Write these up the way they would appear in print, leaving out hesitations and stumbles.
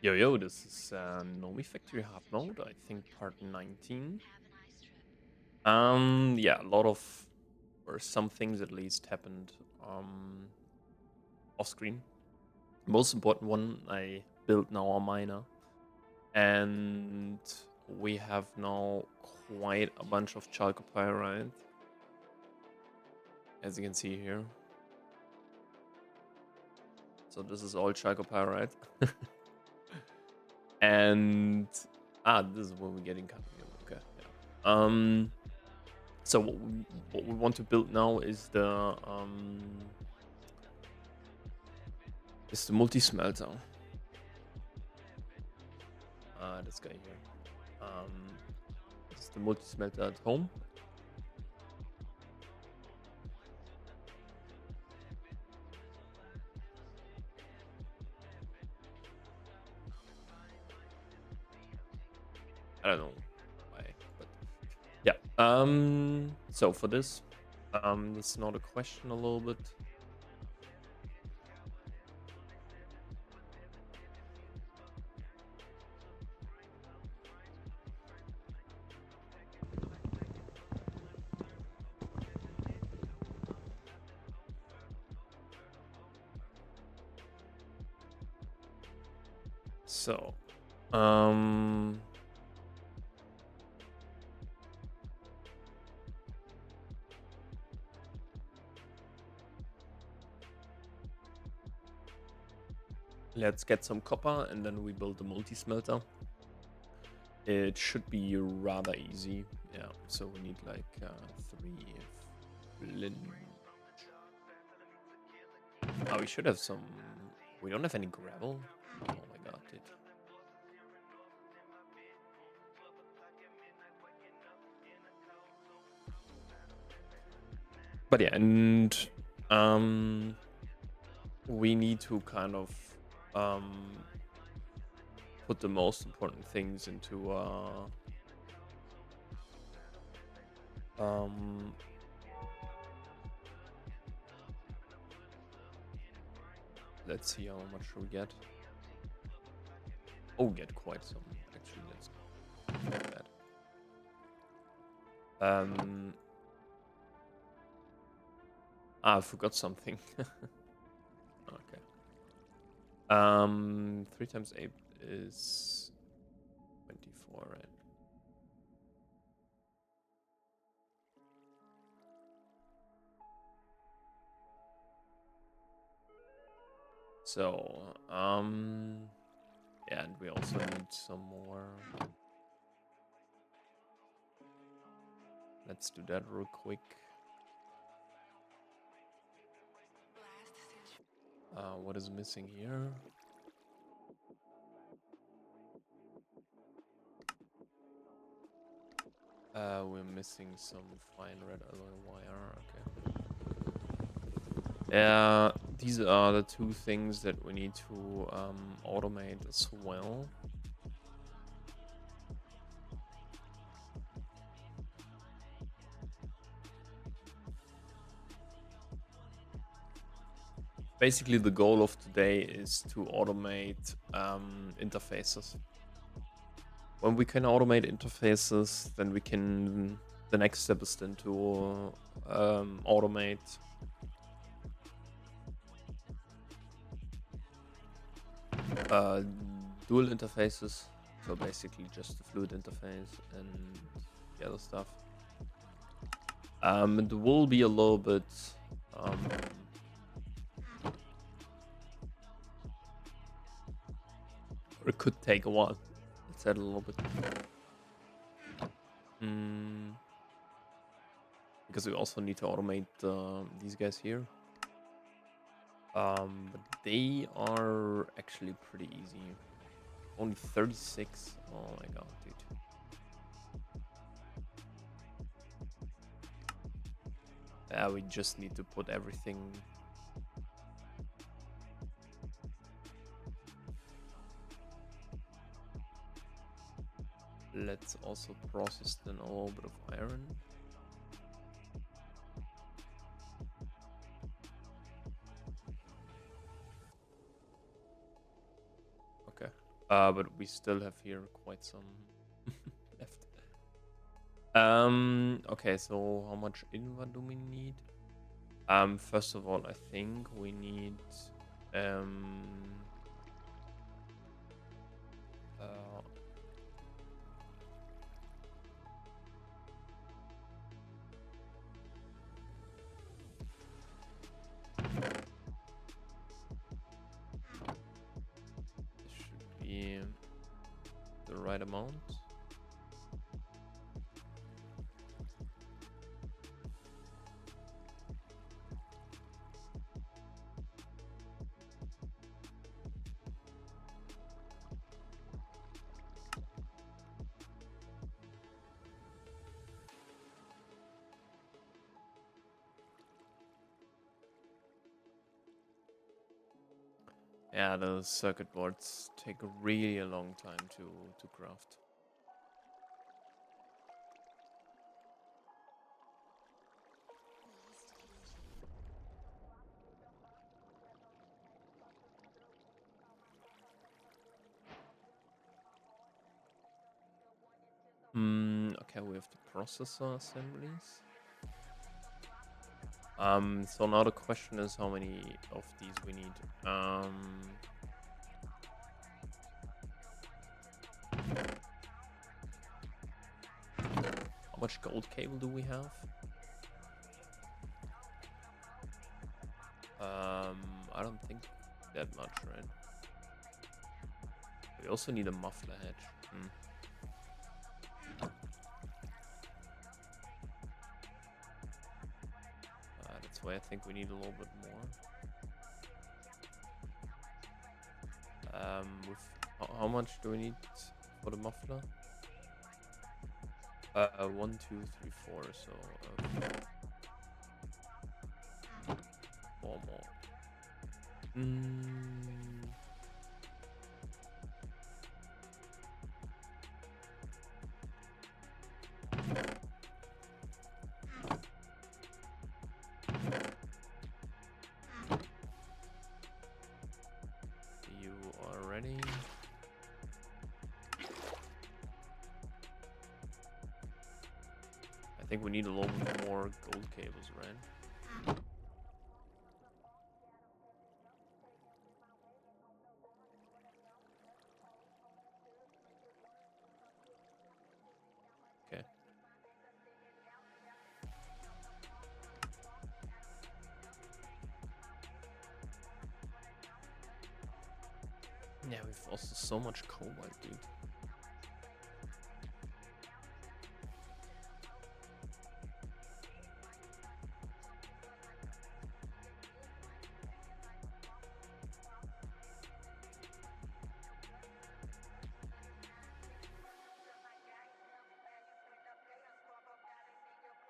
Yo, yo, this is Nomifactory Hard Mode, I think part 19. Yeah, a lot of, or some things at least happened off screen. Most important one, I built now a miner, and we have now quite a bunch of chalcopyrite, as you can see here. So this is all chalcopyrite. And this is where we're getting cut. Okay. Yeah. So what we want to build now is the multi-smelter. This guy here. This is the multi-smelter at home. I don't know why, but yeah. So for this, it's not a question a little bit. So, let's get some copper and then we build the multi-smelter. It should be rather easy. Yeah, so we need like 3 flint. Oh, we should have some. We don't have any gravel. Oh my god, dude. But yeah, and we need to kind of put the most important things into let's see how much we get. Oh, get quite some actually. Let's get that. I forgot something. Okay. 3 times 8 is 24, right? So, yeah, and we also need some more. Let's do that real quick. What is missing here? We're missing some fine red alloy wire. Okay. Yeah, these are the 2 things that we need to automate as well. Basically, the goal of today is to automate interfaces. When we can automate interfaces, then we can. The next step is then to automate dual interfaces. So basically, just the fluid interface and the other stuff. It will be a little bit. It could take a while. Let's add a little bit. Because we also need to automate these guys here. But they are actually pretty easy. Only 36. Oh my god, dude. Yeah, we just need to put everything. Let's also process then a little bit of iron. Okay. But we still have here quite some left. Okay, so how much invar do we need? First of all, I think we need uh, this should be the right amount. Yeah, the circuit boards take really a long time to craft. Okay, we have the processor assemblies. So now the question is how many of these we need. How much gold cable do we have? I don't think that much, right? We also need a muffler hedge. That's why I think we need a little bit more. With how much do we need for the muffler? 1, 2, 3, 4. So 4 more. You are ready. I think we need a little bit more gold cables, right? Okay. Yeah, we've also so much cobalt, dude.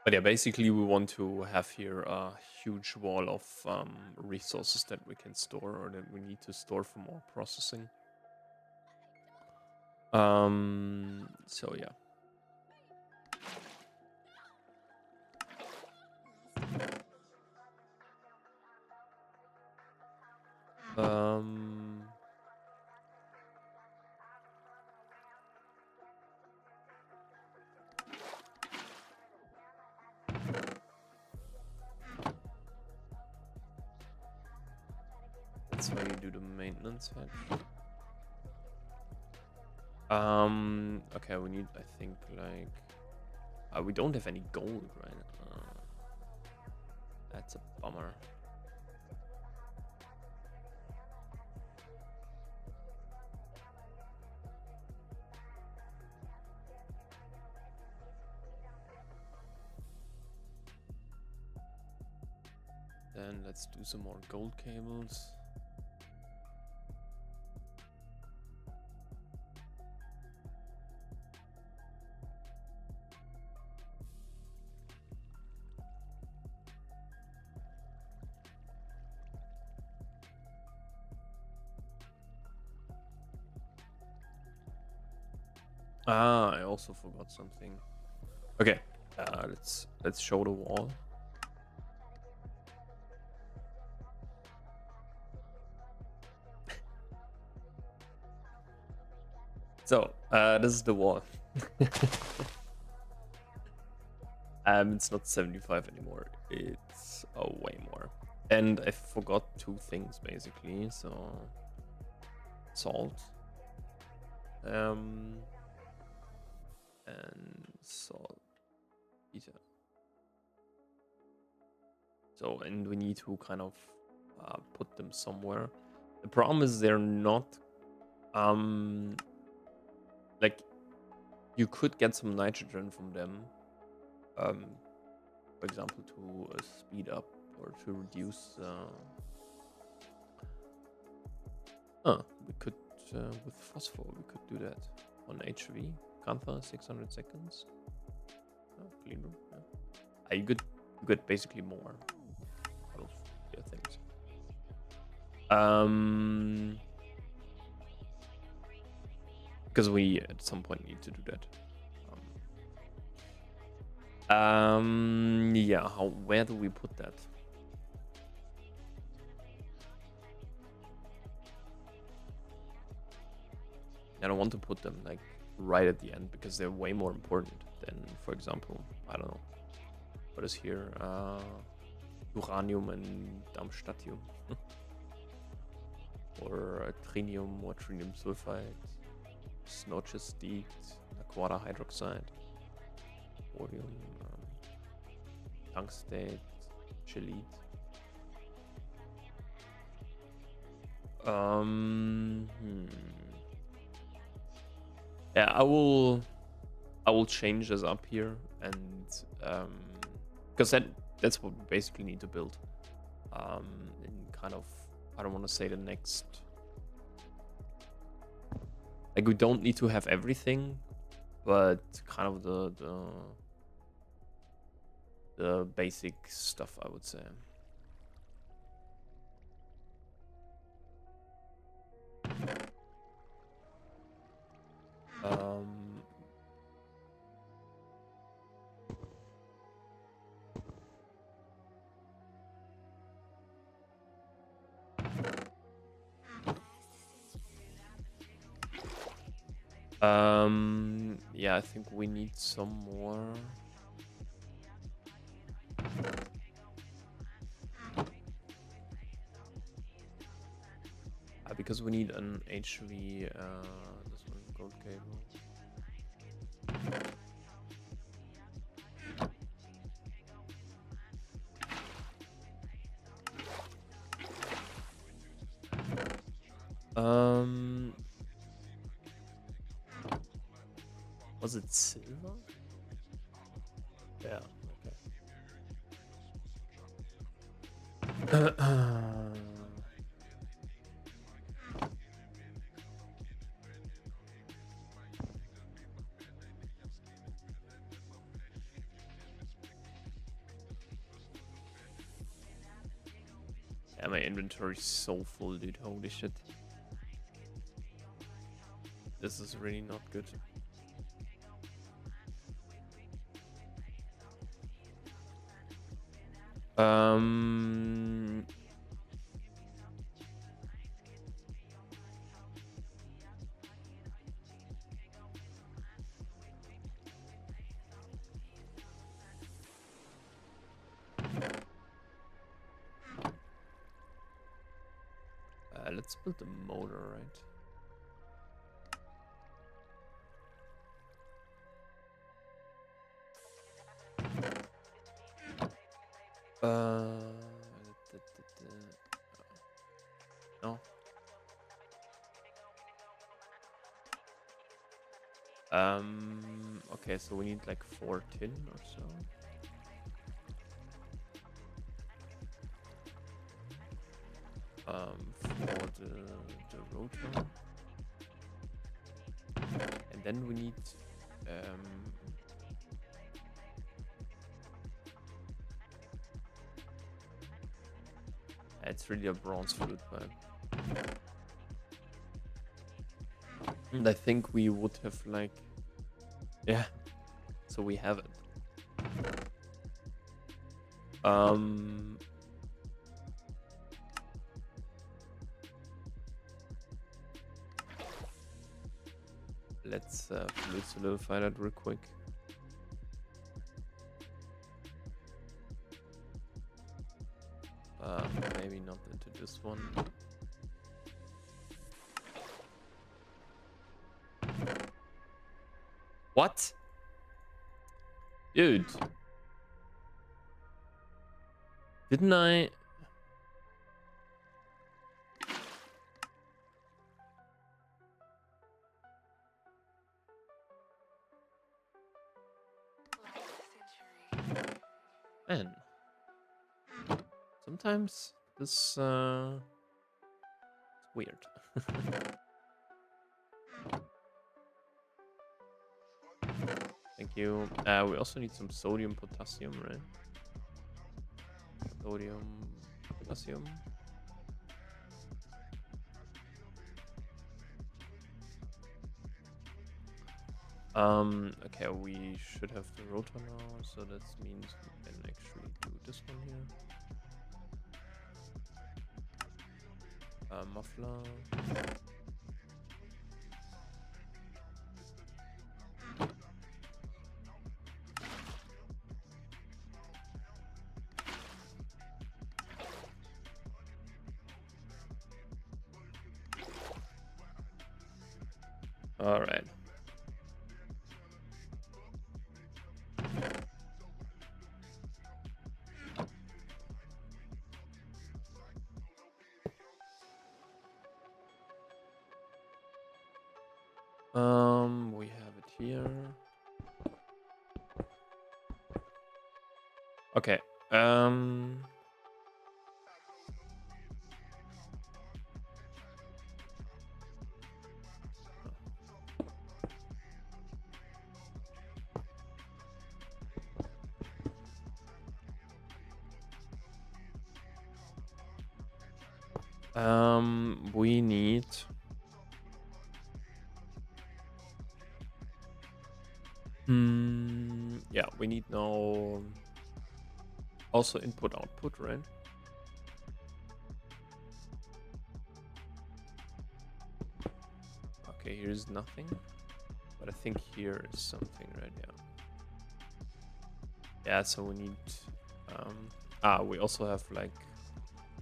But yeah, basically we want to have here a huge wall of resources that we can store or that we need to store for more processing. So yeah. That's where you do the maintenance hedge. Okay, we need, I think, like... we don't have any gold, right? That's a bummer. Then let's do some more gold cables. I also forgot something. Okay, let's show the wall. So, this is the wall. It's not 75 anymore. It's way more. And I forgot 2 things basically. So, salt. And salt. Ether. So, and we need to kind of put them somewhere. The problem is they're not like you could get some nitrogen from them, for example, to speed up or to reduce. We could with phosphor we could do that on HV. Cantha 600 seconds. Clean room. Yeah. You could basically more out of your things. Because we at some point need to do that. Yeah, where do we put that? I don't want to put them like right at the end because they're way more important than, for example, I don't know, what is here? Uranium and Darmstadtium. Or trinium or trinium sulfide, snotchestite, aquata hydroxide, thorium, tungstate, chelite. Yeah, I will change this up here, and because that's what we basically need to build. In kind of, I don't want to say the next, like we don't need to have everything, but kind of the basic stuff, I would say. Yeah, I think we need some more. Because we need an HV, this one, gold cable. Was it silver? Yeah, okay. Yeah, my inventory is so full, dude. Holy shit. This is really not good. Let's build the motor, right? No. Okay, so we need like 4 tin or so. For the rotor. And then we need it's really a bronze fluid pipe. And I think we would have like, yeah, so we have it. Let's solidify that real quick. Maybe not into this one. What? Dude. Didn't I? Man. Sometimes this it's weird. Thank you. We also need some sodium, potassium, right? Sodium, potassium. Okay, we should have the rotor now, so that means we can actually do this one here. Muffler. All right. We have it here. Okay. We need yeah, we need now also input output, right? Okay, here's nothing, but I think here is something, right? Yeah, so we need we also have like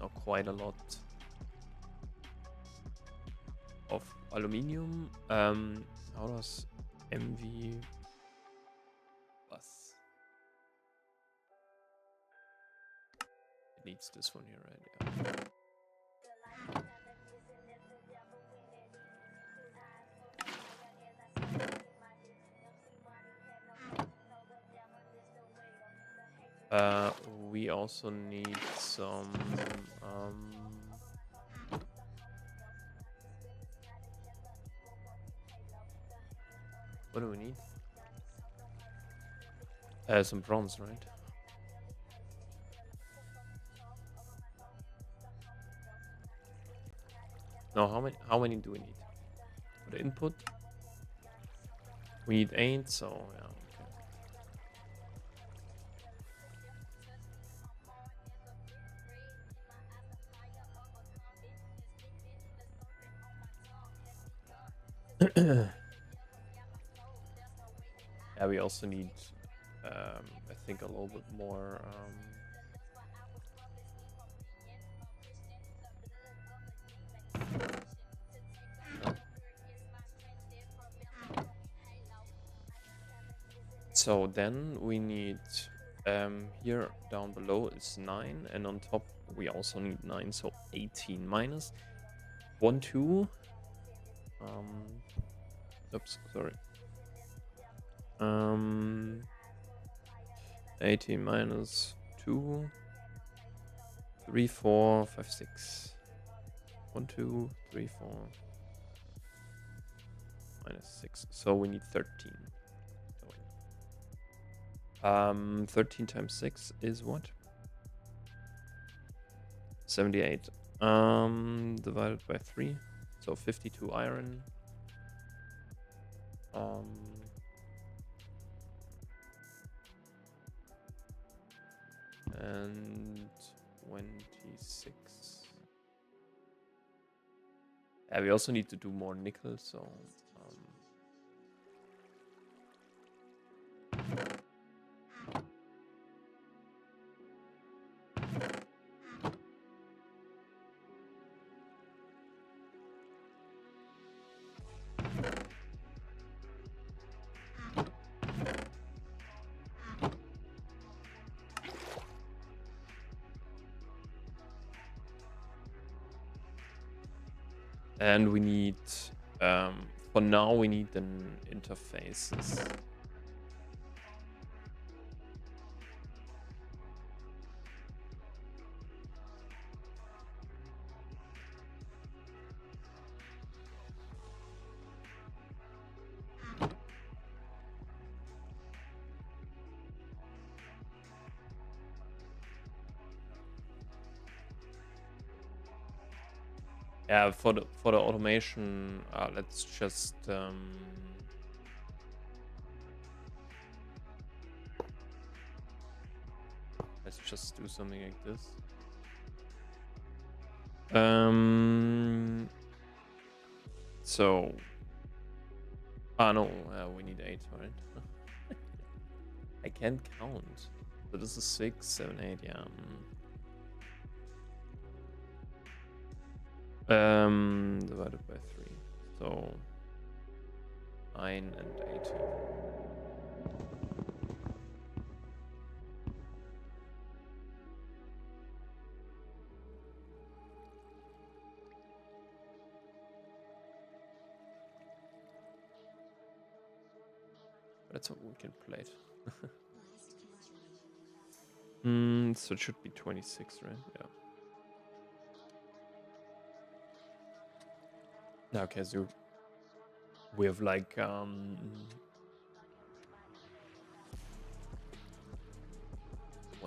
now quite a lot of aluminium. How does MV bus? It needs this one here, right? Yeah. We also need some what do we need? Some bronze, right? No, how many do we need? For the input? We need 8, so yeah, okay. Yeah, we also need I think a little bit more so then we need here down below is 9, and on top we also need 9, so 18 minus 1 2 oops, sorry. 18 minus 2 3 4 5 6 1 2 3 4 minus 6, so we need 13. 13 times 6 is what? 78. Divided by 3. So 52 iron. And 26. Yeah, we also need to do more nickel, so And we need, for now, we need an interfaces. Yeah, for the automation, let's just do something like this. So, no, we need 8, right? I can't count. So this is 6, 7, 8, yeah. Divided by 3. So 9 and 18. That's what we can play it. So it should be 26, right? Yeah. Okay, so we have like one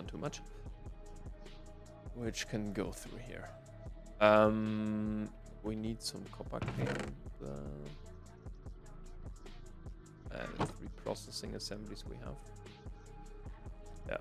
too much, which can go through here. We need some copper cable. The 3 processing assemblies we have. Yeah.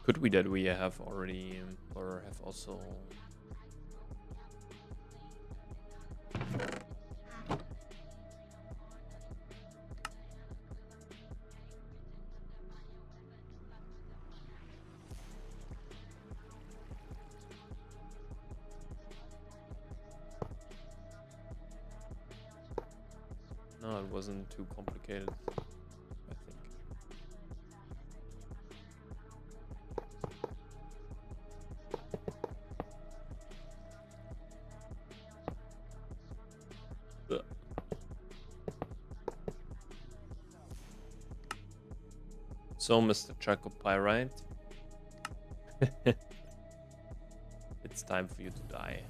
Could we that we have already or have also no, it wasn't too complicated, I think. So, Mr. Chaco Pyrite, it's time for you to die.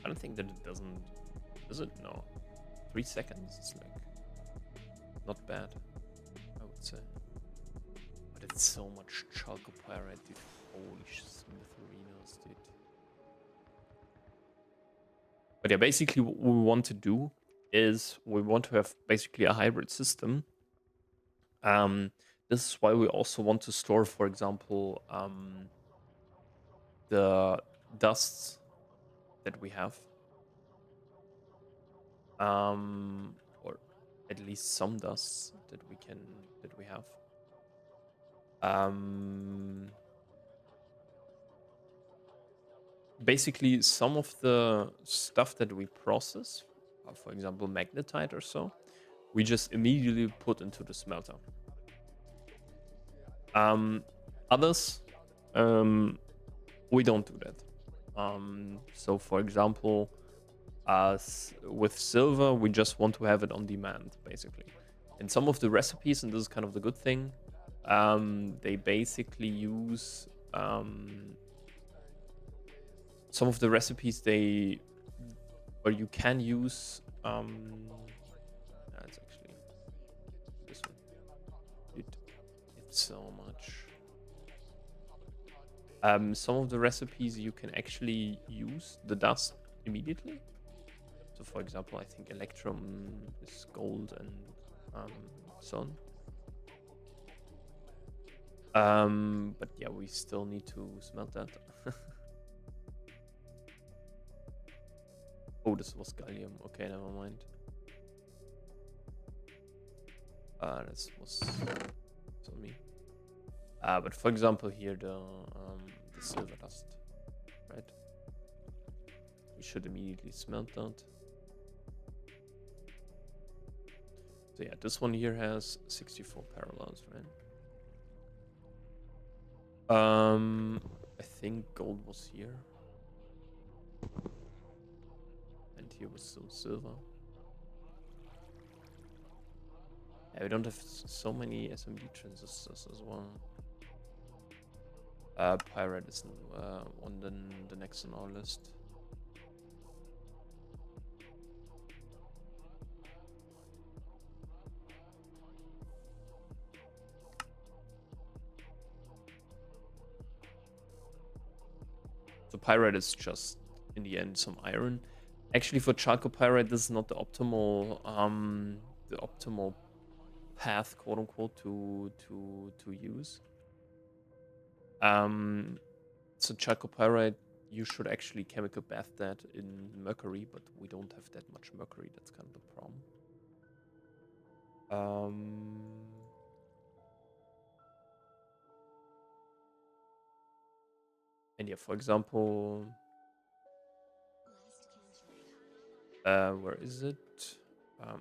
I don't think that it doesn't. Does it? No. 3 seconds is like not bad, I would say. But it's so much chalcopyrite, dude. Holy smithereens, dude. But yeah, basically what we want to do is we want to have basically a hybrid system. This is why we also want to store, for example, the dusts that we have. Or at least some dusts that we have. Basically, some of the stuff that we process, for example, magnetite or so, we just immediately put into the smelter. Others, we don't do that. So, for example, as with silver, we just want to have it on demand, basically. And some of the recipes, and this is kind of the good thing, they basically use some of the recipes or you can use it's actually this one. Dude, it's so much. Some of the recipes you can actually use the dust immediately. So for example, I think electrum is gold and so on. But yeah, we still need to smelt that. Oh, this was gallium. Okay, never mind. This was on me. But for example, here the silver dust, right? We should immediately smelt that. So yeah, this one here has 64 parallels, right? I think gold was here, and here was still silver. Yeah, we don't have so many SMD transistors as well. Pyrite is on the next on our list. So pyrite is just in the end some iron. Actually, for chalcopyrite, this is not the optimal path, quote unquote, to use. So chalcopyrite, you should actually chemical bath that in mercury, but we don't have that much mercury. That's kind of the problem. And yeah, for example, where is it?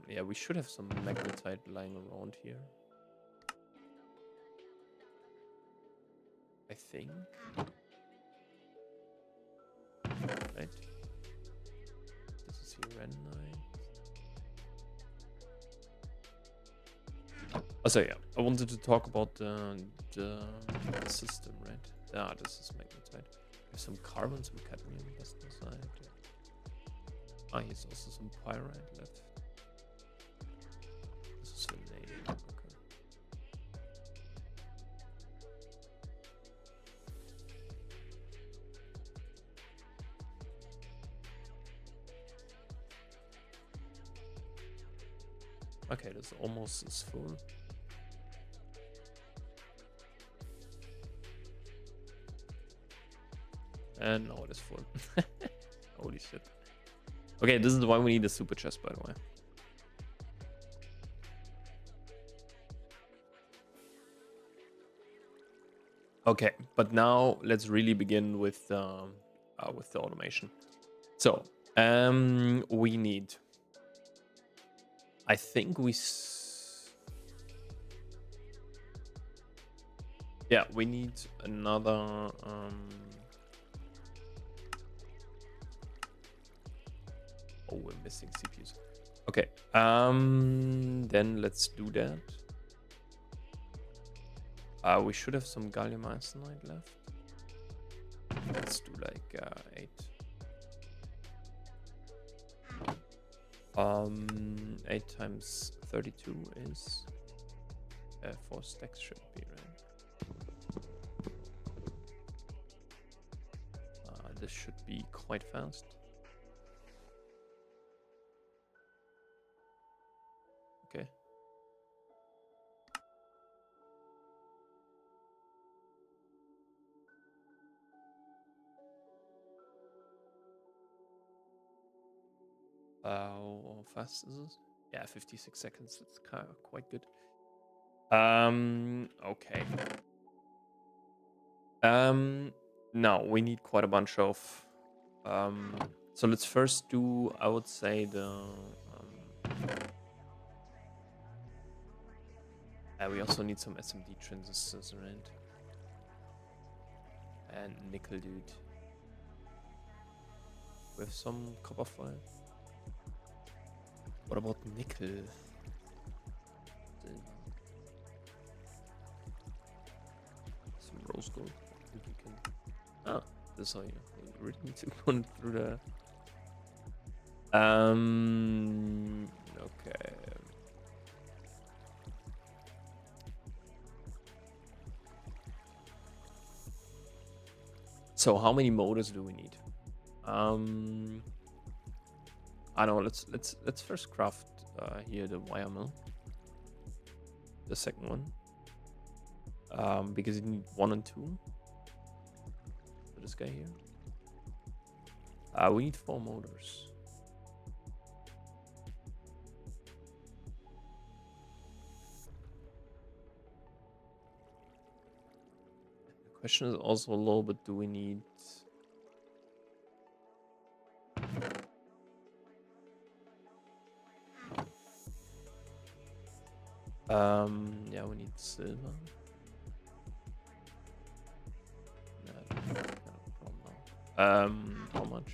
Yeah, we should have some magnetite lying around here, I think. Right. This is uranite. Oh, so yeah, I wanted to talk about the system, right? Ah, this is magnetite. There's some carbon, some cadmium left inside. Ah, here's also some pyrite left. This is vanadium. Okay. Okay, this almost is full. And now it is full. Holy shit. Okay, this is why we need a super chest, by the way. Okay, but now let's really begin with the automation. So, we need. I think yeah, we need another. Oh, we're missing CPUs. Okay. Then let's do that. We should have some gallium arsenide left. Let's do like 8. 8 times 32 is 4 stacks should be, right? This should be quite fast. Okay. How fast is this? Yeah, 56 seconds. That's kind of quite good. Okay. Now we need quite a bunch of. So let's first do, I would say, the. We also need some SMD transistors, right? And nickel, dude. With some copper foil. What about nickel? Some rose gold. I think we can. Ah, this is how you really need to run through the. Okay. So how many motors do we need? I know. Let's first craft here the wire mill, the second one, because you need 1 and 2 for this guy here. We need 4 motors. The question is also a little bit: do we need? Yeah, we need silver. No, that's kind of a problem now. How much?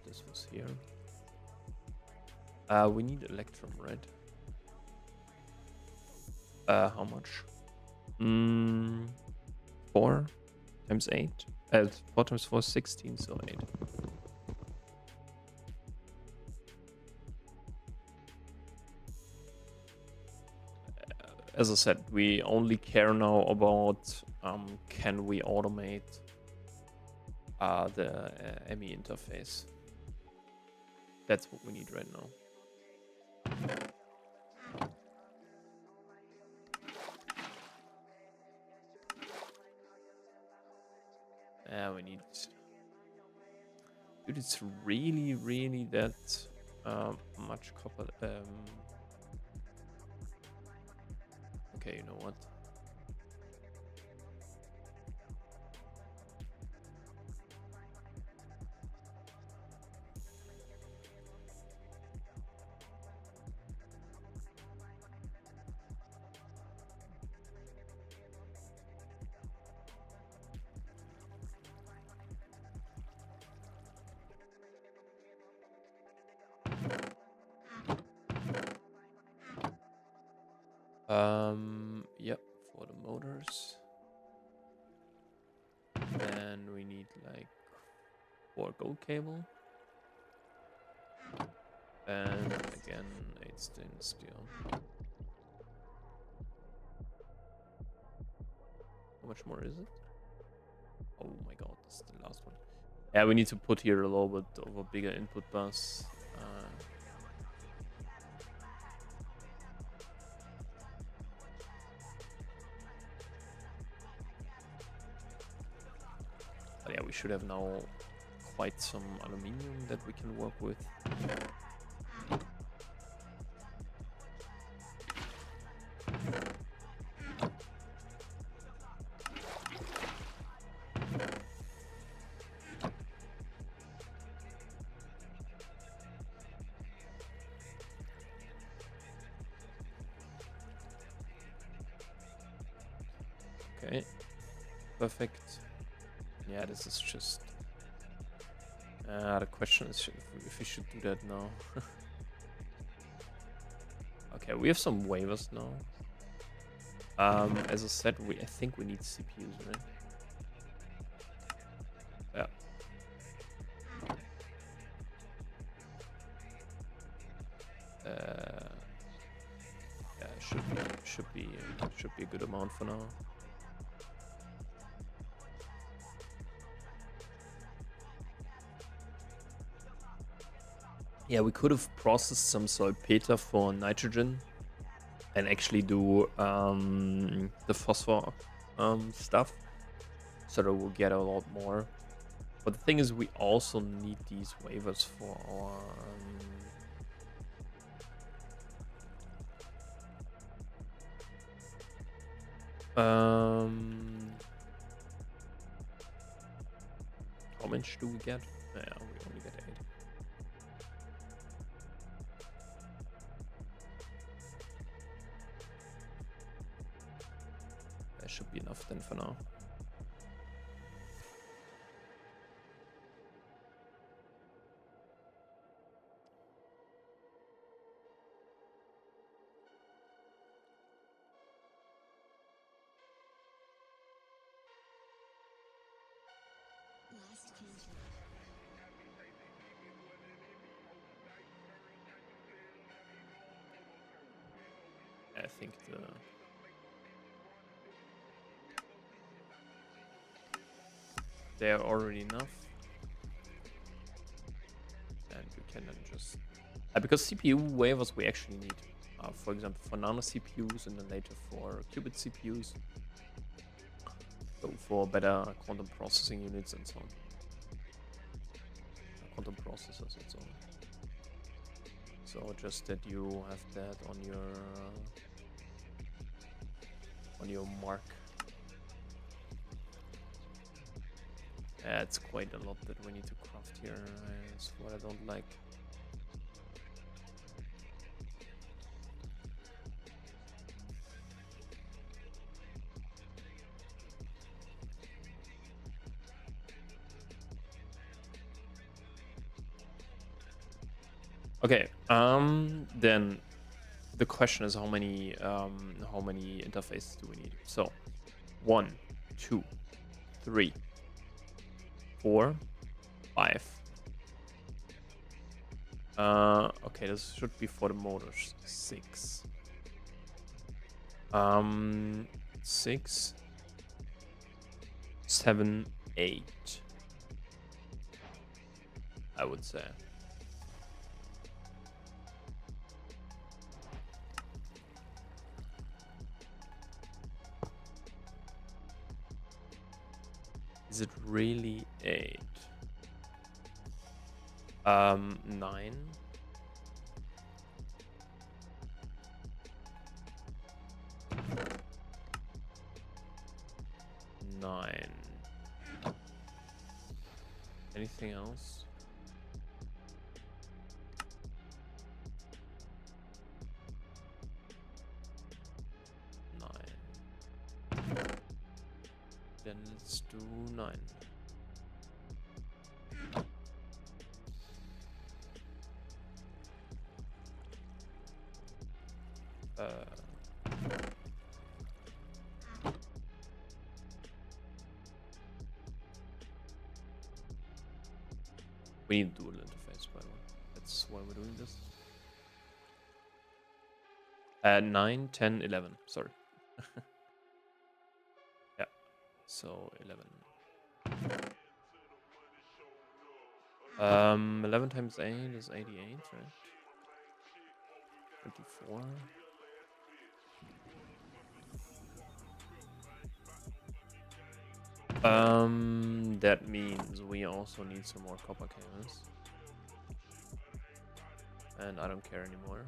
This was here. We need electrum, right? How much? 4 times 8. 4 times 4 is 16, so 8. As I said, we only care now about can we automate the ME interface. That's what we need right now. We need... Dude, it's really that much copper. Okay, you know what? Yep, for the motors. Then we need like 4 gold cable. And again, 8 stainless steel. How much more is it? Oh my god, this is the last one. Yeah, we need to put here a little bit of a bigger input bus. But yeah, we should have now quite some aluminium that we can work with. Okay, perfect. Yeah, this is just... the question is if we should do that now. Okay, we have some waivers now. As I said, I think we need CPUs, right? Yeah. Yeah, should be a good amount for now. Yeah, we could have processed some salpeter for nitrogen and actually do the phosphor stuff, so that we'll get a lot more. But the thing is, we also need these waivers for our how much do we get? Yeah, we only get 8. That should be enough then for now. I think they are already enough, and we can then just because CPU waivers we actually need, for example, for nano CPUs and then later for qubit CPUs, so for better quantum processing units and so on, quantum processors and so on. So just that you have that on your mark. It's quite a lot that we need to craft here. That's what I don't like. Okay. Then the question is how many interfaces do we need? So 1, 2, 3, 4, 5. Okay, this should be for the motors. 6. 6, 7, 8. I would say. Is it really 8? 9. 9. Anything else? 9. Then let's do 9. We need dual interface, by the way. That's why we're doing this. 9, 10, 11. Sorry. Yeah. So 11. 11 times 8 is 88, right? 24. That means we also need some more copper cables. And I don't care anymore.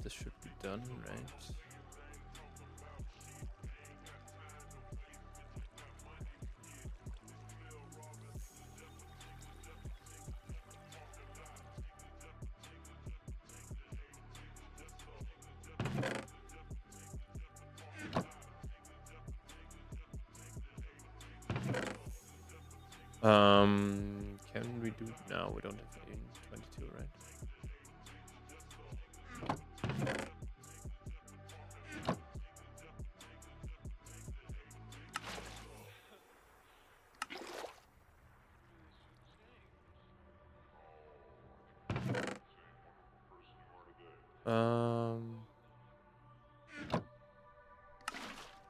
This should be done, right? Can we do? No, we don't have in 22, right?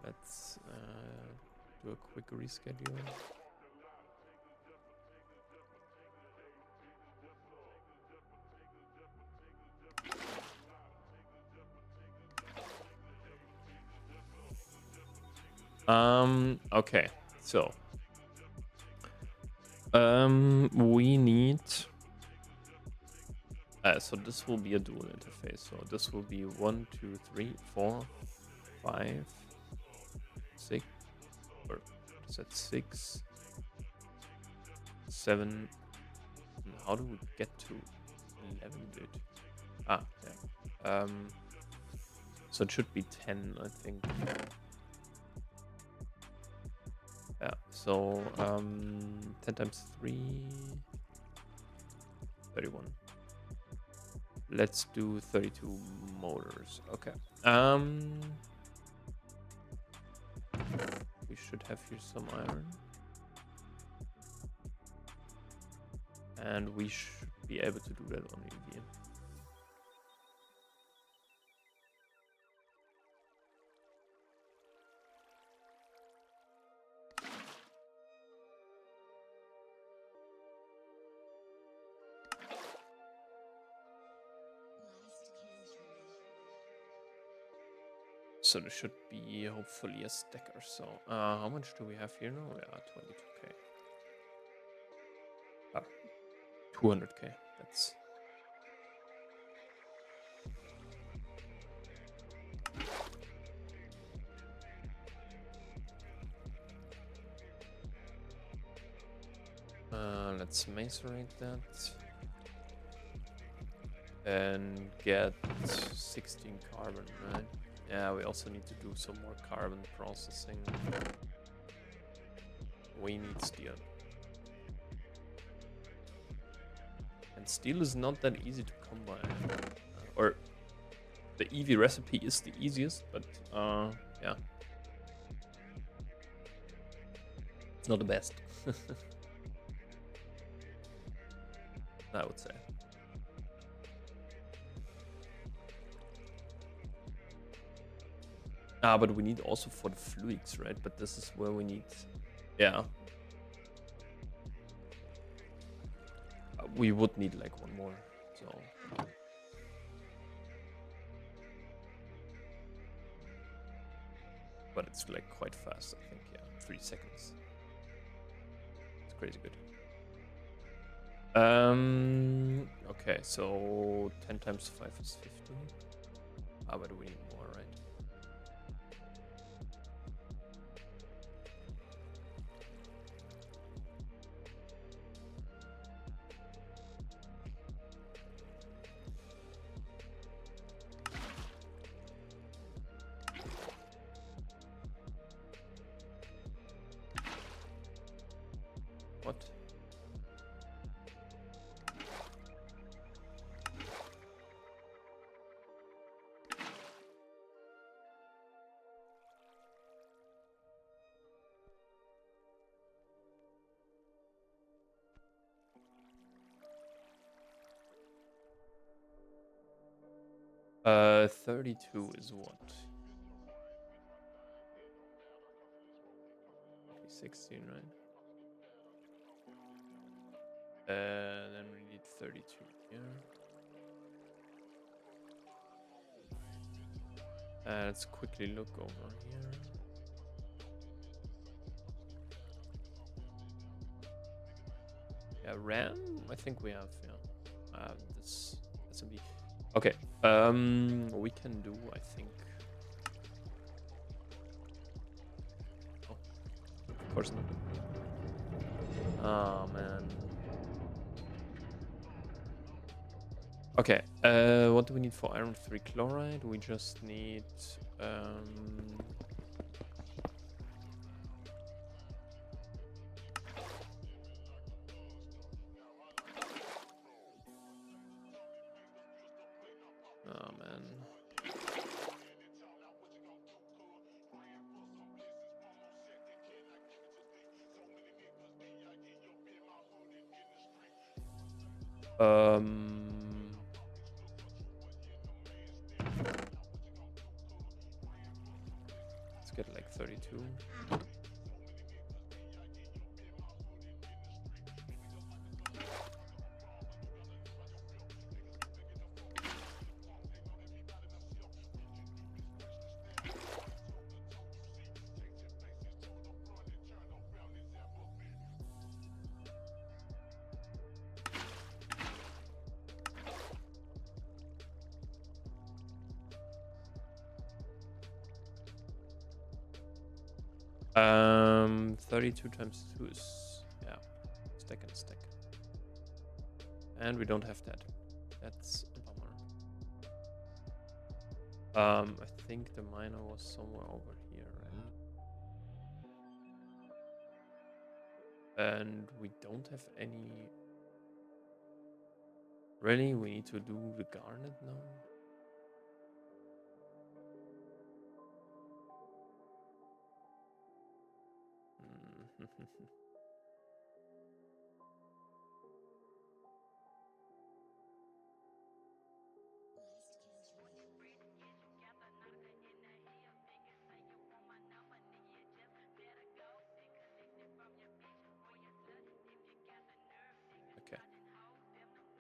Let's do a quick reschedule. Okay, so we need so this will be a dual interface. So this will be 1, 2, 3, 4, 5, 6, or is that 6, 7? How do we get to 11, dude? Ah, yeah. So it should be 10, I think. Yeah, so 10 times 3, 31. Let's do 32 motors. Okay. We should have here some iron. And we should be able to do that on EV. So there should be hopefully a stack or so. How much do we have here now? Yeah, 22k. 200k. That's let's macerate that and get 16 carbon, right? Yeah, we also need to do some more carbon processing. We need steel. And steel is not that easy to come by. Or the EV recipe is the easiest, but yeah. It's not the best. I would say. But we need also for the fluids, right? But this is where we need, yeah. We would need like one more, so. But it's like quite fast, I think, yeah. 3 seconds. It's crazy good. Okay, so 10 times 5 is 15. But we need more, right? What? Uh, 32 is what? 16, right? Then we need 32 here. Let's quickly look over here. Yeah, RAM, I think we have, yeah. This SMB. Okay, we can do, I think. Oh, of course not. Oh, man. Okay, what do we need for iron 3 chloride? We just need, oh, man. Let's get like 32. Um, 32 times 2 is, yeah, stack and stack. And we don't have that. That's a bummer. I think the miner was somewhere over here, right? And we don't have any... Really? We need to do the garnet now?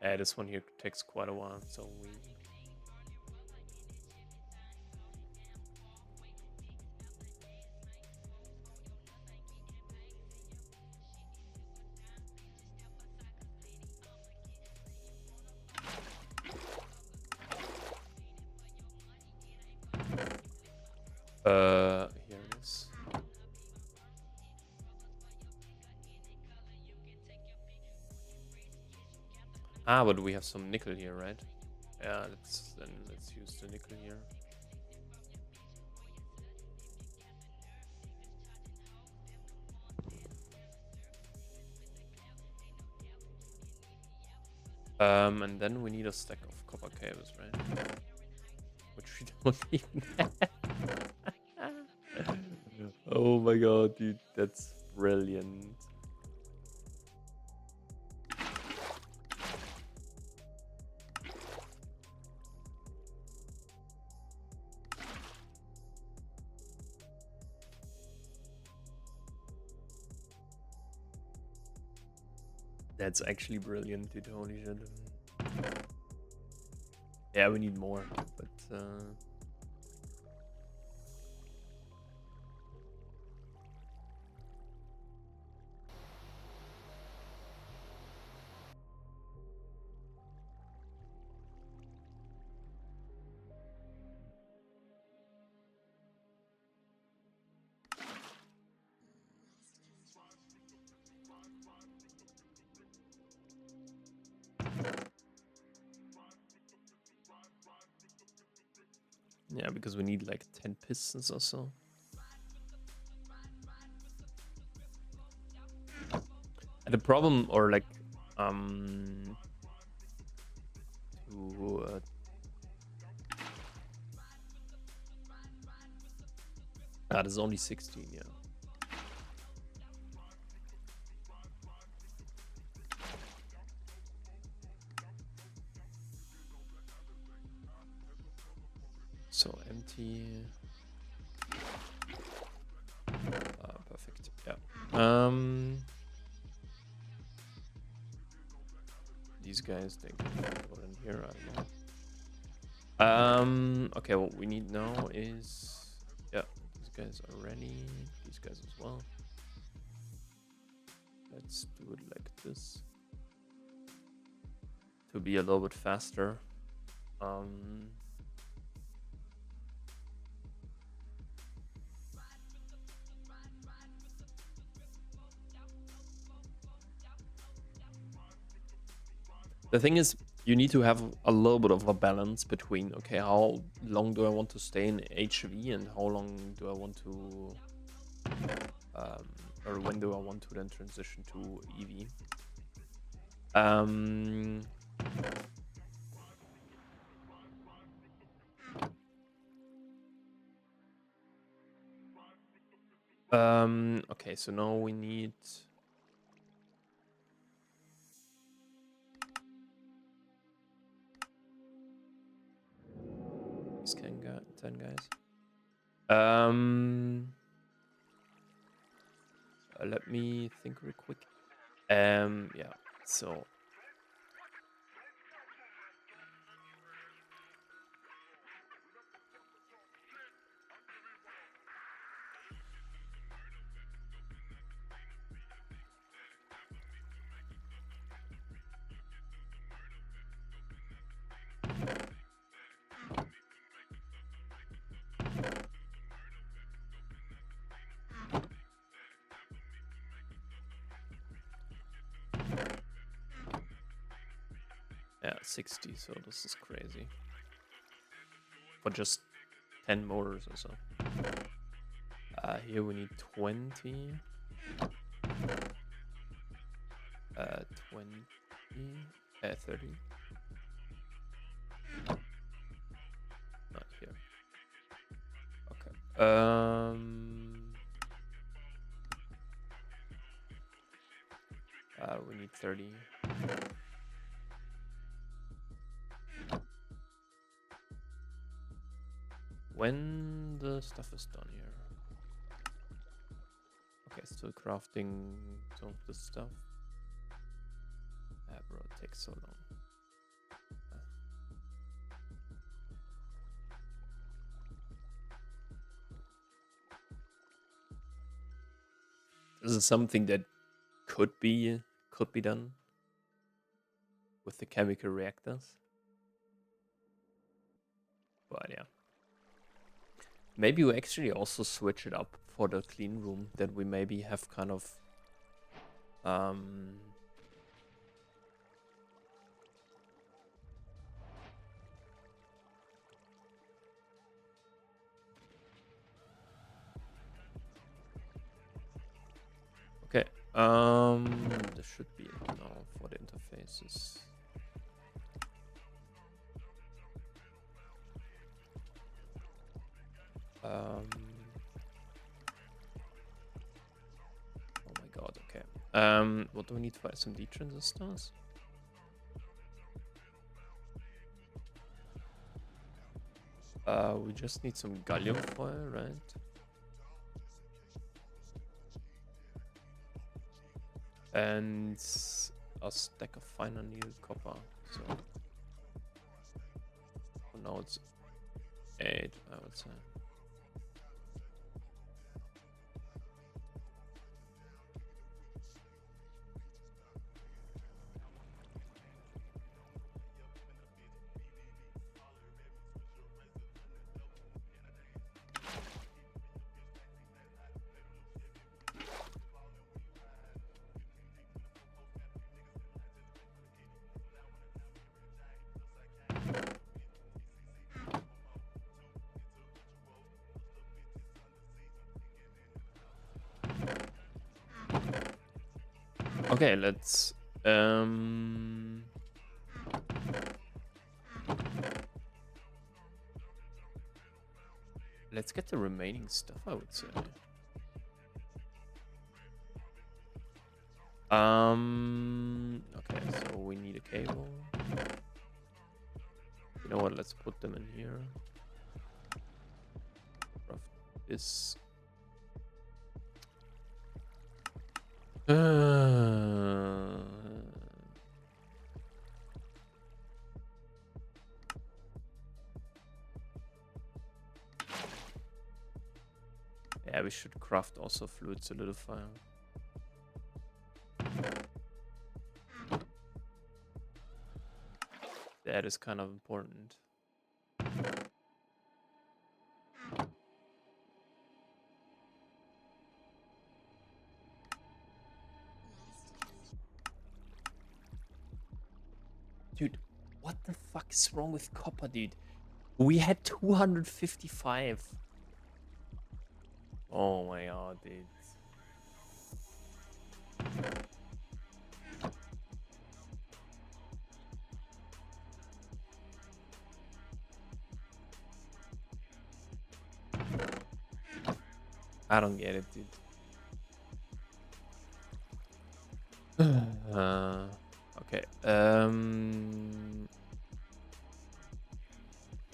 This one here takes quite a while, so we... Here it is. Ah, but we have some nickel here, right? Yeah, let's use the nickel here. And then we need a stack of copper cables, right? Which we don't even have. Oh my god, dude, that's brilliant. That's actually brilliant, dude. Holy shit. Yeah, we need more, but yeah, because we need like 10 pistons or so. And the problem, or like, to there's only 16, yeah. So empty. Perfect. Yeah. These guys, they can go in here. I don't know. Okay, what we need now is, yeah, these guys are ready. These guys as well. Let's do it like this to be a little bit faster. The thing is, you need to have a little bit of a balance between, okay, how long do I want to stay in HV and how long do I want to, or when do I want to then transition to EV? Okay, so now we need... These 10 guys. Let me think real quick. Yeah, so... Yeah, 60, so this is crazy. For just 10 motors or so. Here we need 20. 20. 30. Not here. Okay. We need 30. When the stuff is done here. Okay, still crafting some of this stuff. Bro, it takes so long. This is something that could be done with the chemical reactors. But yeah. Maybe we actually also switch it up for the clean room, that we maybe have kind of okay. There should be now for the interfaces. Oh my god, okay. What do we need for SMD transistors? We just need some gallium foil, right? And a stack of finer needle copper. So for now it's 8, I would say. Okay, let's let's get the remaining stuff, I would say. Okay, so we need a cable. You know what, let's put them in here. Craft this. Yeah, we should craft also fluid solidifier. That is kind of important. Dude, what the fuck is wrong with copper, dude? We had 255. Oh my god, dude. I don't get it, dude. Okay.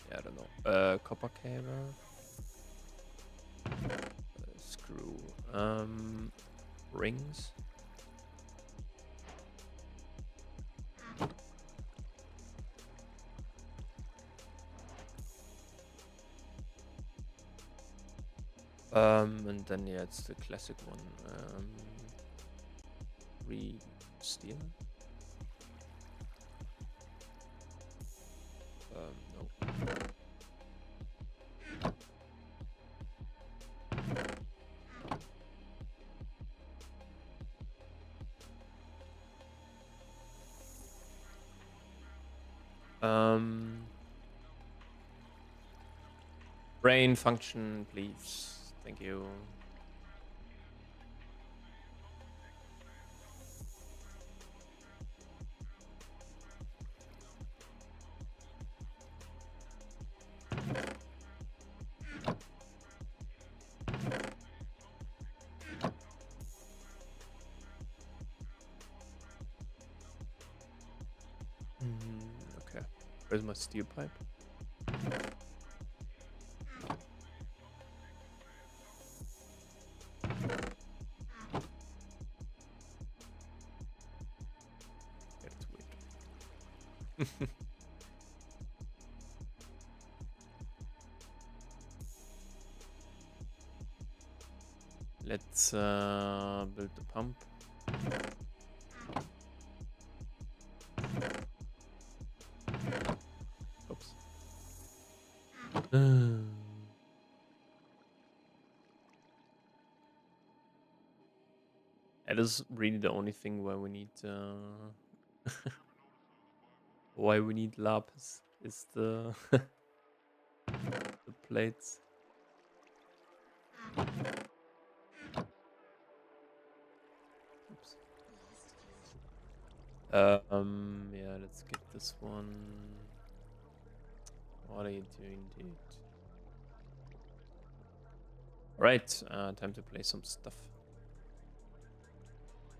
Yeah, I don't know. Copper cable. Screw. Rings. And then yeah, it's the classic one. Steel. No. Brain function, please. Thank you. Okay. Where's my steel pipe? That's weird. Let build the pump. Oops. That is really the only thing where we need why we need lapis is the the plates. Oops. Yeah, let's get this one. What are you doing, dude? Right, time to play some stuff.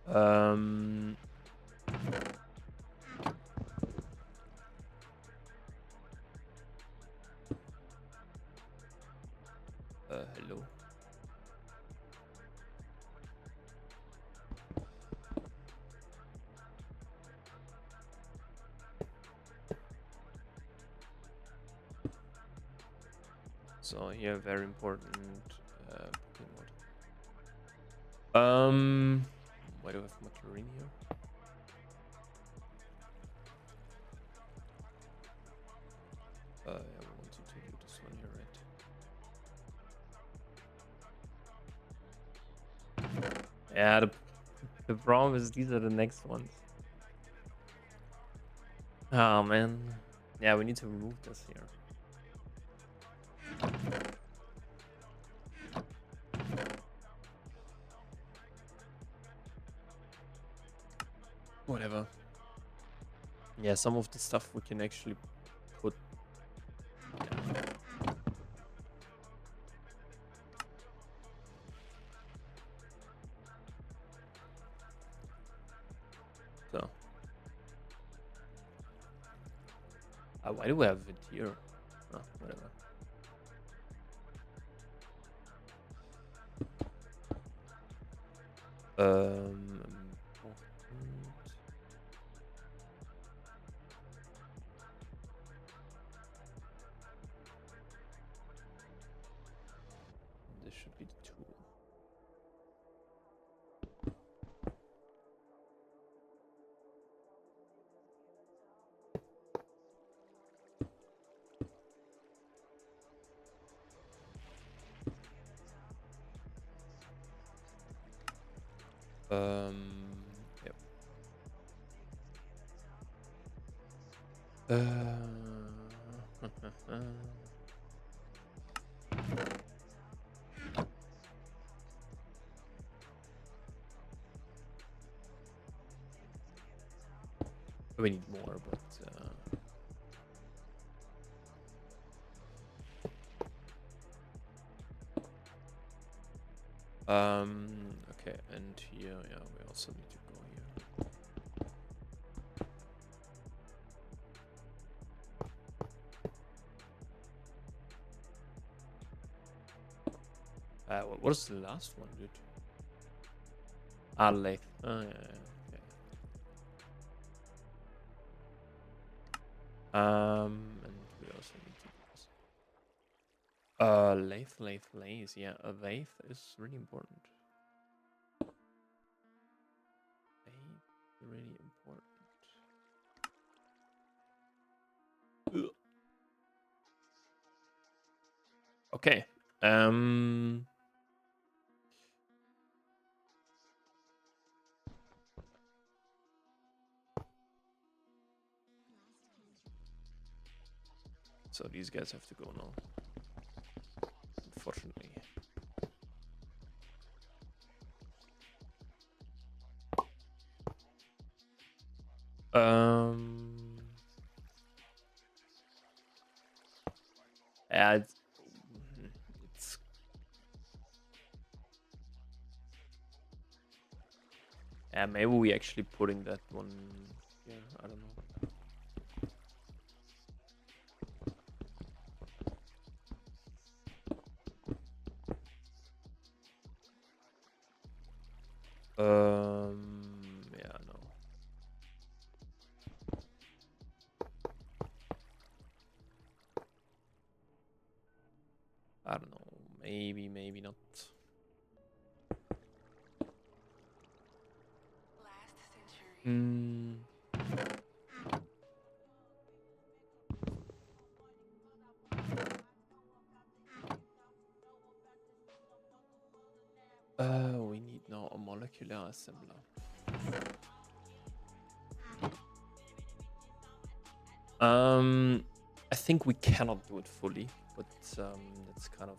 Hello. So here, very important Pokemon. Why do I have Maclarine here? Yeah, we wanted to do this one here, right? Yeah, the problem is these are the next ones. Oh man. Yeah, we need to remove this here. Whatever. Yeah, some of the stuff we can actually put. So. Why do we have it here? Oh, whatever. Important. This should be the tool. Yep. We need more, but okay, and here, yeah, we also need to go here. What was the last one, dude? Lathe. Oh, yeah, yeah, okay. And we also need to do this. Lathe. Yeah, a lathe is really important. Lathe, really important. Ugh. Okay. So these guys have to go now. Unfortunately. Yeah, it's yeah, maybe we actually putting that one here. I don't know. Yeah, no. I don't know. Maybe not. Mm. We need now a molecular assembler. I think we cannot do it fully, but that's kind of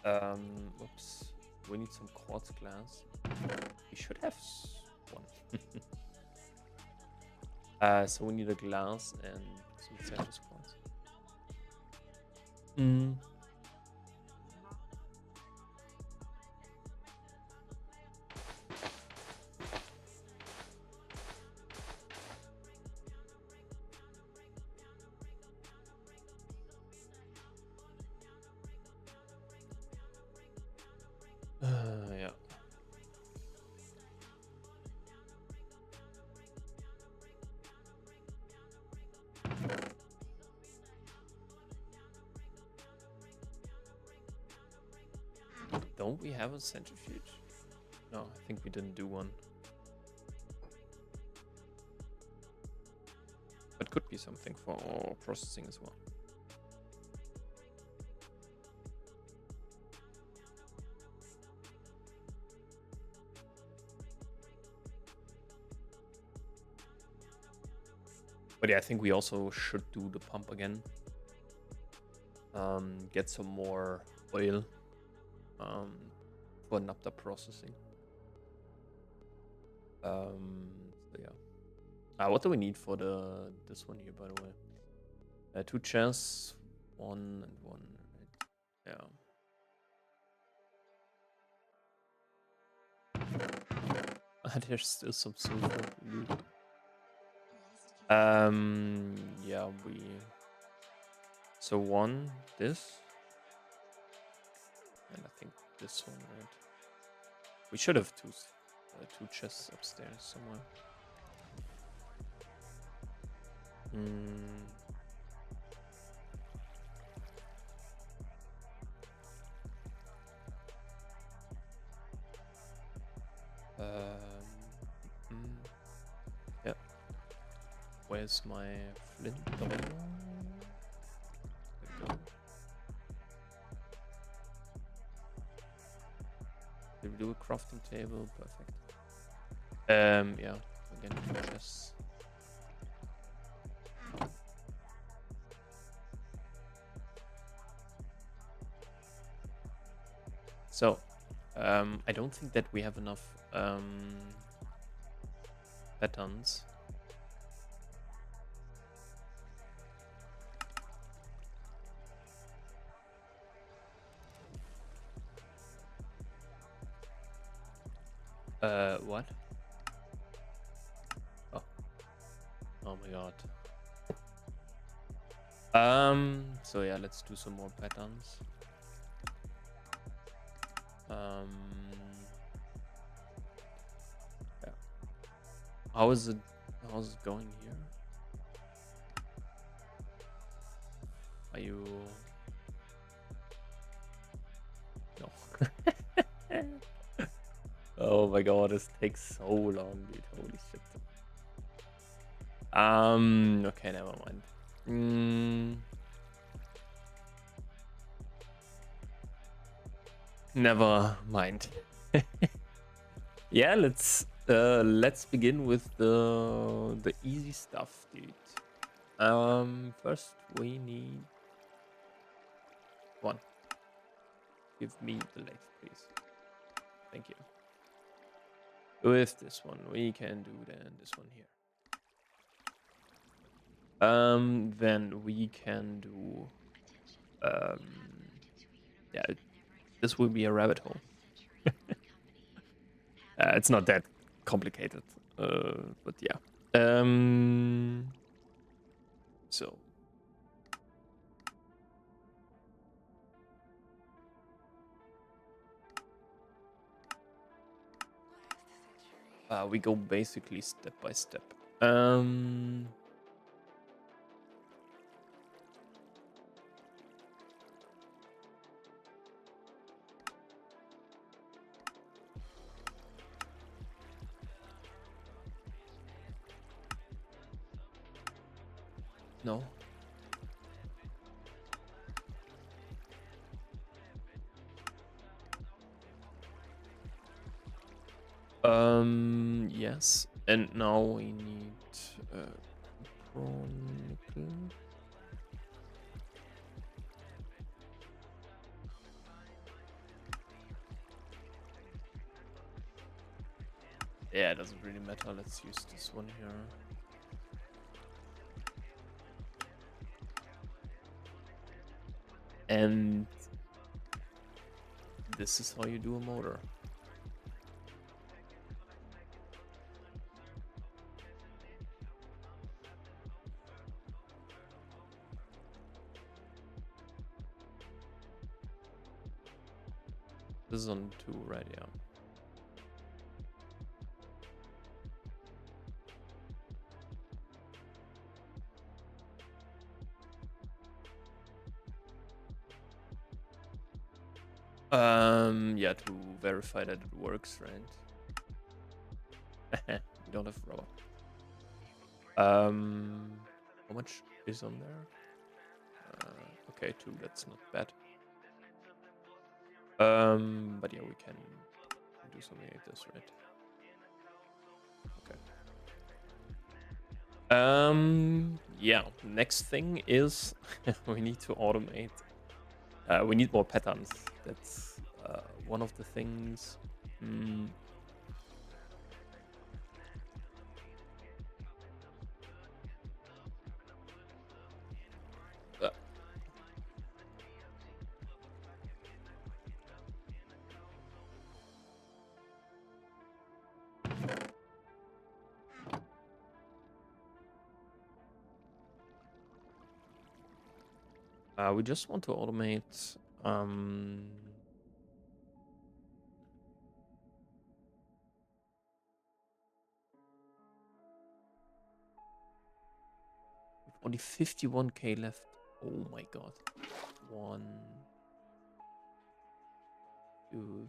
yeah. Whoops. We need some quartz glass. We should have one. So we need a glass and some citrus quartz. Mm. Yeah. Don't we have a centrifuge? No, I think we didn't do one. But could be something for processing as well. But yeah, I think we also should do the pump again. Get some more oil for naphtha processing. So yeah. What do we need for this one here, by the way? 2 chairs, 1 and 1. Right? Yeah. There's still some sulfur. Yeah, so 1 this, and I think this one, right? We should have 2 chests upstairs somewhere. Yeah. Where's my flint? There we go. Did we do a crafting table? Perfect. Yeah. Again, 2 chests. So, I don't think that we have enough patterns. What? Oh. Oh my god. So yeah, let's do some more patterns. Yeah. How's it going here? Are you... No. Oh my god, this takes so long, dude. Holy shit. Okay, never mind. Never mind. Yeah, let's begin with the easy stuff, dude. First we need 1. Give me the legs, please. Thank you. With this one, we can do then this one here. Then we can do yeah, this will be a rabbit hole. It's not that complicated, but yeah. So we go basically step by step. No. Yes. And now we need Chronicle. Yeah, it doesn't really matter. Let's use this one here. And this is how you do a motor. This is on 2, right? Yeah. Yeah, to verify that it works, right? We don't have rubber. How much is on there? Okay, 2, that's not bad. But yeah, we can do something like this, right? Okay. Yeah, next thing is we need to automate. We need more patterns. That's one of the things. Uh, we just want to automate. 51k left. Oh my god. 1, 2.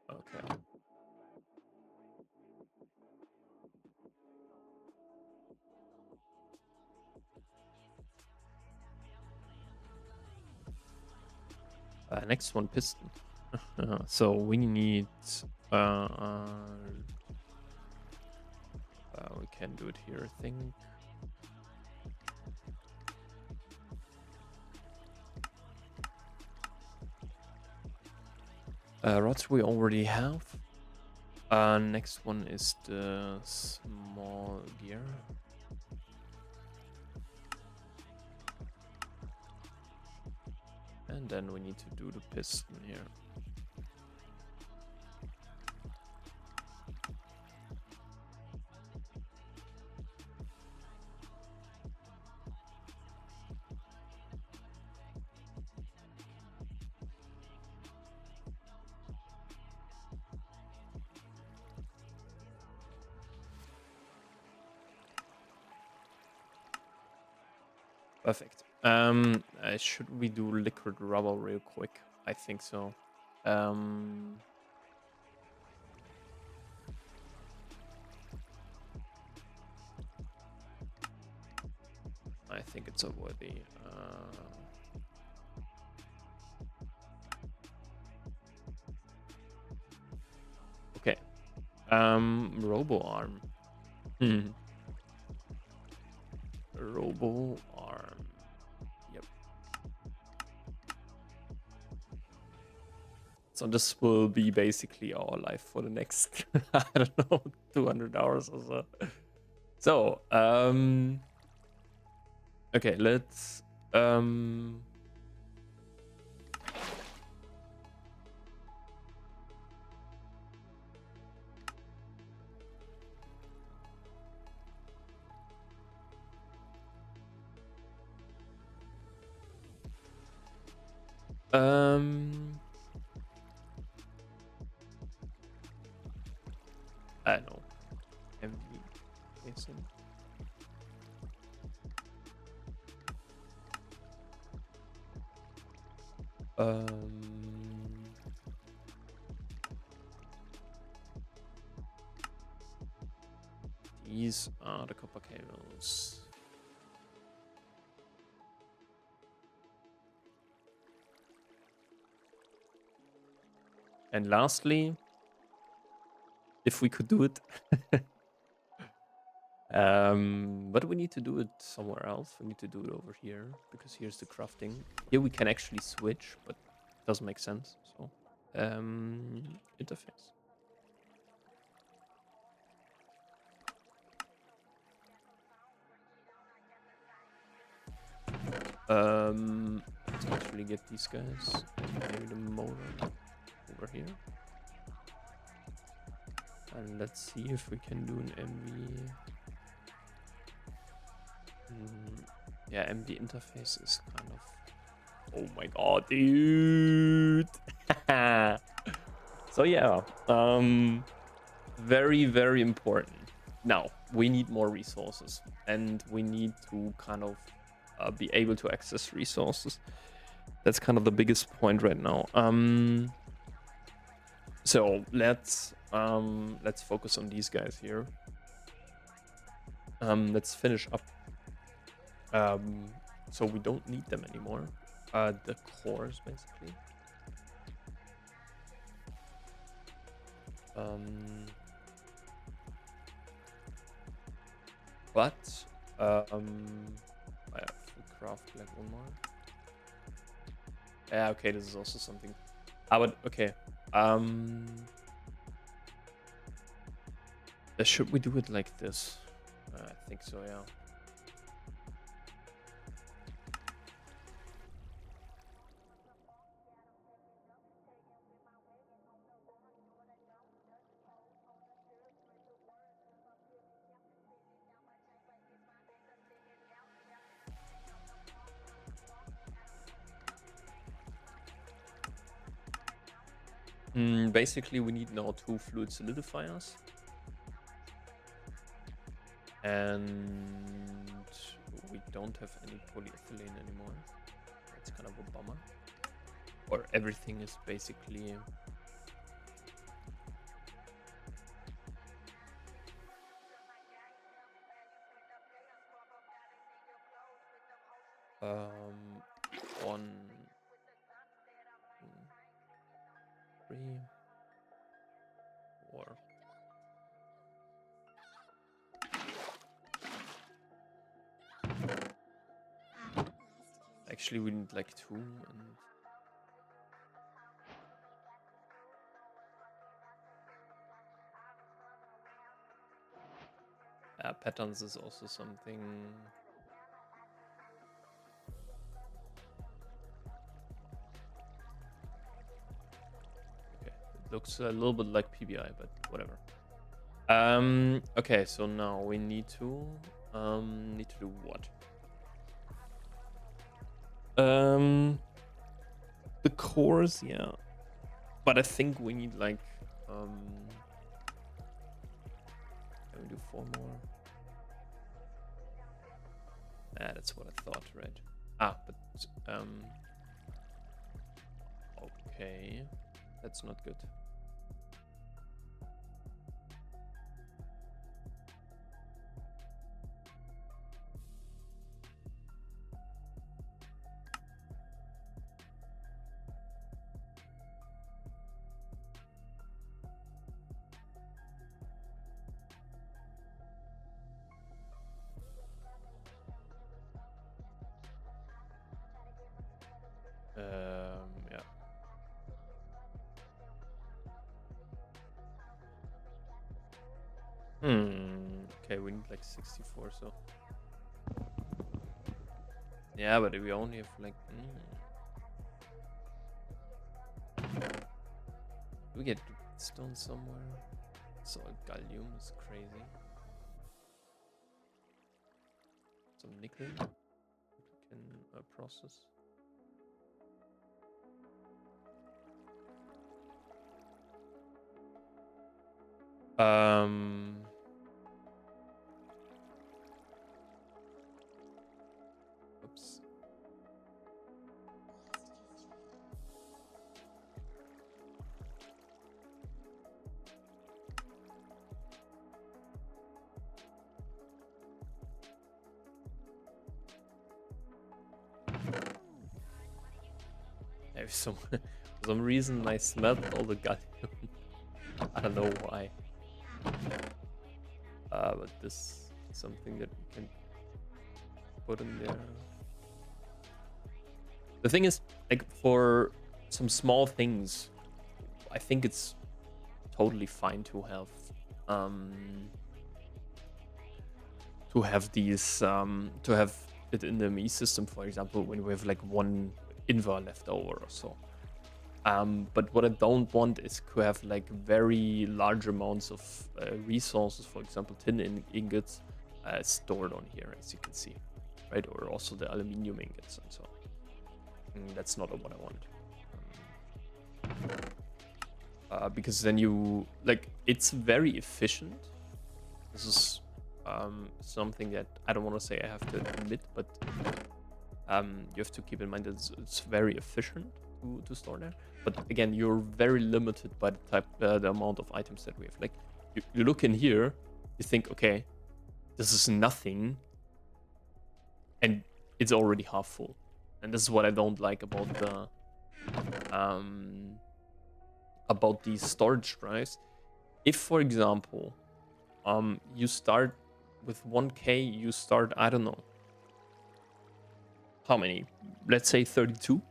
Okay. Next one, piston. So we need. We can do it here, I think. Rods we already have. Next one is the small gear. And then we need to do the piston here. Perfect. Should we do liquid rubber real quick? I think so. I think it's worthy. Okay. Robo arm. Robo arm. Yep. So this will be basically our life for the next, I don't know, 200 hours or so. So, okay, let's, I don't know. MV Mason. These are the copper cables. And lastly, if we could do it, but we need to do it somewhere else. We need to do it over here because here's the crafting. Here we can actually switch, but it doesn't make sense. So, interface. Let's actually get these guys. Maybe the motor over here. And let's see if we can do an MV. Yeah, MV interface is kind of... Oh my god, dude! So yeah, very, very important. Now, we need more resources. And we need to kind of be able to access resources. That's kind of the biggest point right now. So let's focus on these guys here. Let's finish up. So we don't need them anymore. The cores basically. But I have to craft like one more. Yeah, okay, this is also something. But okay. Should we do it like this? I think so, yeah. Basically, we need now 2 fluid solidifiers. And we don't have any polyethylene anymore. That's kind of a bummer. Or everything is basically... one, 3, 4. Actually, we need like 2 and... patterns is also something... Okay, it looks a little bit like PBI, but whatever. Okay, so now we need to do what? The cores, yeah. But I think we need like can we do 4 more? That's what I thought, right? But okay. That's not good. Yeah. Okay, we need like 64, so. Yeah, but we only have like... we get stone somewhere. So gallium is crazy. Some nickel we can process. Oops. For some reason I smelled all the gallium. I don't know why. But this is something that we can put in there. The thing is, like, for some small things, I think it's totally fine to have these to have it in the ME system, for example, when we have like one invar left over or so. But what I don't want is to have like very large amounts of resources, for example, tin ingots, stored on here, as you can see, right? Or also the aluminium ingots and so on. That's not what I want. Because then you, like, it's very efficient. This is something that I don't want to say I have to admit, but you have to keep in mind that it's very efficient to store there. But again, you're very limited by the amount of items that we have. Like, you look in here, you think, okay, this is nothing, and it's already half full. And this is what I don't like about these storage drives. If, for example, you start with 1K, you start, I don't know, how many? Let's say 32.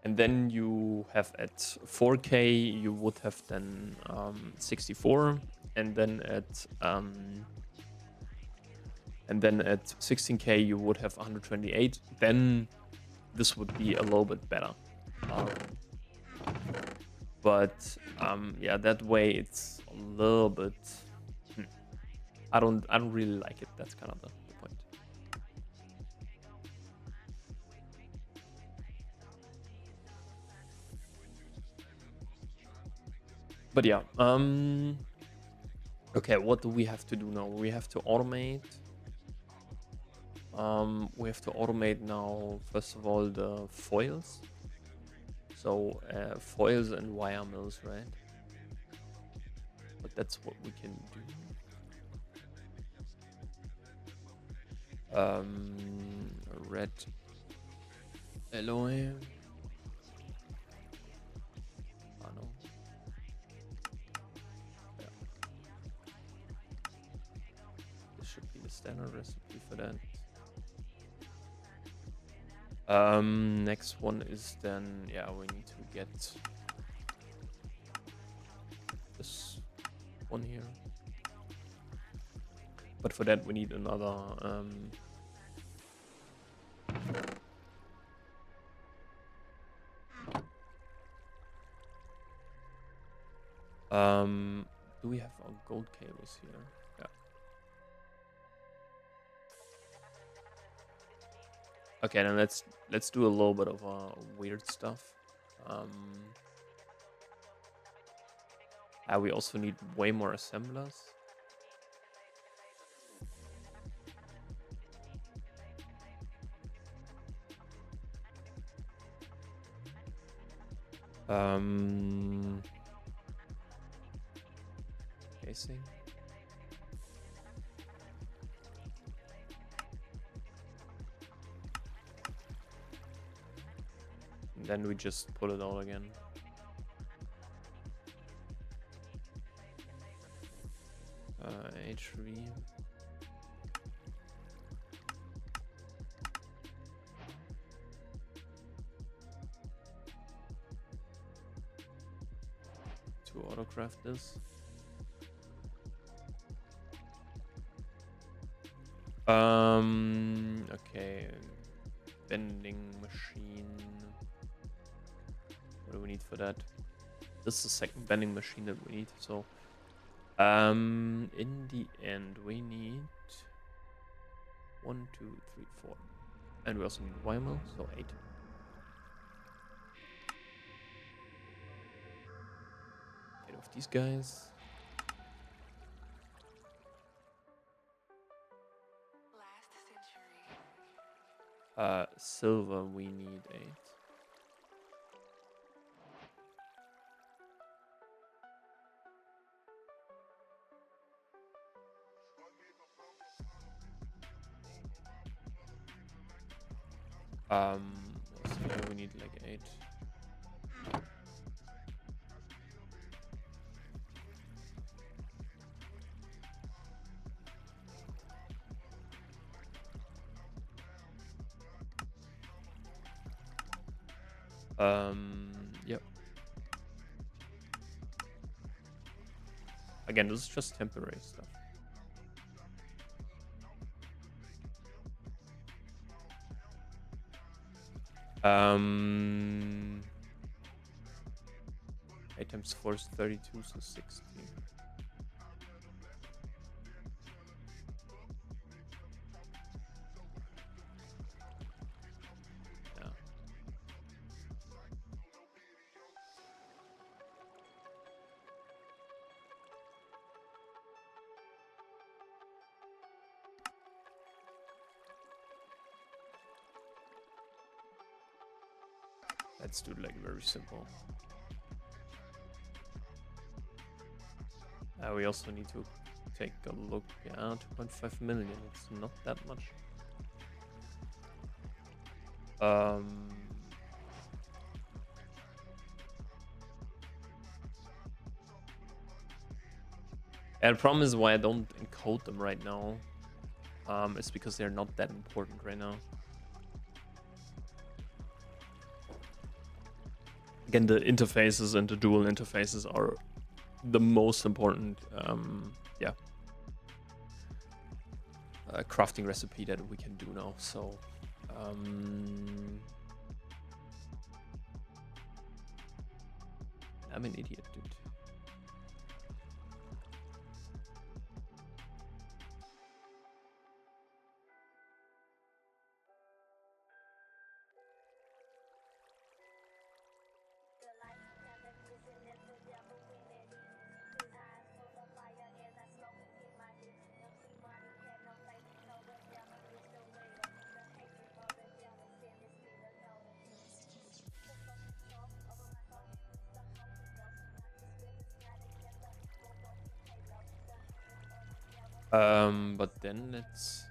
And then you have at 4K, you would have then 64. And then at 16K, you would have 128. Then this would be a little bit better. But yeah, that way it's a little bit. I don't really like it. That's kind of the point. But yeah, okay, what do we have to do now? We have to automate. We have to automate now, first of all, the foils. So foils and wire mills, right? But that's what we can do. Red alloy. Oh no. Yeah. This should be the standard recipe for that. Next one is then, yeah, we need to get this one here. But for that we need another do we have our gold cables here? Yeah. Okay, then let's do a little bit of weird stuff. We also need way more assemblers. Casing. And then we just pull it all again. H3. To autocraft this. Okay. Bending machine. What do we need for that? This is the second bending machine that we need. So, in the end, we need 1, 2, 3, 4, and we also need wire mill, so 8. Get off these guys. Silver, we need 8. Also here we need like 8. Yep. Again, this is just temporary stuff. Items force 32, so 16. Yeah. Let's do like very simple. We also need to take a look. Yeah, 2.5 million. It's not that much. And the problem is why I don't encode them right now. It's because they're not that important right now. Again, the interfaces and the dual interfaces are the most important, crafting recipe that we can do now. So, I'm an idiot, dude. But then it's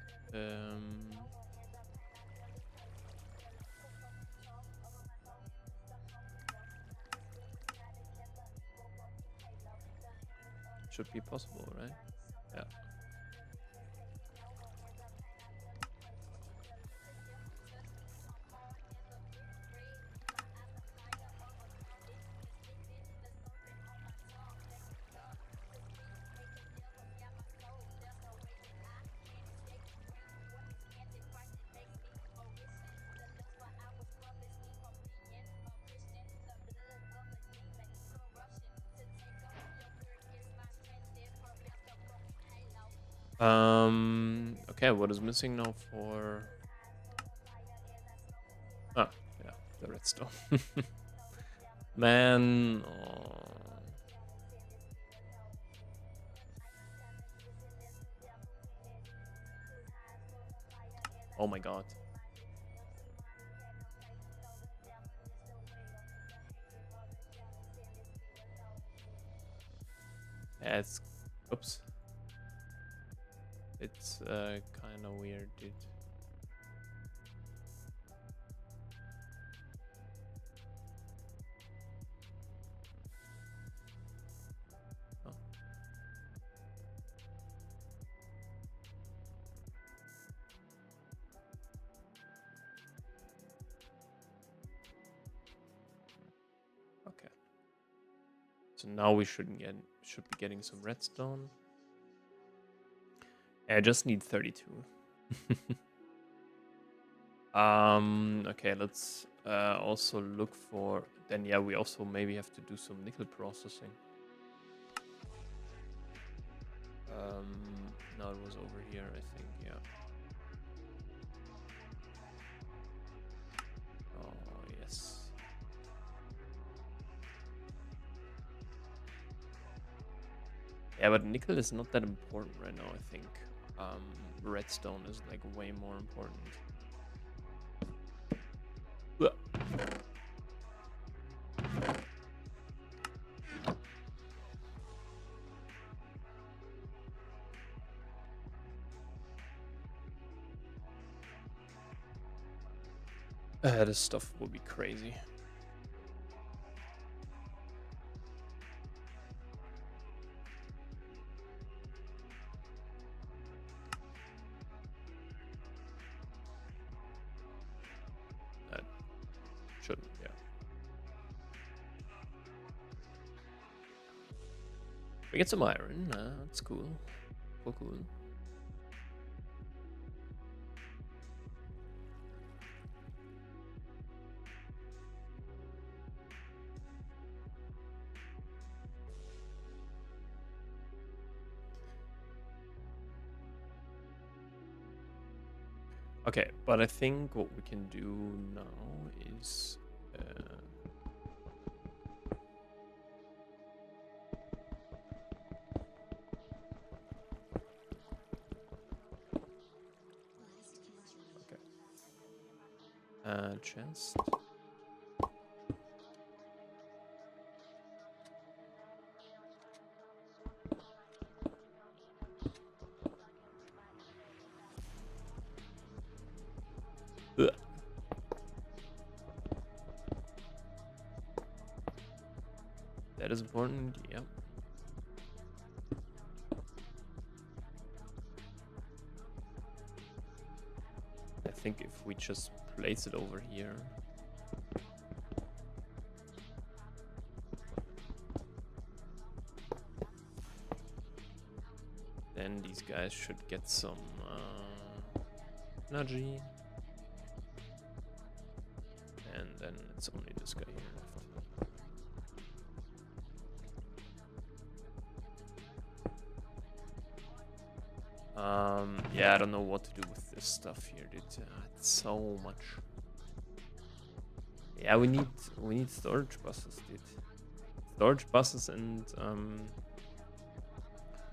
should be possible, right? Yeah. Okay, what is missing now for... Ah, yeah, the redstone. Man. Oh my god. Yeah, it's... Oops. It's kind of weird, dude. Oh. Okay. So now we should be getting some redstone. I just need 32. Okay, let's also look for... Then yeah, we also maybe have to do some nickel processing. No, it was over here, I think, yeah. Oh, yes. Yeah, but nickel is not that important right now, I think. Redstone is like way more important. This stuff will be crazy. That shouldn't, yeah. We get some iron. That's cool. Cool. Okay, but I think what we can do now is chest. Ugh. That is important, yep. I think if we just place it over here. Then these guys should get some energy. And then it's only this guy here left. Yeah, I don't know what to do with this stuff here, dude. It's so much. Yeah, we need storage buses, dude. Storage buses and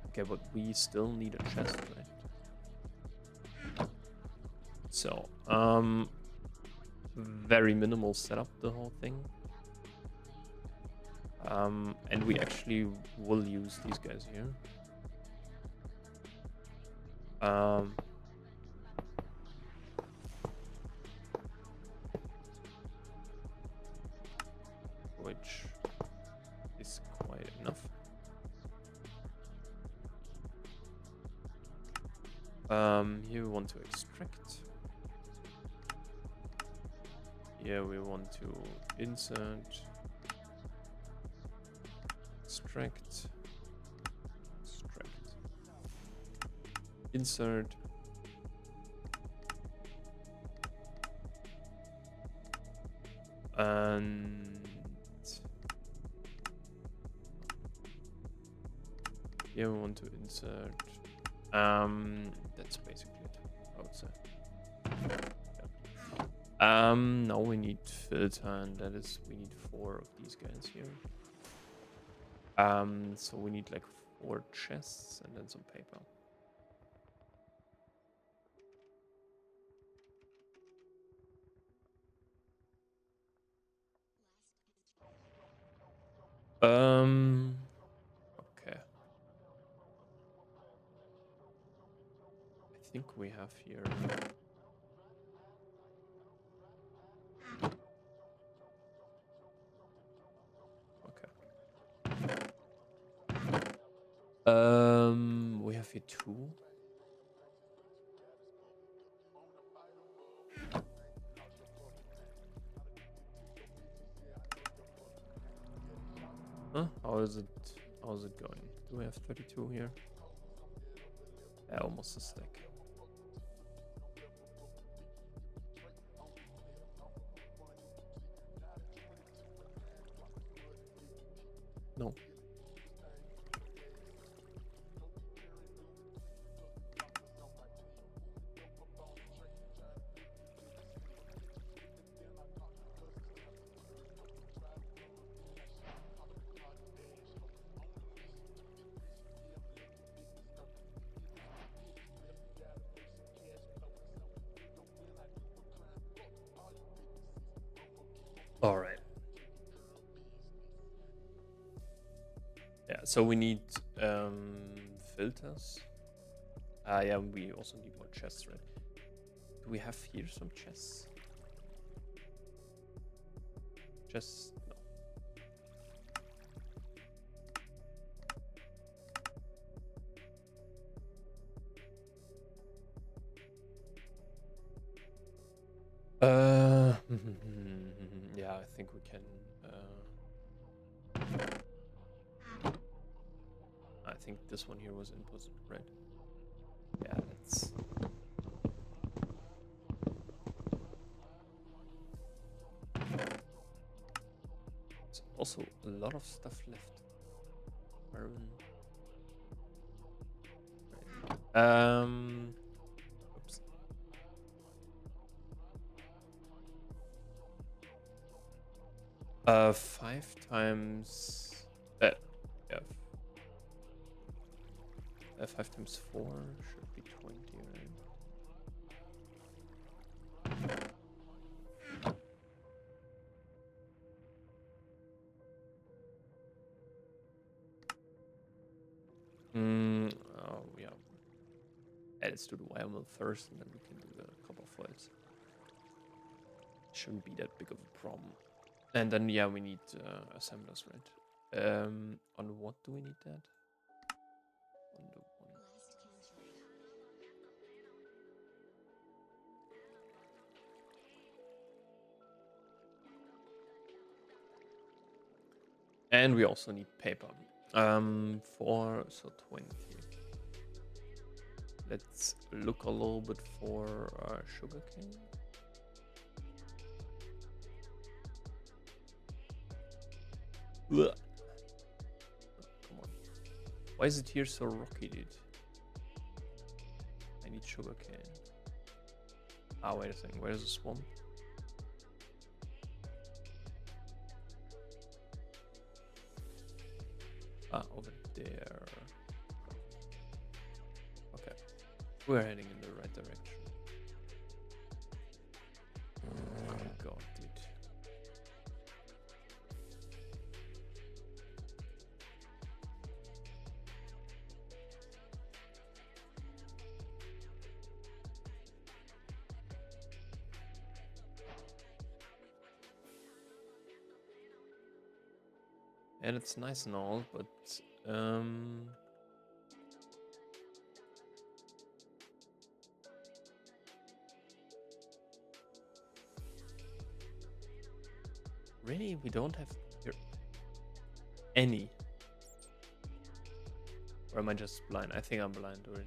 okay, but we still need a chest, right? So, very minimal setup, the whole thing. And we actually will use these guys here. Which is quite enough. Here we want to extract. Here we want to insert, extract, insert. And here we want to insert. That's basically it, I would say. Now we need filter, and that is we need 4 of these guys here. So we need like 4 chests and then some paper. Okay. I think we have here. We have here 2. Huh? How is it going? Do we have 32 here? Yeah, almost a stack. No. All right. Yeah, so we need filters. Yeah, we also need more chests, right? Do we have here some chests? Chests? No. Yeah, I think we can. I think this one here was input, right? Yeah, let's. There's also a lot of stuff left. Iron. Right. Oops. 5 times. Yeah. 5 times 4 should be 20, right? Oh, yeah. Let's do the wire mill first, and then we can do the copper foils. Shouldn't be that big of a problem. And then, yeah, we need assemblers, right? On what do we need that? On the one. And we also need paper. So 20. Let's look a little bit for sugarcane. Ugh. Come on. Why is it here so rocky, dude? I need sugarcane. Ah, wait a second. Where's the swamp? Ah, over there. Okay. We're heading in the right direction. Oh my god, dude. And it's nice and all, but really, we don't have here any. Or am I just blind? I think I'm blind. Or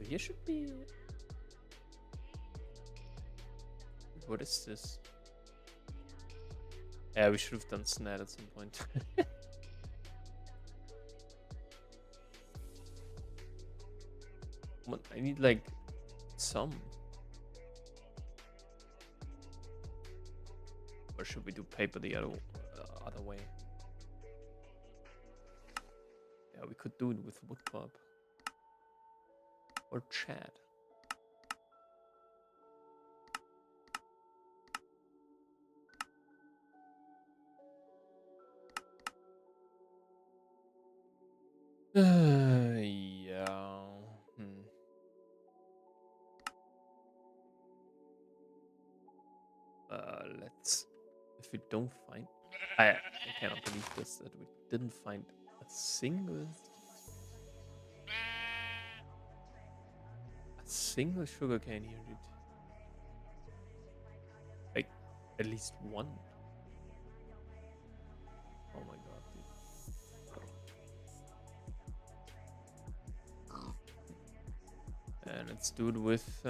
here should be. What is this? Yeah, we should have done SNAT at some point. Come on, I need like some. Or should we do paper the other way? Yeah, we could do it with wood pulp. Or chat. Yeah. Let's. If we don't find, I cannot believe this that we didn't find a single sugarcane here, dude. Like at least one. Oh my god, dude. And let's do it with.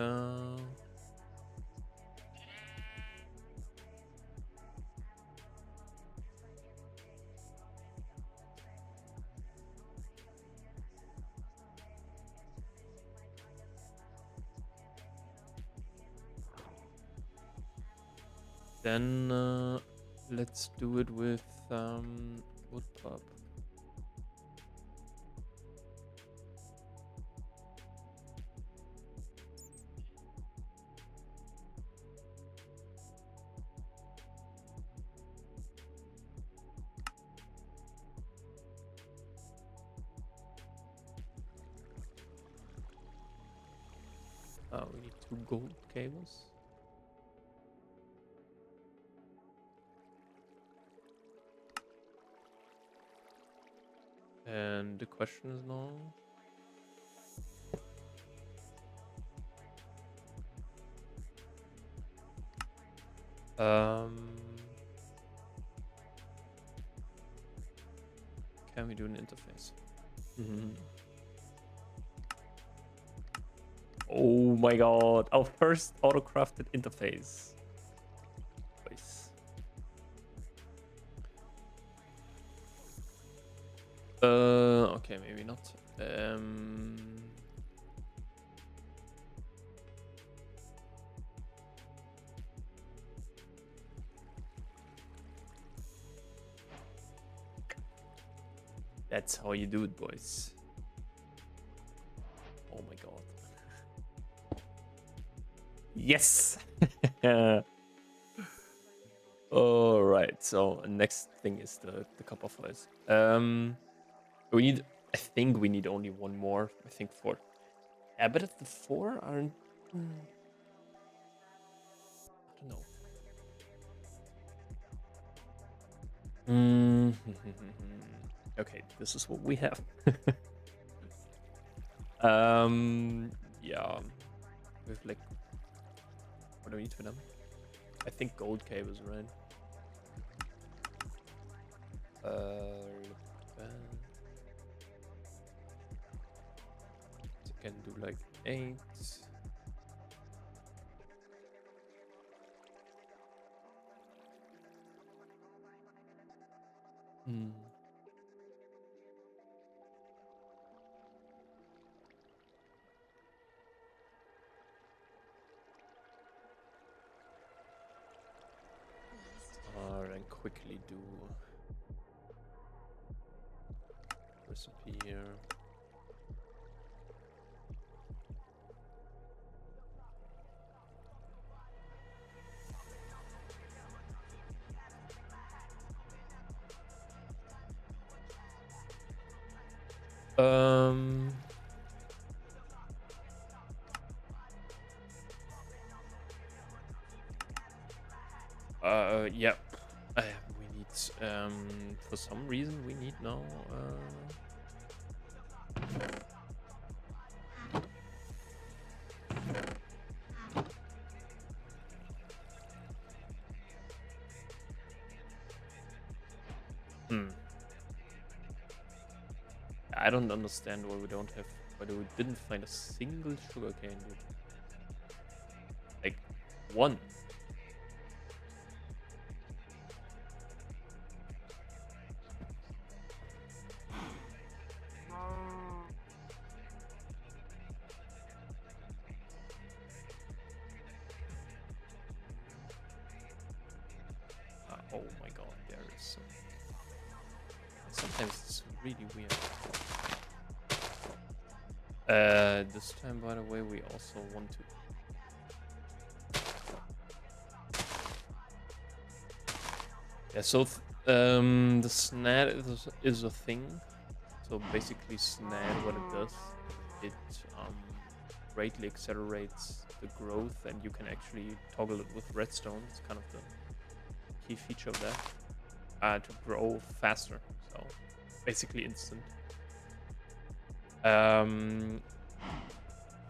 Then let's do it with wood pulp. We need 2 gold cables. And the question is now. can we do an interface? Oh my god, our first auto-crafted interface. Nice. Okay, maybe not. That's how you do it, boys. Oh my god. Yes! Alright, so next thing is the copper files. We need, I think we need only one more. I think 4. Yeah, but if the 4 aren't... I don't know. Okay, this is what we have. Yeah. We have like... What do we need for them? I think gold cables, right? Can do like 8. And quickly do recipe here. Yeah. We need, for some reason, we need now, I don't understand why we don't have, why we didn't find a single sugarcane, dude. Like, one. Oh my god, there is some... Sometimes it's really weird. This time, by the way, we also want to... Yeah, so the SNAD is a thing. So basically SNAD, what it does, it greatly accelerates the growth, and you can actually toggle it with redstone. It's kind of the key feature of that, to grow faster. So basically instant.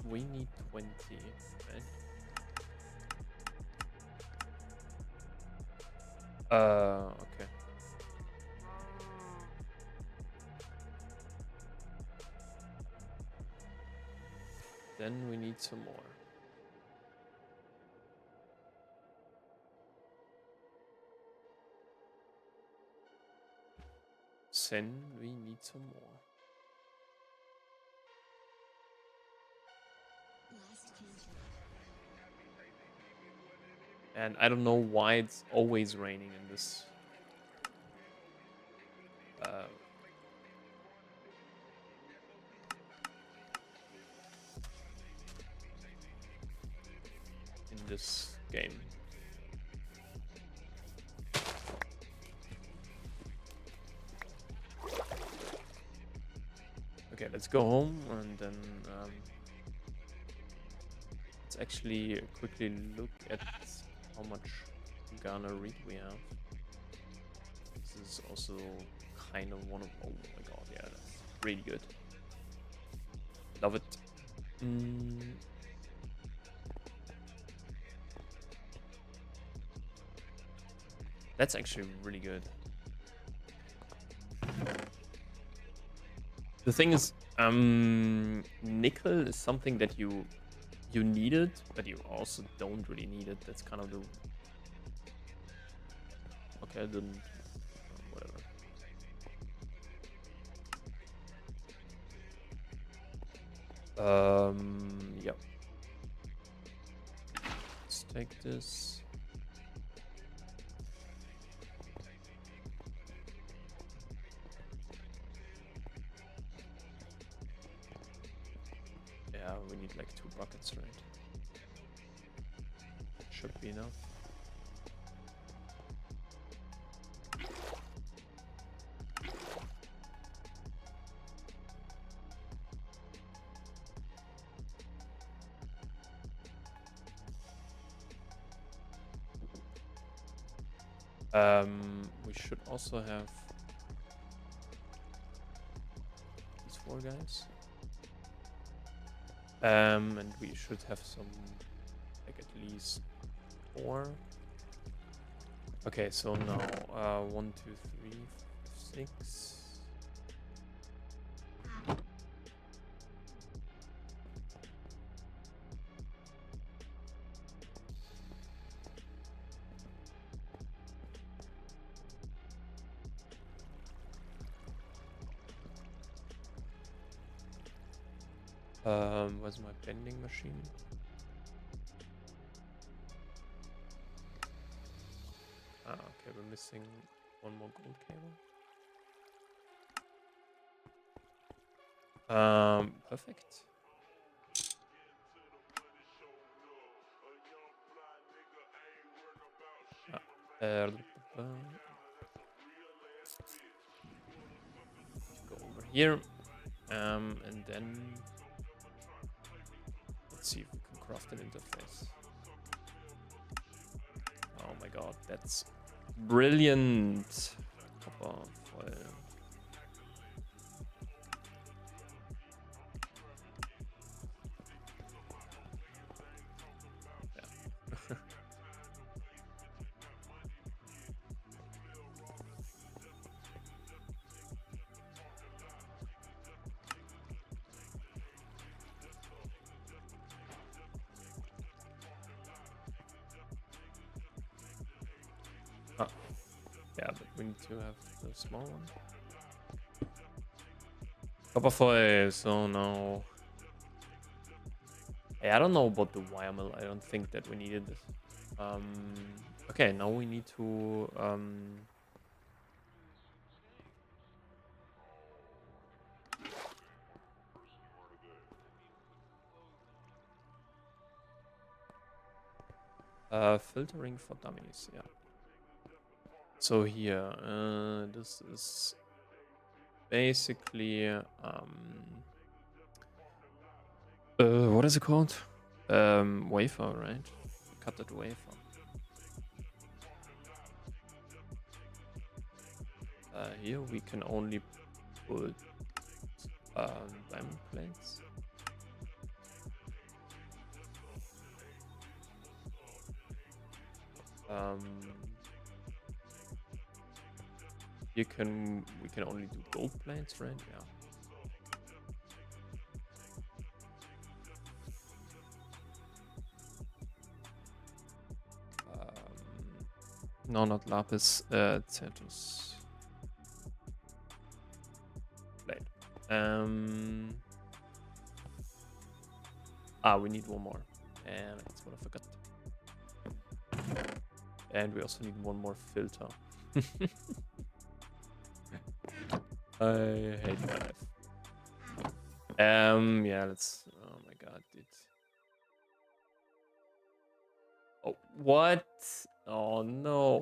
We need 20, right? Okay. Then we need some more. Then we need some more. And I don't know why it's always raining in this. In this game. Okay, let's go home and then let's actually quickly look at how much garnery we have. This is also kind of one of... Oh my god, yeah, that's really good. Love it. That's actually really good. The thing is, nickel is something that you need it, but you also don't really need it. That's kind of the... Okay, I didn't... whatever. Yep. Let's take this. Yeah, we need like 2 buckets, right? Should be enough. We should also have these 4 guys. And we should have some, like at least 4. Okay, so now 1, 2, 3, 6. Where's my bending machine? Ah, okay, we're missing 1 more gold cable. Perfect. Go over here, and then let's see if we can craft an interface. Oh my god, that's brilliant. Copper foil. Yeah. Ah, yeah, but we need to have the small one. Copper foil, so no. Hey, I don't know about the wire mill. I don't think that we needed this. Okay, now we need to filtering for dummies, yeah. So here, this is basically what is it called? Wafer, right? Cut that wafer. Here we can only put diamond plates. We can only do gold plates, right? Yeah. No, not lapis. Cetus. Plate. We need 1 more, and that's what I forgot. And we also need 1 more filter. I hate my life. Yeah, let's... Oh my god, dude. Oh, what? Oh no.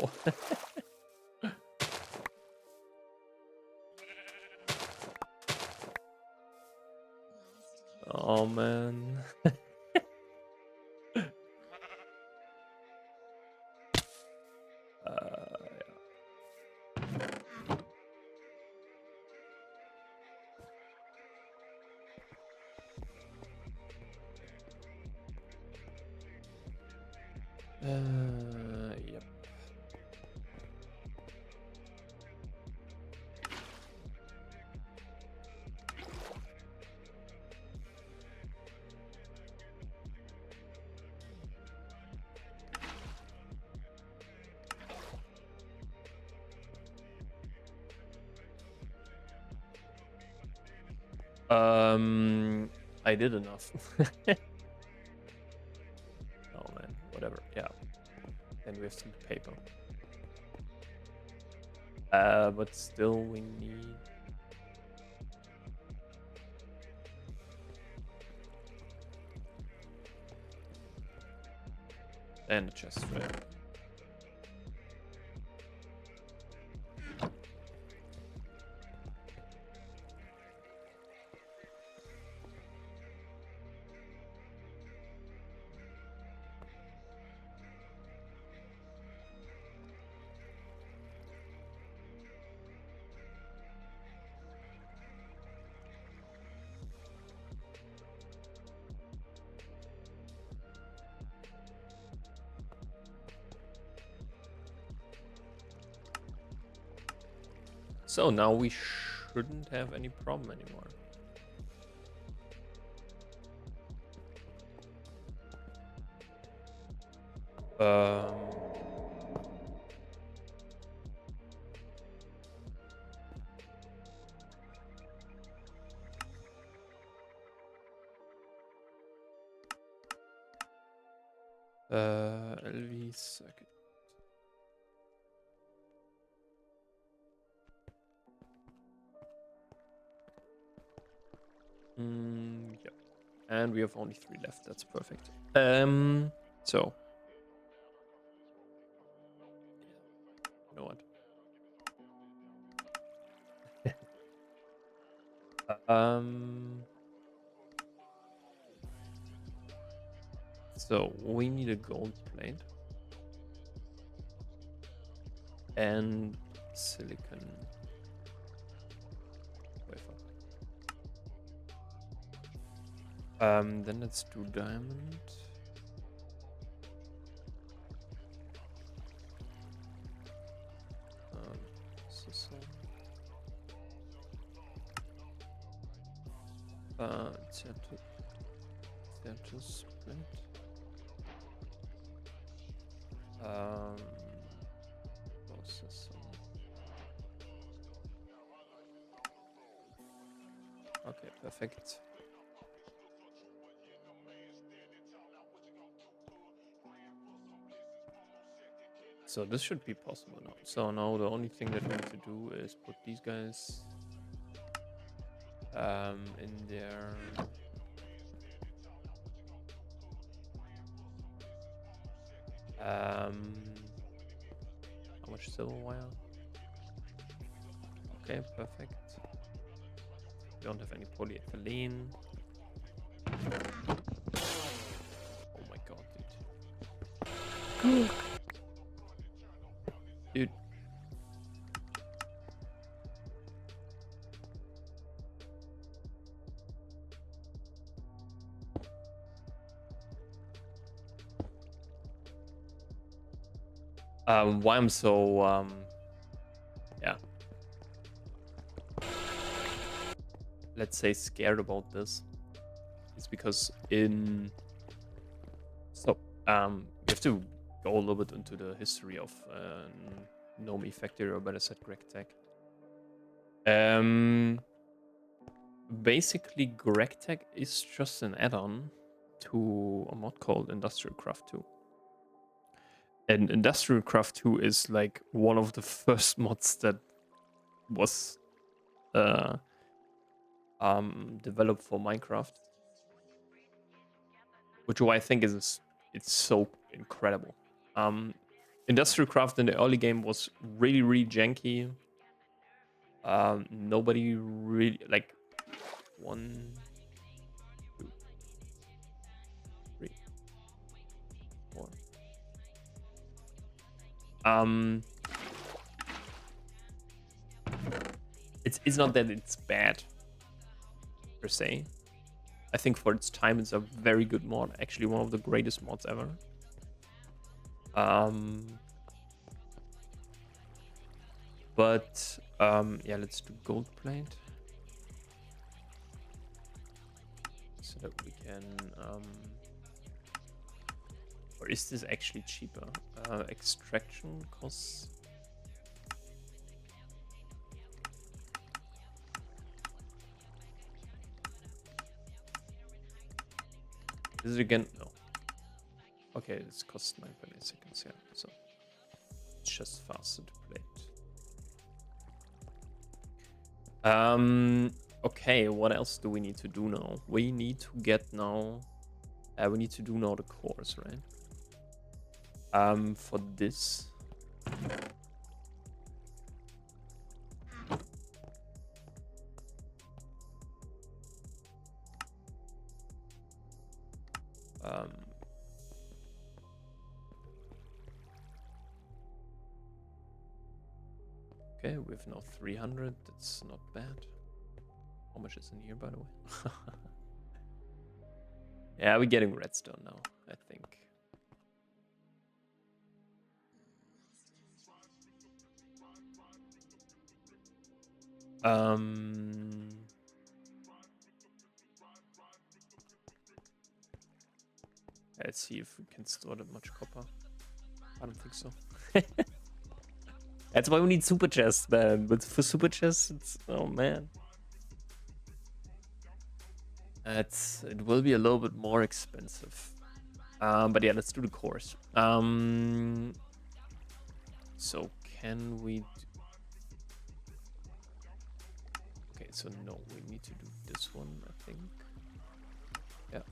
Oh man. Yep. I did enough. Oh man, whatever. Yeah. Then we have some paper. But still we need. And a chest frame. So now we shouldn't have any problem anymore. LV circuit. Yep. And we have only 3 left. That's perfect. So you know what? So we need a gold plate and silicon wafer. Then let's do diamond. To split. Processor. Okay, perfect. So this should be possible now. So now the only thing that we need to do is put these guys in there. How much silver wire? Okay, perfect. We don't have any polyethylene. Oh my god, dude. Dude. Why I'm so yeah, let's say scared about this is because we have to go a little bit into the history of Nomifactory, or better said GregTech. Basically GregTech is just an add-on to a mod called Industrial Craft 2. And Industrial Craft 2 is like one of the first mods that was developed for Minecraft, which I think it's so incredible. Industrial Craft in the early game was really janky. Nobody really like 1, 2, 3, 4. It's not that it's bad per se. I think for its time it's a very good mod, actually one of the greatest mods ever. But yeah, let's do gold plate so that we can or is this actually cheaper? Extraction costs. Is it again? No. Okay, this costs 9.8 seconds, yeah. So it's just faster to play it. Okay, what else do we need to do now? We need to get now... we need to do now the cores, right? For this... Okay, we have now 300. That's not bad. How much is in here, by the way? Yeah, we're getting redstone now, I think. Let's see if we can store that much copper. I don't think so. That's why we need super chests, man. But for super chests, it's... Oh, man. It will be a little bit more expensive. But yeah, let's do the cores. So can we... Okay, so no, we need to do this one, I think. Yeah.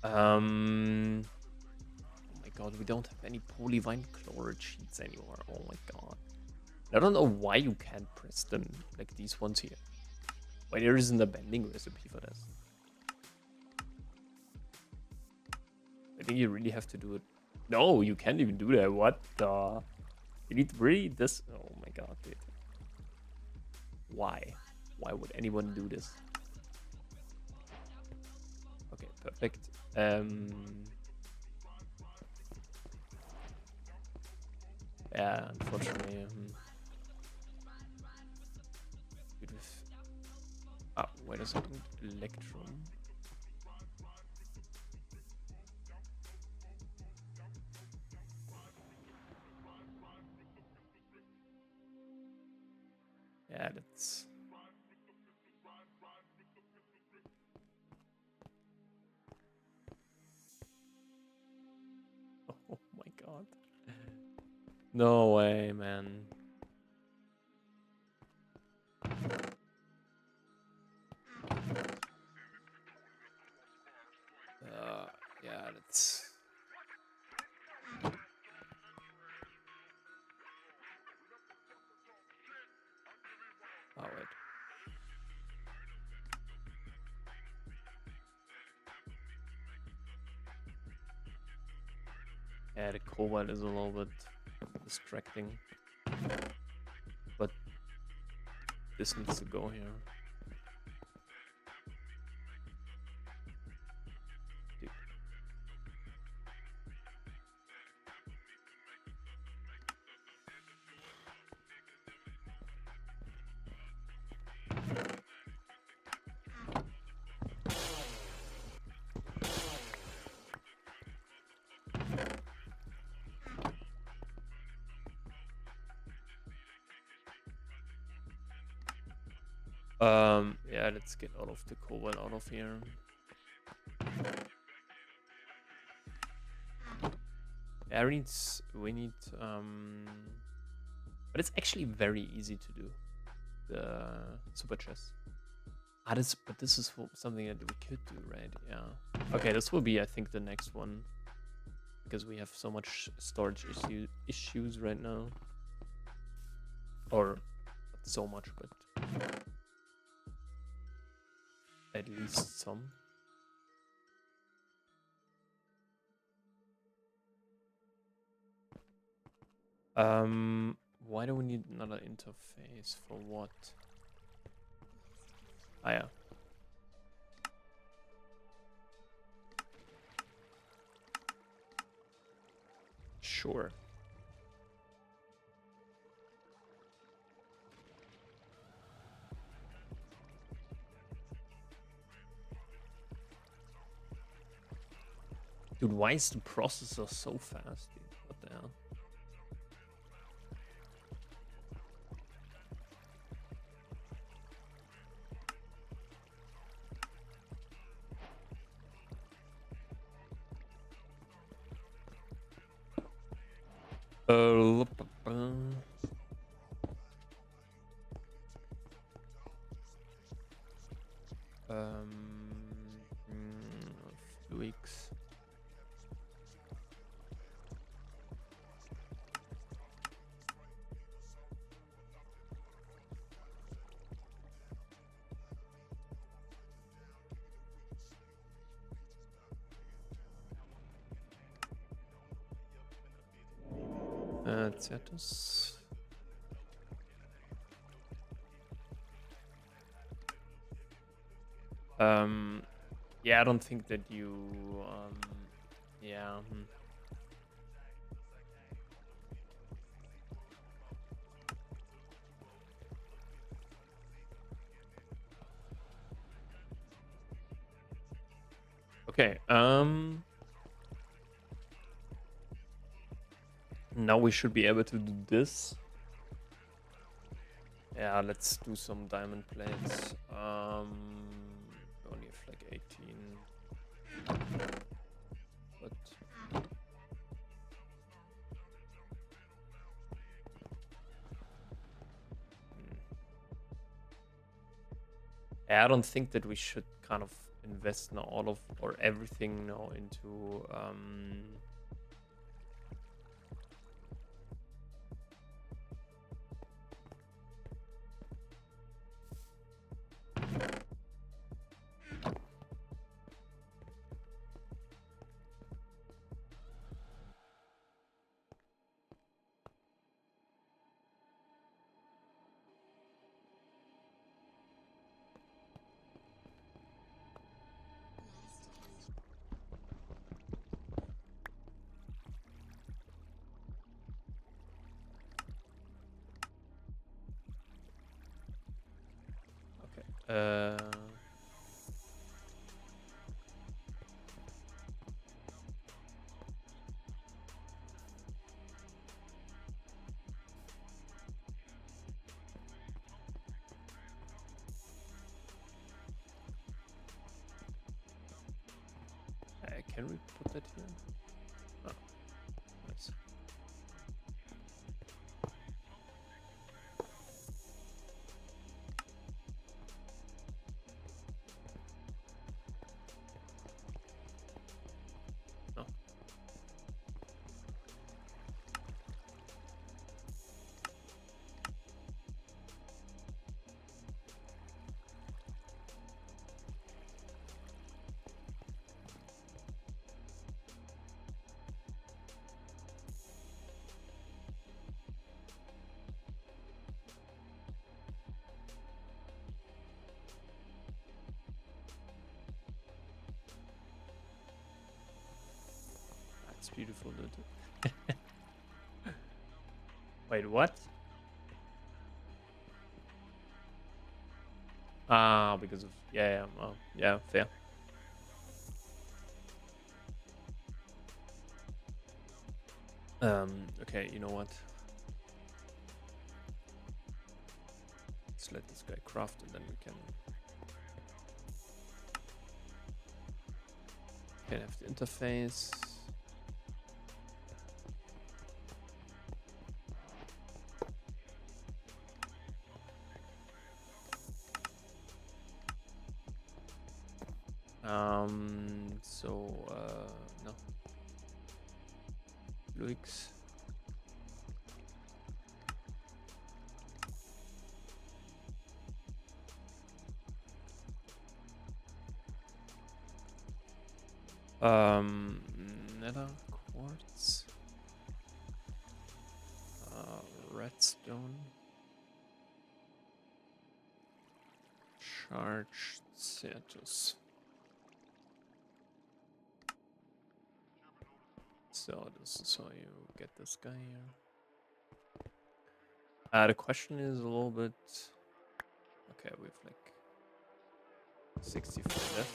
Oh my god, we don't have any polyvine chloride sheets anymore. Oh my god. I don't know why you can't press them like these ones here. Why there isn't a bending recipe for this. I think you really have to do it. No, you can't even do that. What the? You need to read this. Oh my god, dude. Why? Why would anyone do this? Okay, perfect. Yeah, unfortunately. Wait a second. Electrum. Yeah, that's... Oh my god. No way, man. Yeah, that's... Oh, wait. Yeah, the cobalt is a little bit distracting. But this needs to go here. Dude. Yeah, let's get all of the cobalt out of here. Yeah, we need but it's actually very easy to do the super chest. But this is something that we could do, right? Yeah. Okay, this will be, I think, the next one, because we have so much storage issues right now. Or not so much, but at least some. Why do we need another interface? For what? Ah, yeah. Sure. Dude, why is the processor so fast, dude? What the hell? Weeks. Certus. Yeah, I don't think that you, yeah. Okay, now we should be able to do this. Yeah, let's do some diamond plates. We only have like 18. But yeah, I don't think that we should kind of invest now all of or everything now into okay. Can we put that here? Oh, nice. No. That's beautiful, dude. Wait, what? Ah, because of yeah, oh, yeah, fair. Okay, you know what? Let's let this guy craft, and then we can have the interface. No. Luix. Nether quartz. Redstone. Charged Certus. So this is how you get this guy here. The question is a little bit. Okay, we've like 64 left.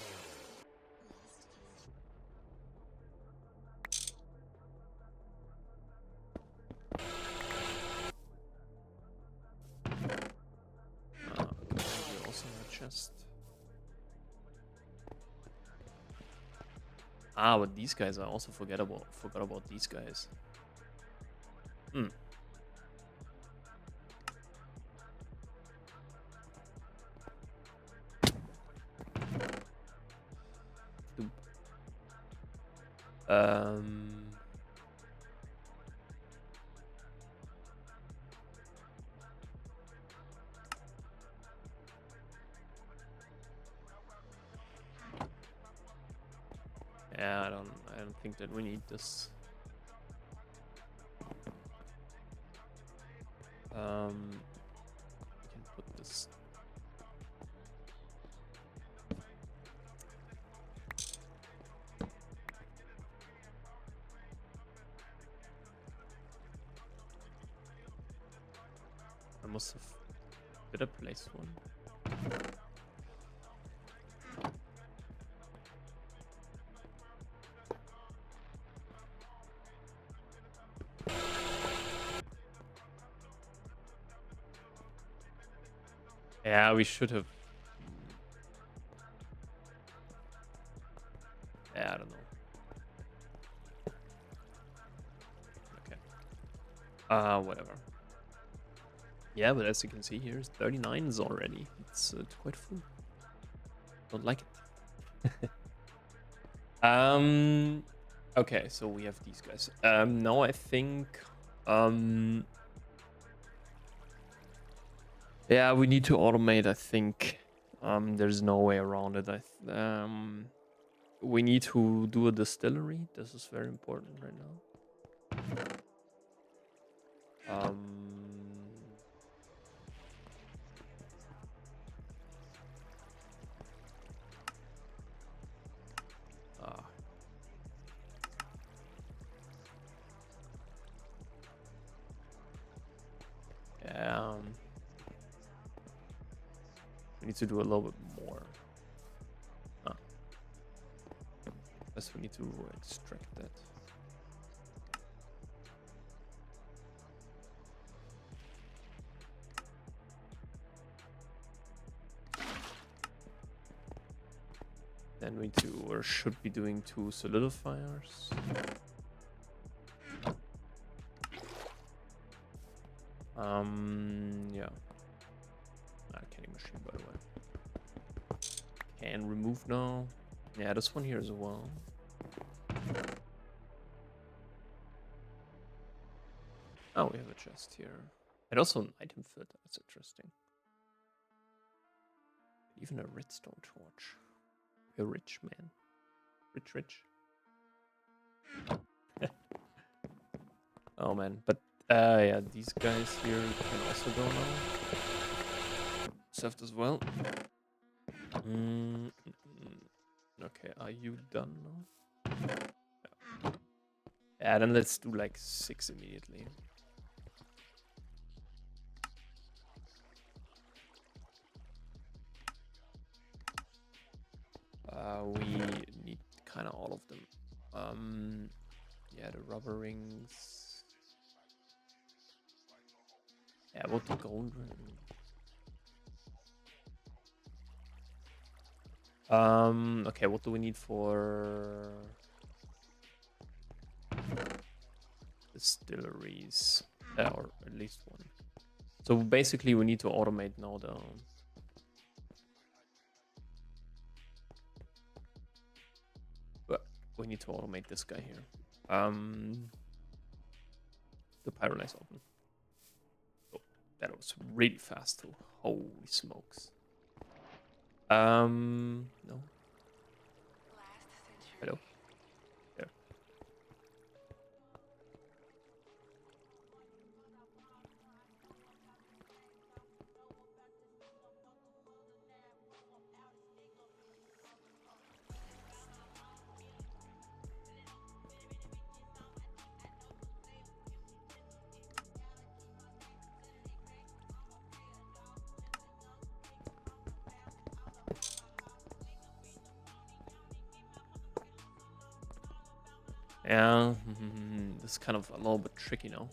Okay, we also have a chest. But these guys I also forgot about these guys. Hmm. Um. Yeah, I don't think that we need this. We can put this. I must have better placed one. Yeah, we should have. Yeah, I don't know. Okay. Whatever. Yeah, but as you can see here, 39 is already. It's quite full. Don't like it. Okay, so we have these guys. Now I think. Yeah, we need to automate. I think. There's no way around it. We need to do a distillery. This is very important right now. Ah. We need to do a little bit more. Guess we need to extract that. Then we do, or should be doing 2 solidifiers. Yeah. Canning machine, by the way. Can remove now. Yeah, this one here as well. Oh, we have a chest here. And also an item fit. That's interesting. Even a redstone torch. A rich man. Rich. Oh man, but yeah, these guys here can also go now. Soft as well. Okay, are you done now? Yeah, then let's do like 6 immediately. We need kind of all of them. Yeah, the rubber rings. Yeah, what the gold ring? Okay, what do we need for distilleries? Or at least one. So basically we need to automate now the... But we need to automate this guy here. The pyrolyze open. Oh, that was really fast too. Holy smokes. No. Hello. There. Yeah, this is kind of a little bit tricky now.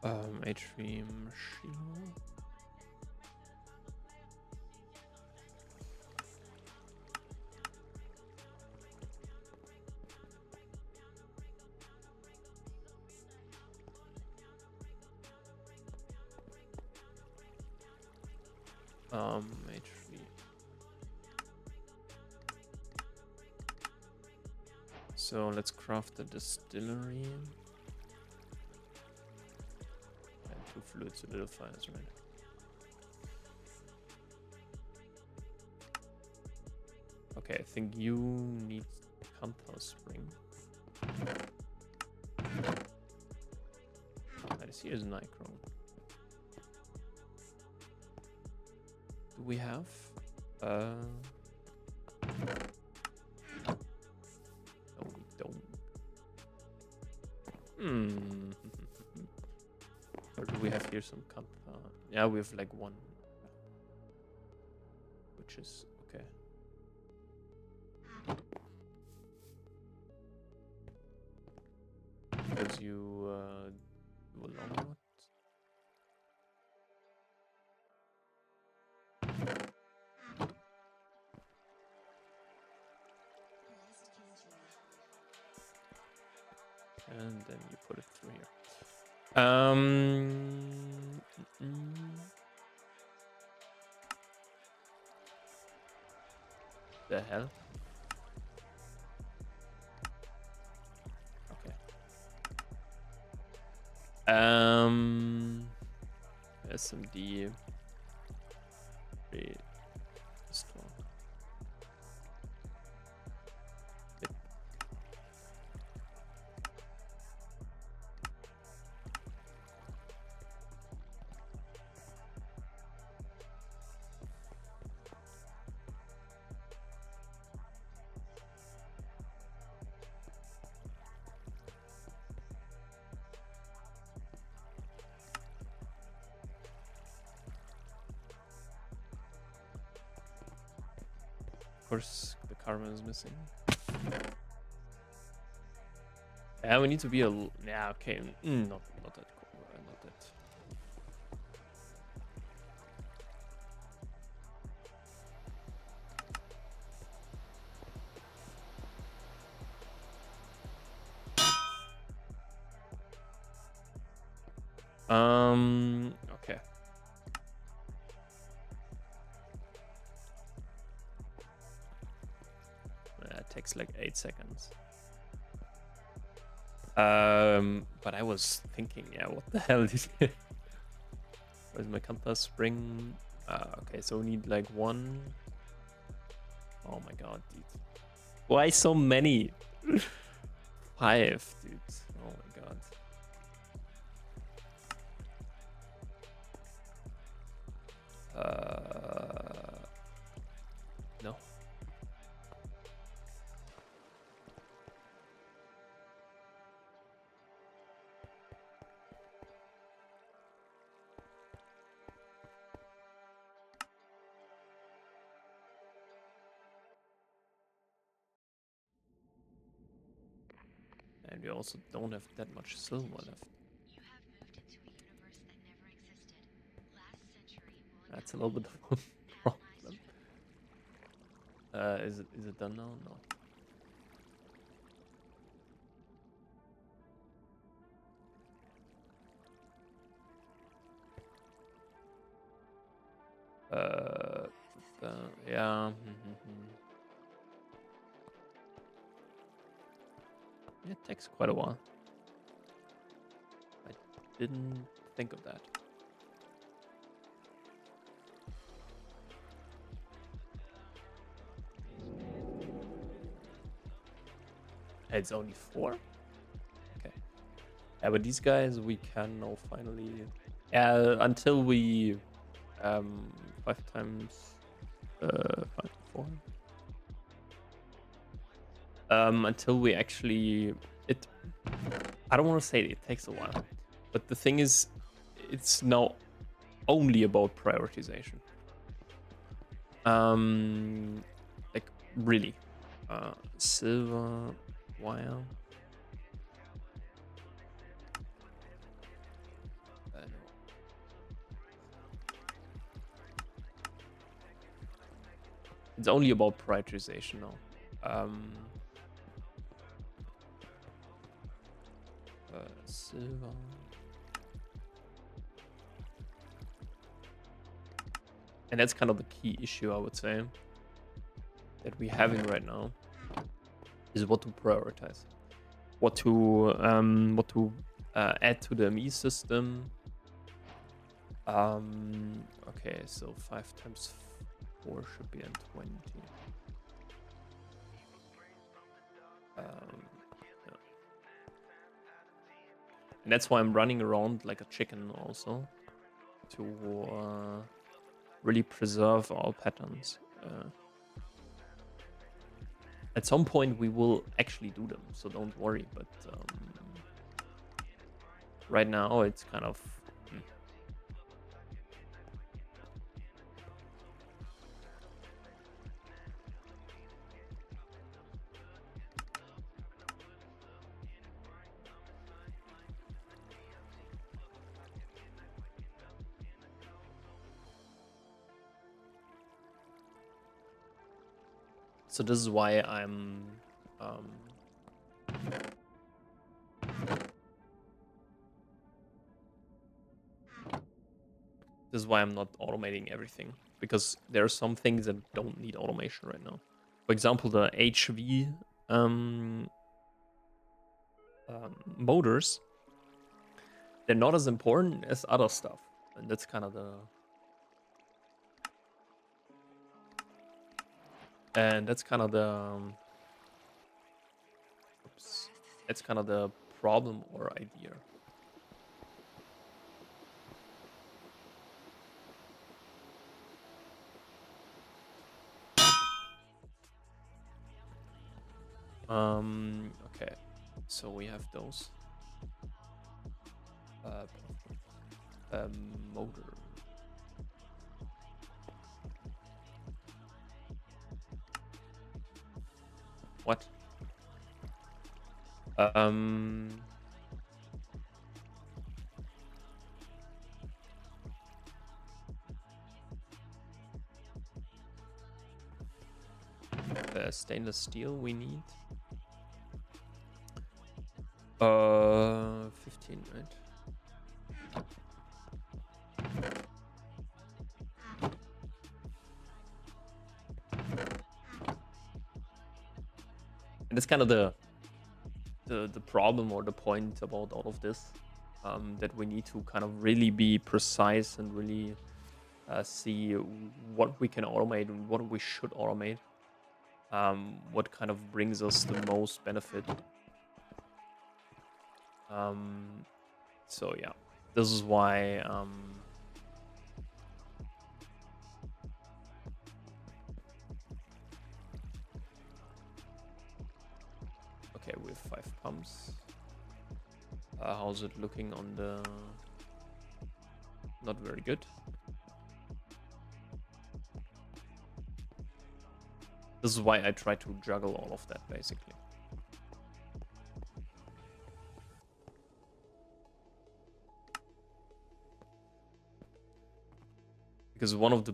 H3 machine. H3. So let's craft a distillery. And 2 fluid solidifiers, right? Okay, I think you need compost spring. I see is Nicro. Do we have? No, we don't. Or do we have here some comp? Yeah, we have like 1, which is okay. Because you do a long lot. And then you put it through here. The hell? Okay. SMD. Restore. Of course, the karma is missing. Yeah, we need to be a. Yeah, okay. Not that cool. Not that. Okay. It takes like 8 seconds. But I was thinking, yeah, what the hell did you... Where's my compass spring? Okay, so we need like 1. Oh my god, dude. Why so many? 5, dude. Oh my god. No. And we also don't have that much silver left. That's a little bit of a problem. Is it done now? No. Yeah. It takes quite a while. I didn't think of that. It's only 4? Okay. Yeah, but these guys we can now finally... until we... 5 times... 5 to 4. Until we actually... I don't want to say it takes a while. But the thing is, it's now only about prioritization. Like, really. Silver wire. It's only about prioritization now. Silver. And that's kind of the key issue, I would say, that we're having right now, is what to prioritize, what to add to the ME system. Okay, so 5 times 4 should be in 20. Yeah. And that's why I'm running around like a chicken also, to really preserve all patterns. At some point we will actually do them, so don't worry, but right now it's kind of so this is why I'm not automating everything, because there are some things that don't need automation right now. For example, the HV motors, they're not as important as other stuff, and that's kind of the that's kind of the problem or idea. Okay, so we have those. Motor. What? Stainless steel we need. 15, right? And that's kind of the problem or the point about all of this, that we need to kind of really be precise and really see what we can automate and what we should automate, what kind of brings us the most benefit. So yeah, this is why okay, we have 5 pumps. How's it looking on the... Not very good. This is why I try to juggle all of that, basically. Because one of the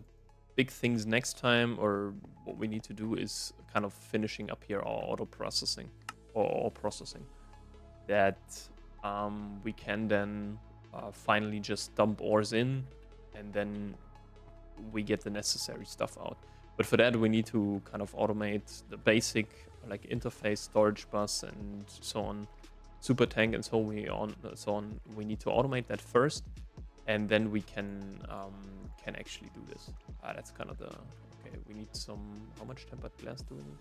big things next time, or what we need to do, is kind of finishing up here our auto processing, or all processing. That we can then finally just dump ores in, and then we get the necessary stuff out. But for that, we need to kind of automate the basic, like, interface, storage bus, and so on, super tank, and so on. We need to automate that first, and then we can actually do this. That's kind of the... Okay, we need some... How much tempered glass do we need?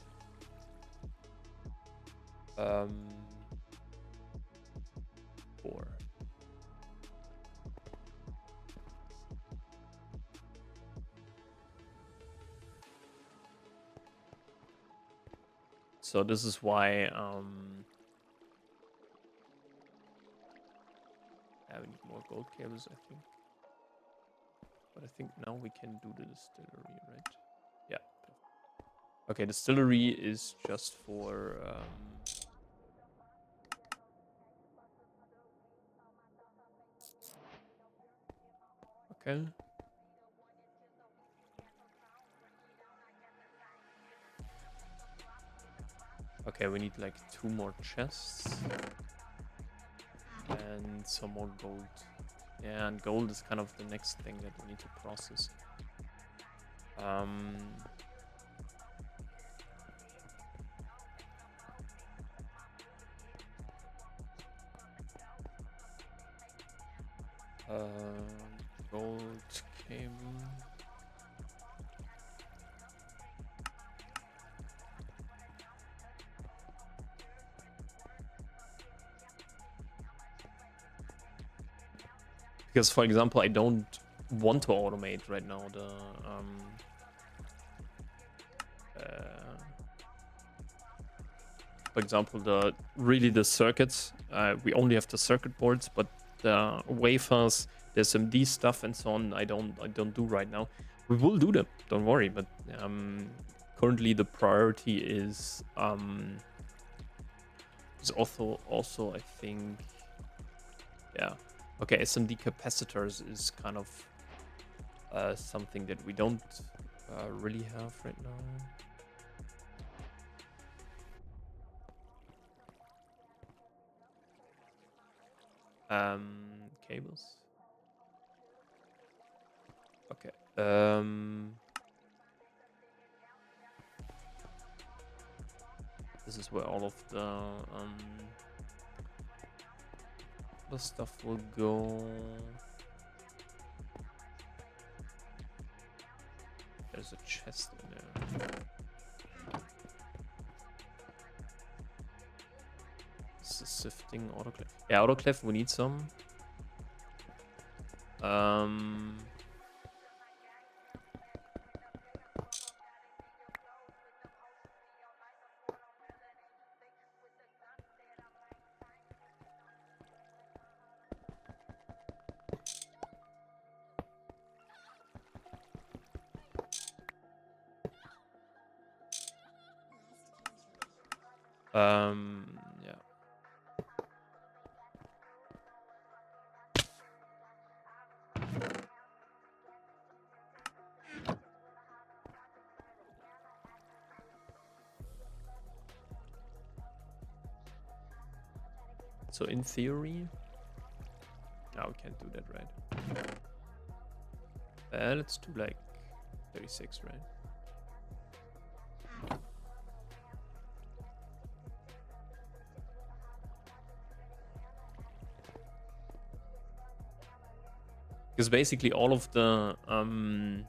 4. So this is why yeah, we need more gold cables, I think. But I think now we can do the distillery, right? Yeah. Okay, distillery is just for okay. Okay, we need like 2 more chests. And some more gold. Yeah, and gold is kind of the next thing that we need to process. Gold cable. Because, for example, I don't want to automate right now the for example, the circuits. We only have the circuit boards, but the wafers, the SMD stuff, and so on. I don't do right now. We will do them. Don't worry. But currently the priority is also I think, yeah. Okay, SMD capacitors is kind of something that we don't really have right now. Cables. Okay. This is where all of the stuff will go. There's a chest in there. This is sifting autoclave. Yeah, autoclave, we need some. Yeah. So in theory, no, we can't do that, right? Let's do like 36, right? Because basically all of the kind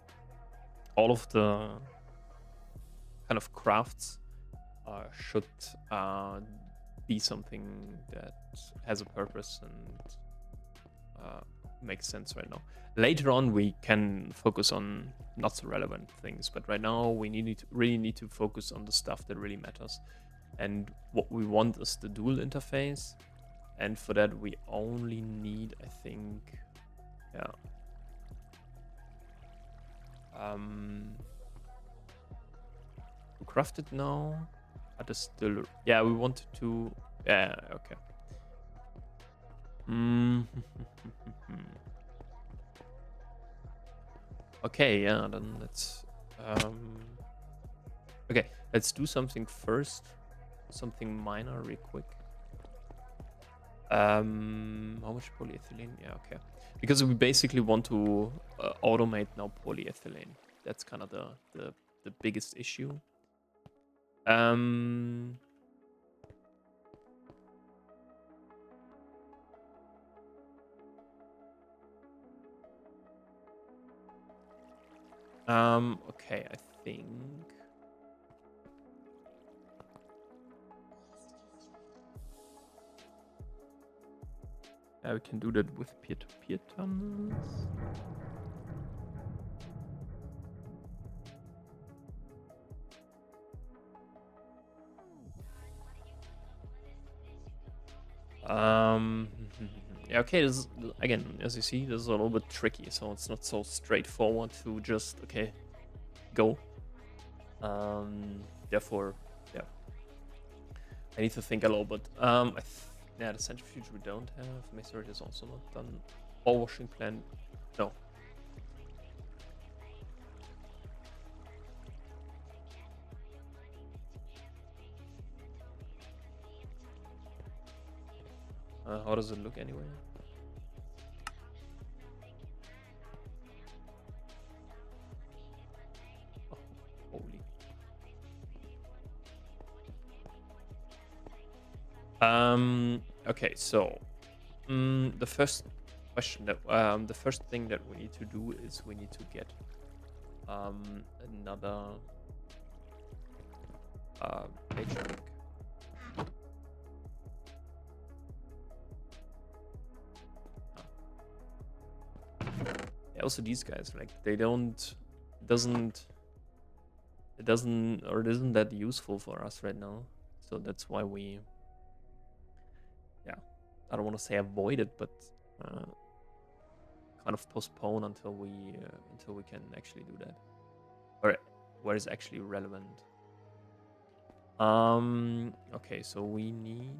of crafts should be something that has a purpose and makes sense right now. Later on, we can focus on not so relevant things, but right now we really need to focus on the stuff that really matters. And what we want is the dual interface, and for that we only need, I think, yeah. We craft it now. But it's still, yeah, we wanted to, yeah, okay. Okay, yeah, then let's okay, let's do something first, something minor real quick. How much polyethylene? Yeah, okay, because we basically want to automate now polyethylene. That's kind of the biggest issue. Okay, I think we can do that with peer-to-peer tunnels. Yeah, okay, this is, again, as you see, this is a little bit tricky, so it's not so straightforward to just, okay, go. Therefore, yeah, I need to think a little bit. Yeah, the centrifuge we don't have. Masonry is also not done. Ore washing plant, no. How does it look anyway? Oh, holy. Okay, so the first question that the first thing that we need to do is we need to get another page link. Yeah, also these guys, like they don't it isn't that useful for us right now. So that's why we, yeah, I don't want to say avoid it, but kind of postpone until we can actually do that, or where it's actually relevant. Okay, so we need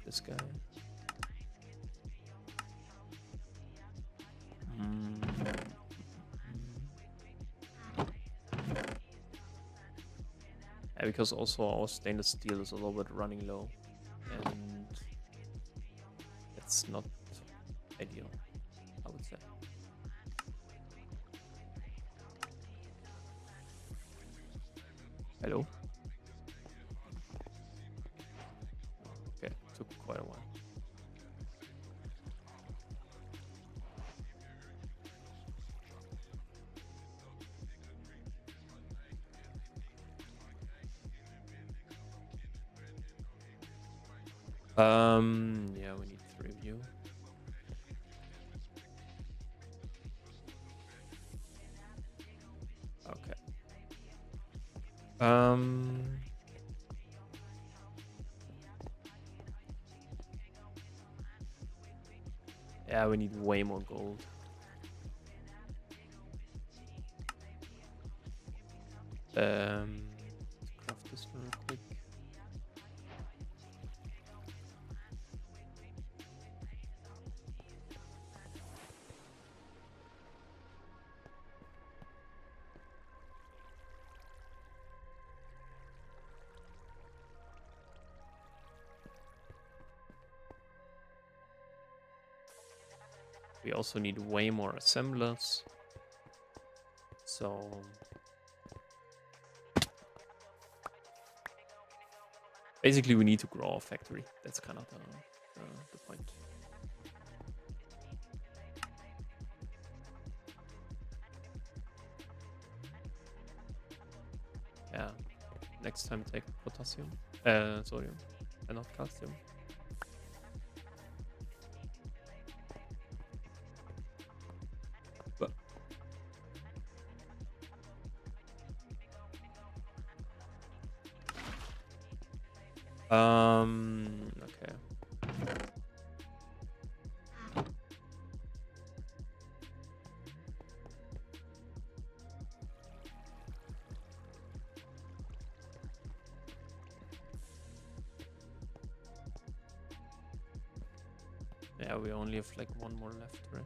this guy. Yeah, because also our stainless steel is a little bit running low, and it's not ideal, I would say. Hello? Okay, took quite a while. Yeah, we need 3 of you. Okay. Yeah, we need way more gold. Let's craft this real quick. We also need way more assemblers. So basically we need to grow our factory. That's kind of the point. Yeah. Next time take potassium. Sodium. And not calcium. But okay. Yeah, we only have like one more left, right?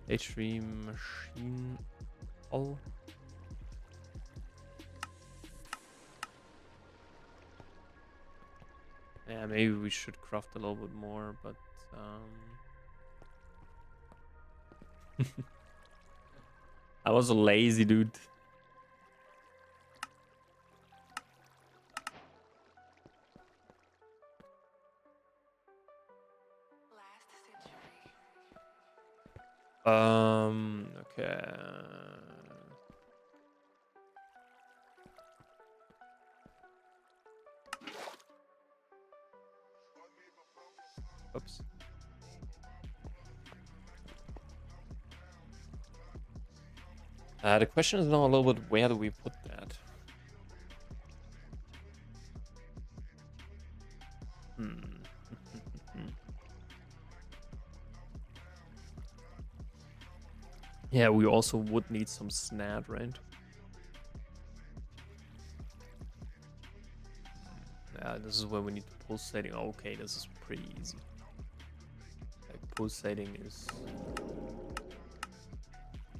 H3 machine all. Yeah, maybe we should craft a little bit more, but I was a lazy dude. Okay. Oops. The question is now a little bit, where do we put that? Yeah, we also would need some snad, right? Yeah, this is where we need pulsating. Okay, this is pretty easy. Like, pulsating is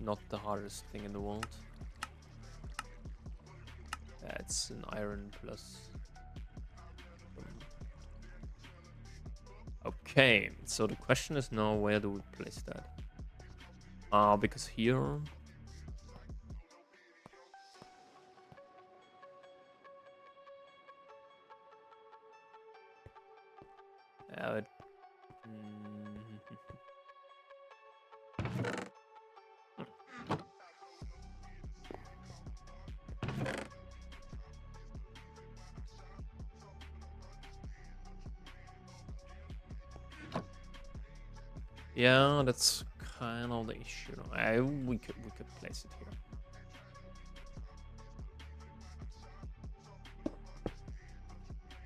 not the hardest thing in the world. That's an iron plus. Okay, so the question is now, where do we place that? Because here. It, yeah, that's kind of the issue. We could place it here.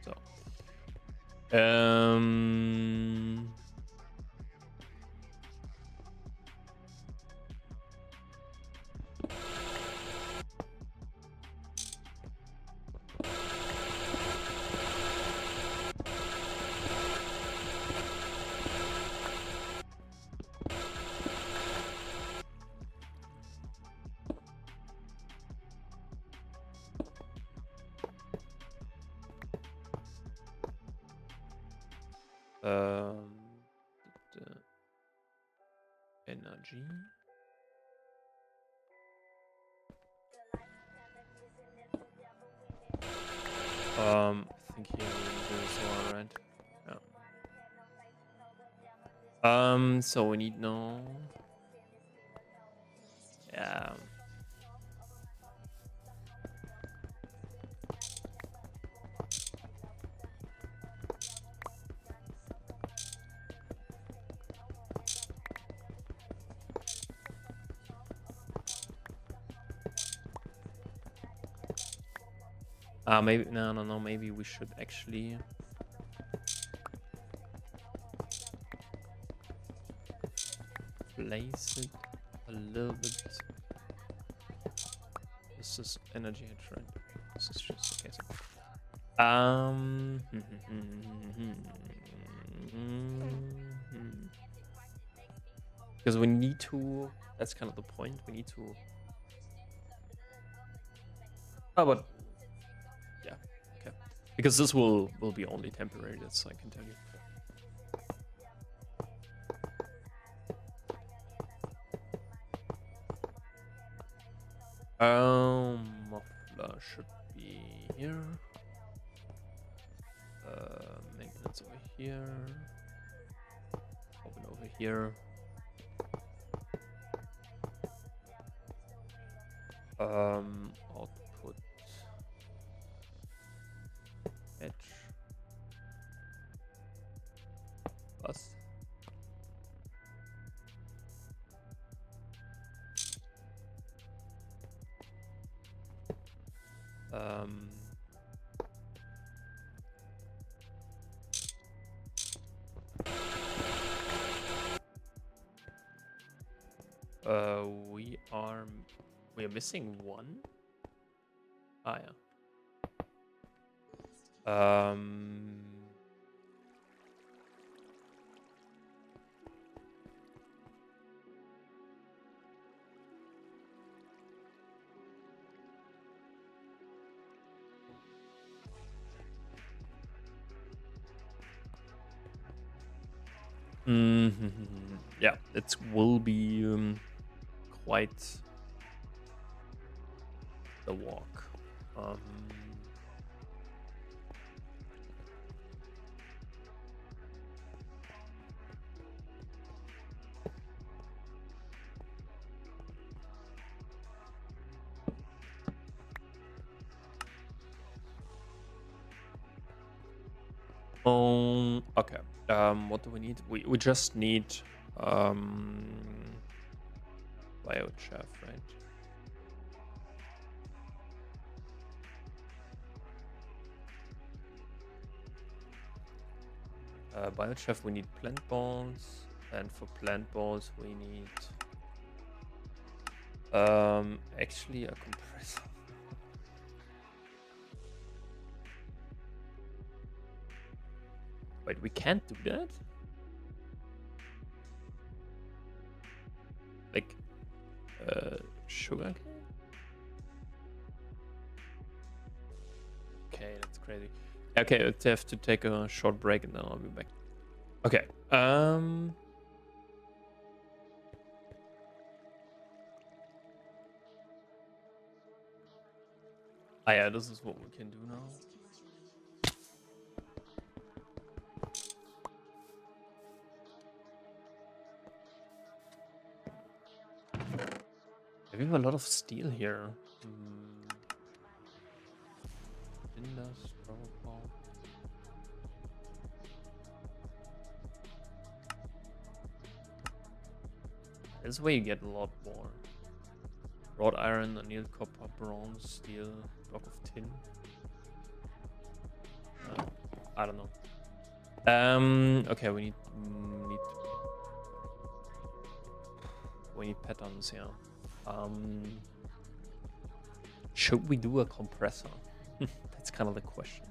So, the energy. I think here we do as well, right? Yeah. So we need no. Yeah. Maybe no. Maybe we should actually. Place it a little bit. This is energy hedge, right? This is just okay. Because we need to. That's kind of the point. We need to. Oh, but yeah, okay. Because this will be only temporary. That's I can tell you. Muffler should be here. Maintenance over here. Open over here. Output edge plus. We are missing one. Yeah. Yeah, it will be quite the walk. Okay. What do we need? We just need biochef, right? Biochef, we need plant balls, and for plant balls we need actually a compressor. Wait, we can't do that? Like sugar cane? crazy. Okay, I have to take a short break and then I'll be back. Okay. Yeah, this is what we can do now. We have a lot of steel here. This is where you get a lot more. Wrought iron, annealed copper, bronze, steel, block of tin. I don't know. Okay, we need patterns here. Should we do a compressor? That's kind of the question.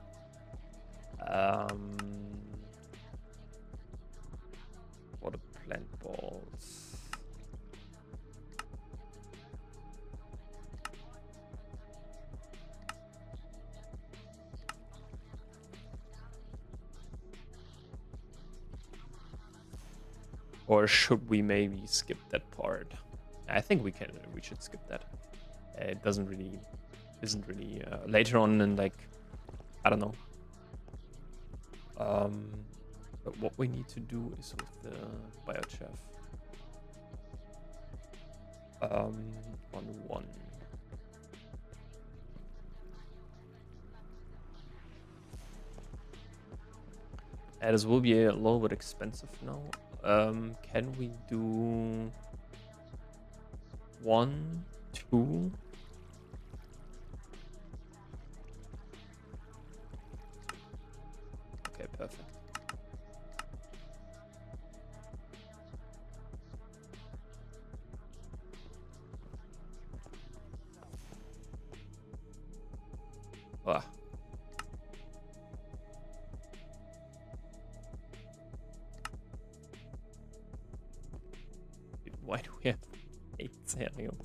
What a plant balls. Or should we maybe skip that part? I think we should skip that. It isn't really later on in, like, I don't know. But what we need to do is with the biochaff. On 1. This will be a little bit expensive now. Can we do 1, 2? Okay, perfect. Ah. Why do we have 8 Serium?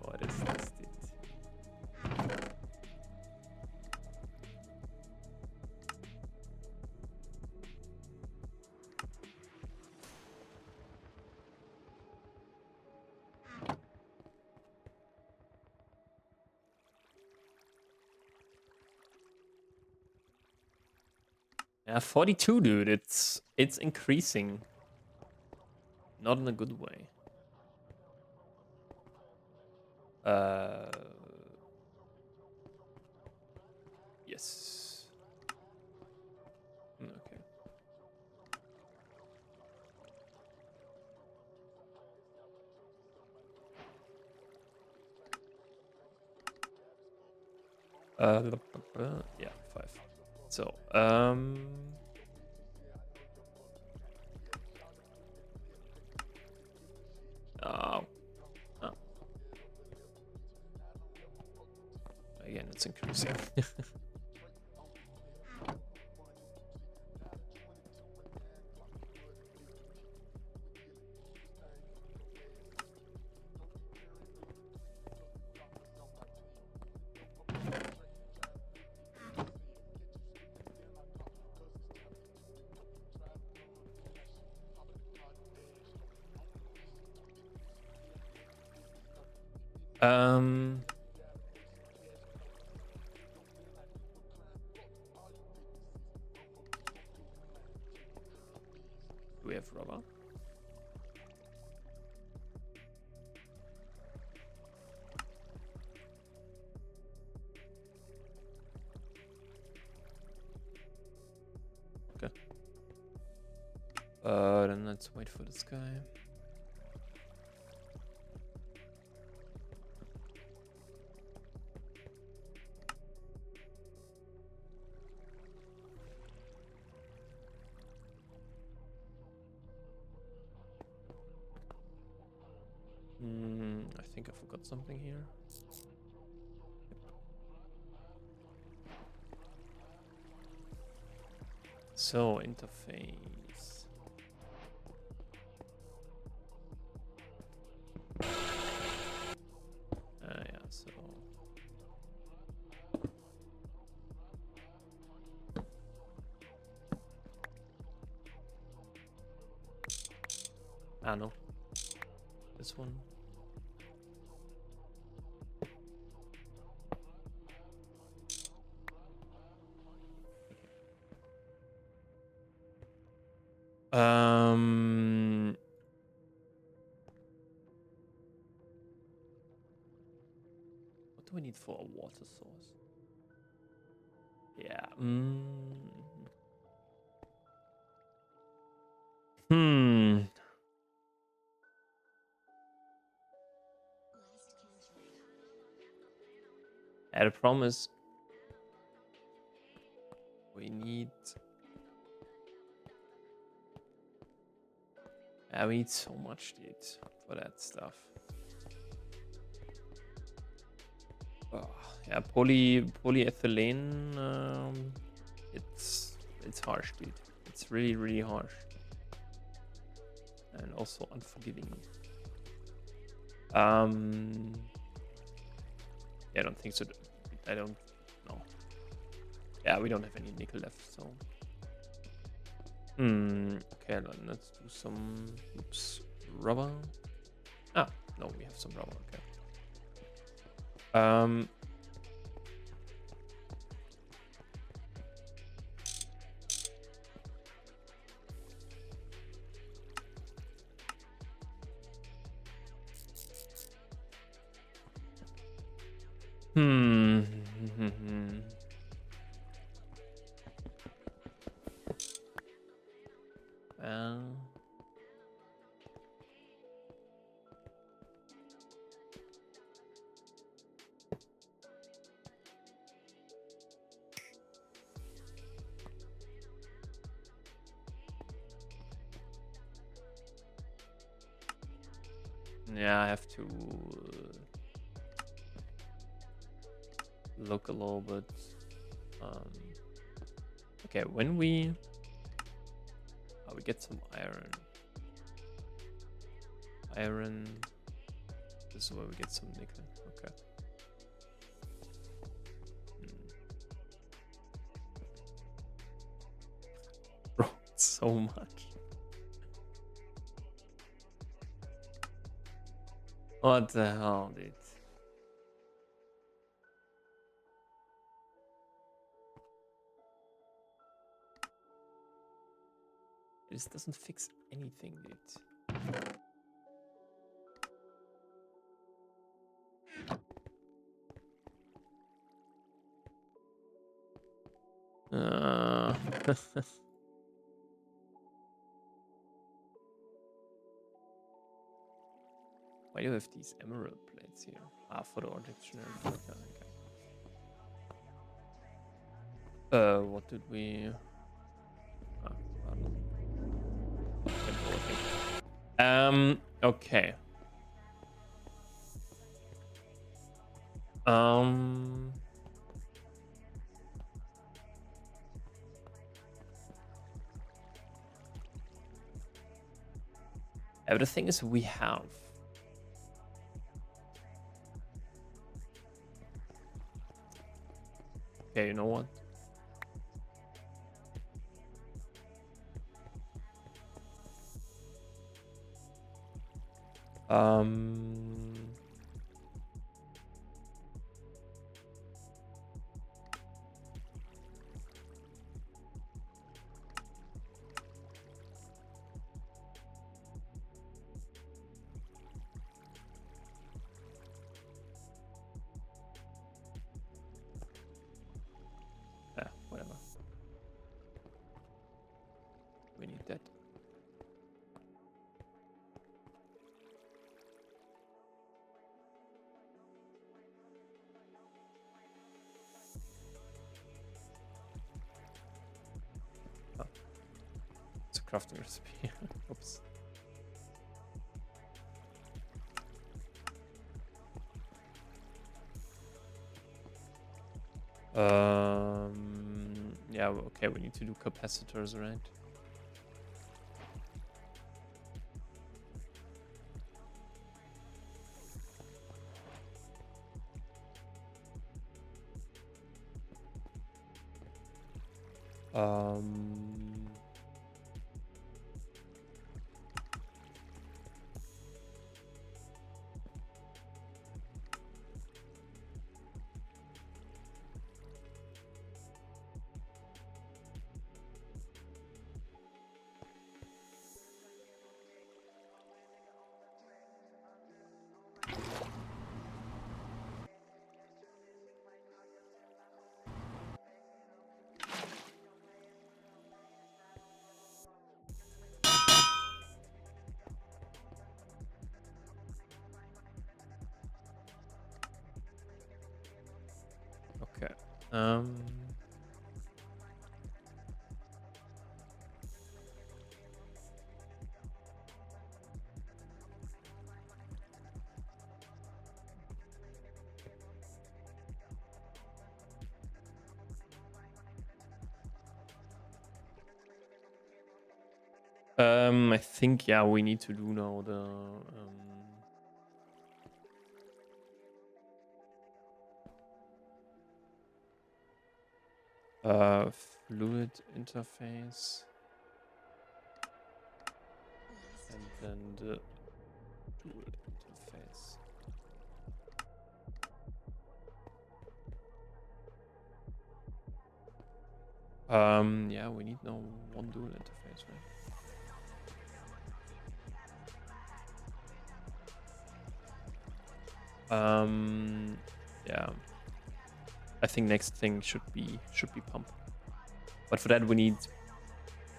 What is this, dude? Yeah, 42, dude. It's increasing. Not in a good way. Yes. Okay. Yeah, 5. So, oh. Again, it's increasing. Do we have rubber? Okay. Then let's wait for this guy. I think I forgot something here. So, interface. Yeah, so Ah, no. This one. What do we need for a water source? Yeah. Yeah, the problem is we need. Yeah, we need so much, dude, for that stuff. Oh, yeah, polyethylene. It's harsh, dude. It's really, really harsh, and also unforgiving. Yeah, I don't think so. I don't know. Yeah, we don't have any nickel left, so. Okay, then let's do some. Oops, rubber. Ah, no, we have some rubber. Okay. Yeah, I have to look a little bit. Okay, when we get some iron. This is where we get some nickel. Okay. Bro, it's so much. What the hell, dude? This doesn't fix anything, dude. Why do you have these emerald plates here? Ah, for the dictionary. Okay. What did we? Okay. Yeah, but the thing is, we have. Okay, you know what? Yeah, whatever. We need that. Oh. It's a crafting recipe. Oops. Yeah, okay, we need to do capacitors, right? Okay. I think, yeah, we need to do now the fluid interface, and then the dual interface. Yeah, we need now one dual interface, right? Yeah. I think next thing should be pump. But for that we need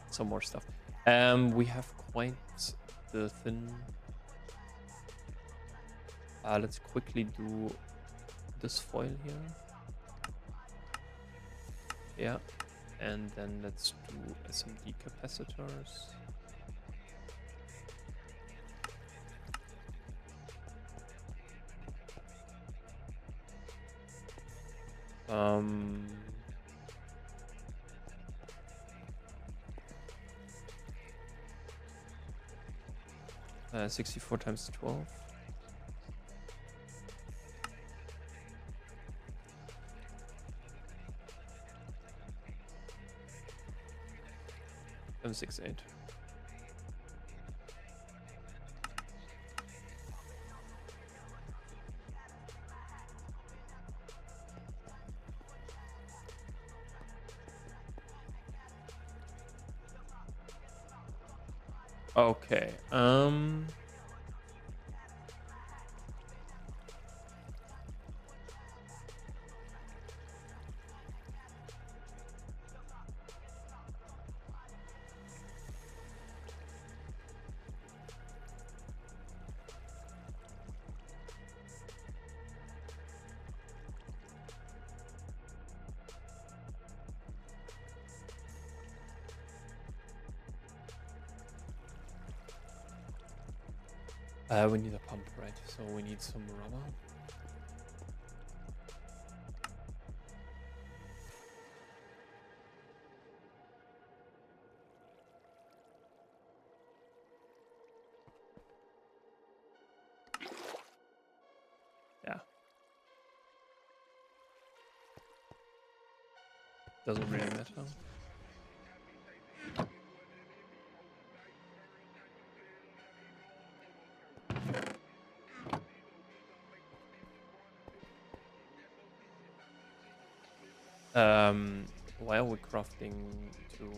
some more stuff. We have quite the thin. Let's quickly do this foil here. Yeah. And then let's do SMD capacitors. Um, 64 times 12. M68. Okay. We need a pump, right? So we need some rubber. Yeah. Doesn't really matter. Why are we crafting two?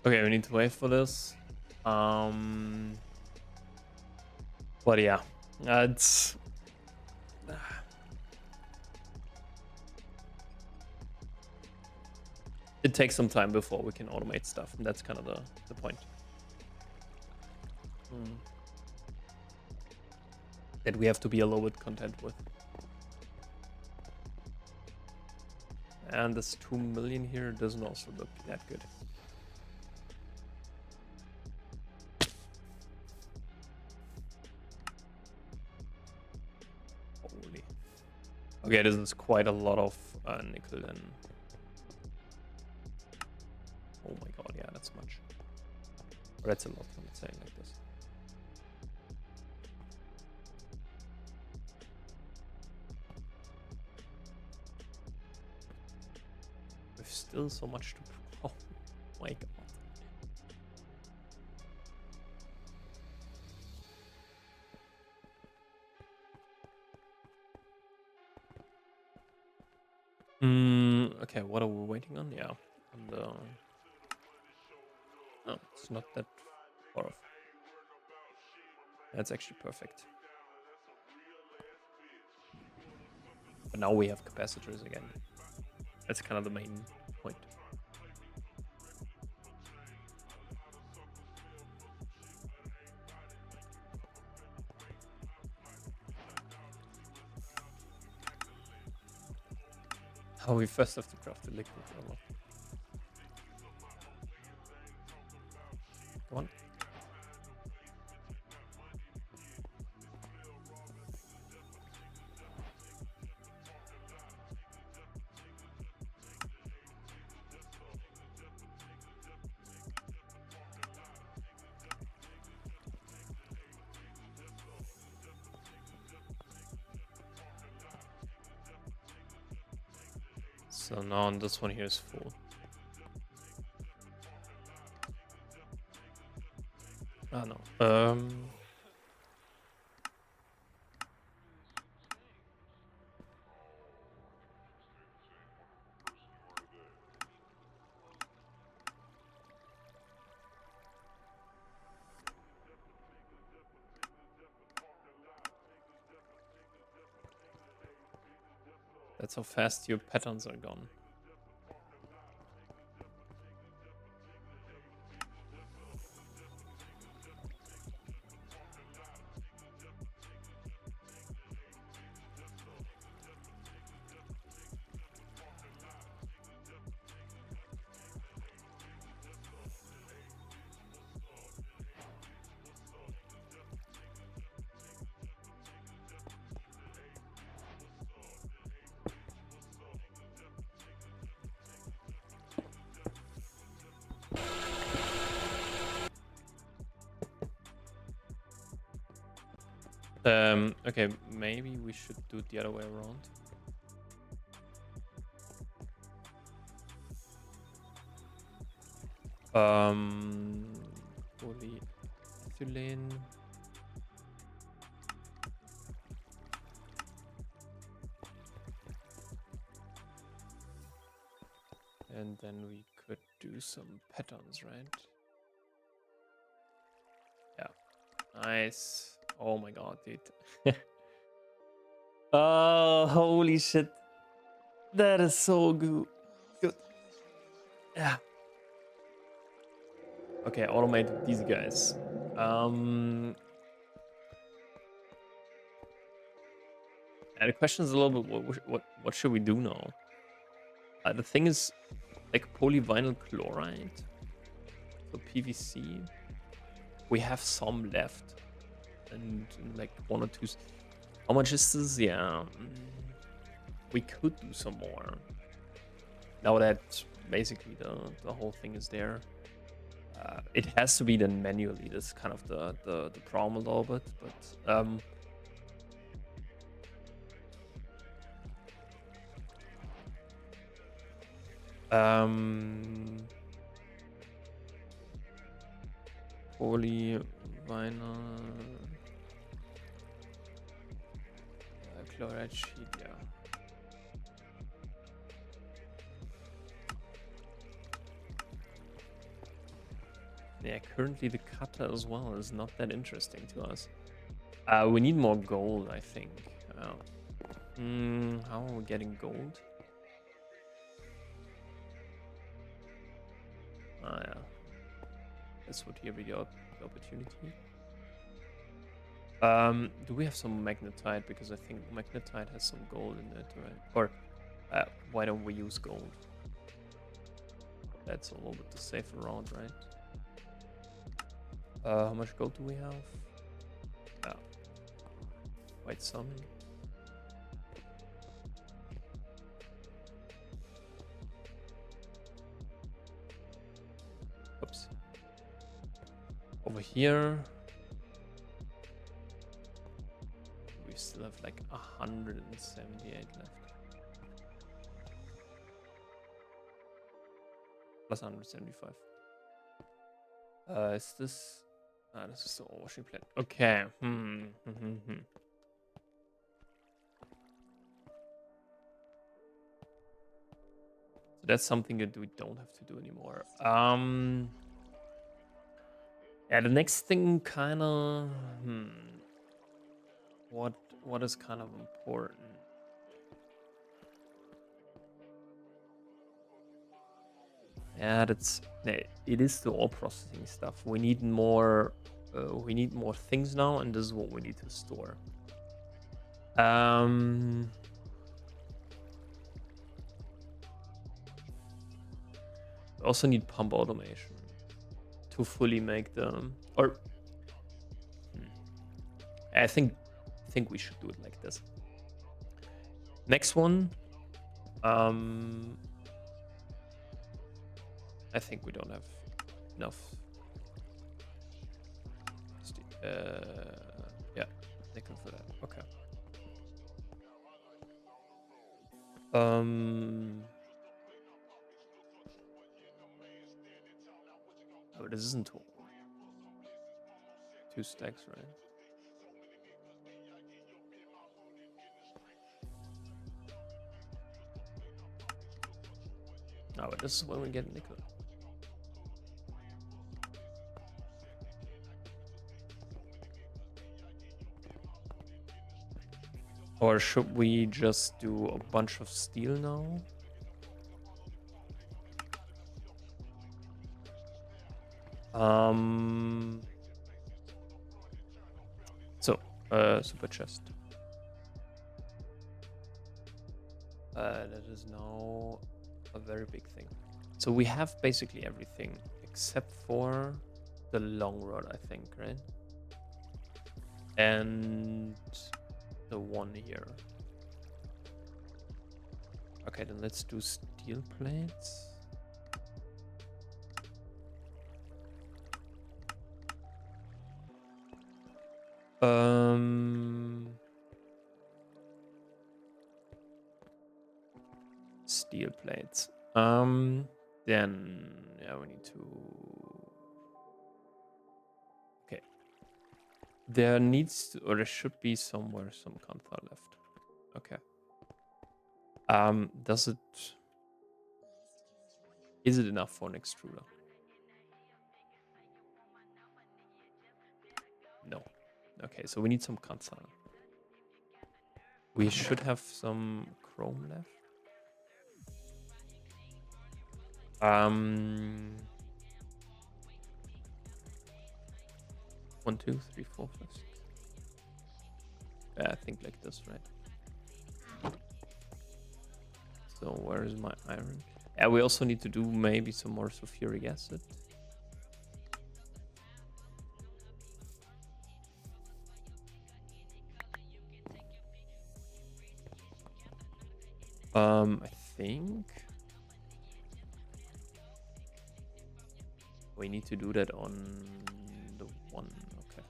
Okay, we need to wait for this. But yeah, it's it takes some time before we can automate stuff, and that's kind of the point. That we have to be a little bit content with. And this 2 million here doesn't also look that good. Holy. Okay, this is quite a lot of nickel then. Oh my god, yeah, that's much. Or that's a lot, I'm saying like this. With still so much to... Oh my god. Okay, what are we waiting on? Yeah, on the... Oh, it's not that far off. That's actually perfect. But now we have capacitors again. That's kind of the main point. Oh, we first have to craft the liquid armor. Come on. So now on this one here is full. Ah no. That's how fast your patterns are gone. Okay, maybe we should do it the other way around. Polyethylene. And then we could do some patterns, right? Yeah. Nice. Oh my god, dude. Oh, holy shit. That is so good. Good. Yeah. Okay, automate these guys. And the question is a little bit, what should we do now? The thing is, like polyvinyl chloride, so PVC, we have some left, and like 1 or 2. How much is this? Yeah, we could do some more. Now that basically the whole thing is there. It has to be done manually. That's kind of the problem a little bit, but polyvinyl chloride sheet, yeah. Yeah, currently the cutter as well is not that interesting to us. We need more gold, I think. How are we getting gold? Ah, yeah. This would here be the opportunity. Do we have some magnetite? Because I think magnetite has some gold in it, right? Or Why don't we use gold? That's a little bit the safer route, right? How much gold do we have? Quite some. Oops. Over here, we still have like 178 left. Plus 175. Is this? This is the washing plant. Okay. So that's something that we don't have to do anymore. Yeah, the next thing kind of. What is kind of important? Yeah, it is the ore processing stuff. We need more. We need more things now, and this is what we need to store. We also need pump automation to fully make them. Or I think we should do it like this. Next one. I think we don't have enough. Yeah, nickel for that. Okay. Oh, this isn't two stacks, right? Oh, but this is when we get nickel. Or should we just do a bunch of steel now? So, super chest. That is now a very big thing. So we have basically everything except for the long rod, I think, right? And the one here. Okay, then let's do steel plates. Steel plates. Then yeah, we need to. Okay. There needs to, or there should be somewhere some Kantha left. Okay. Does it? Is it enough for an extruder? No. Okay, so we need some Kantha. We should have some chrome left. 1, 2, 3, 4, 5, 6. Yeah, I think like this, right? So where is my iron? Yeah, we also need to do maybe some more sulfuric acid. I think we need to do that on the one. Okay.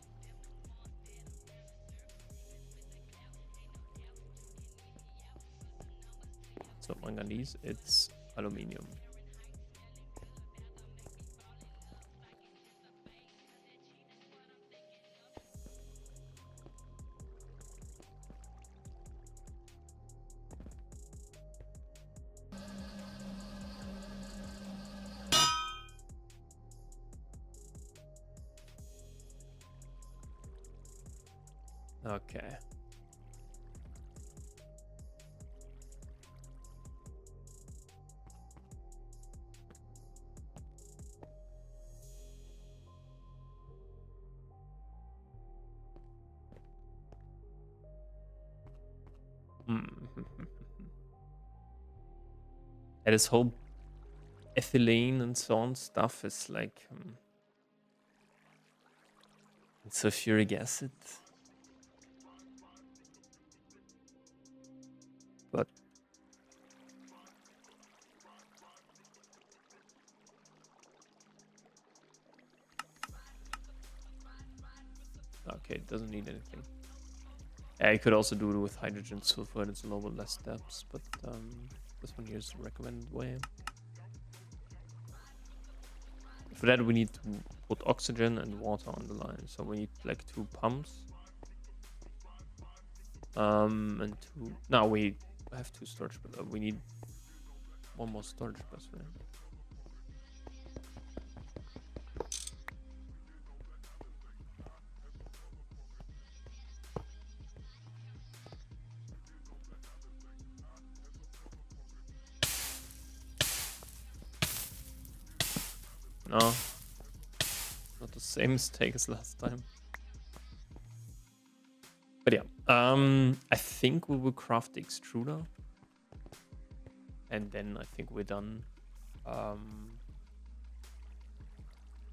So manganese, it's aluminium. Okay. And this whole ethylene and so on stuff is like it's sulfuric acid. But okay, it doesn't need anything. Yeah, you could also do it with hydrogen sulfide. It's a little bit less steps, but this one here is the recommended way. For that, we need to put oxygen and water on the line. So we need like 2 pumps. And 2. Now we have 2 storage, but we need 1 more storage bus. Right? No, not the same mistake as last time. But yeah, I think we will craft the extruder, and then I think we're done.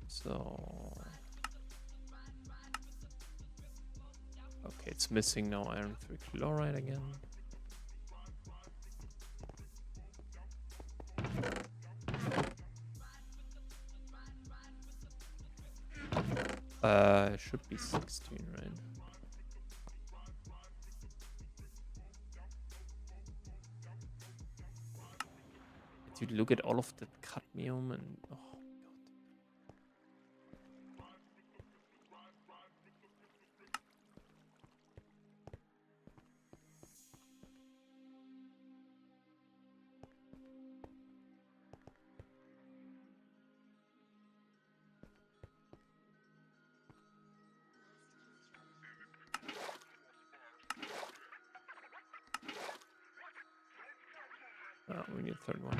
So okay, it's missing now iron 3 chloride again. It should be 16, right? Dude, look at all of the cadmium and oh god. We need a third one.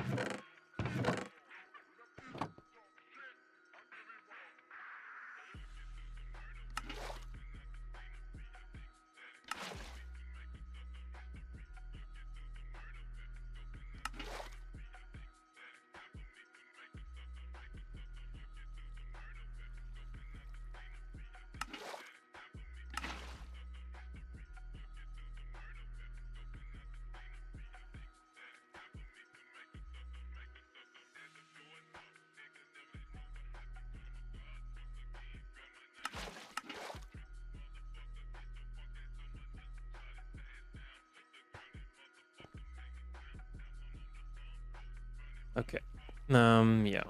Okay. Yeah.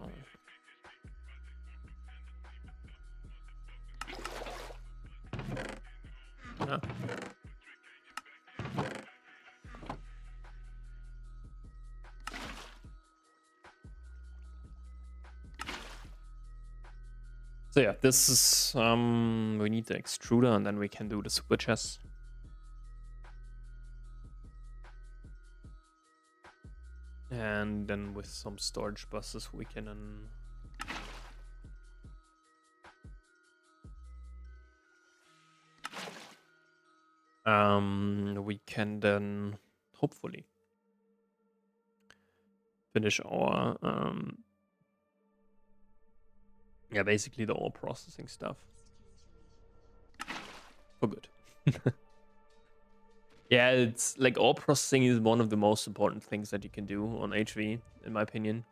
Ah. So yeah, this is we need the extruder and then we can do the switches. And then with some storage buses we can then hopefully finish our yeah, basically the ore processing stuff for good. Yeah, it's like ore processing is one of the most important things that you can do on HV, in my opinion.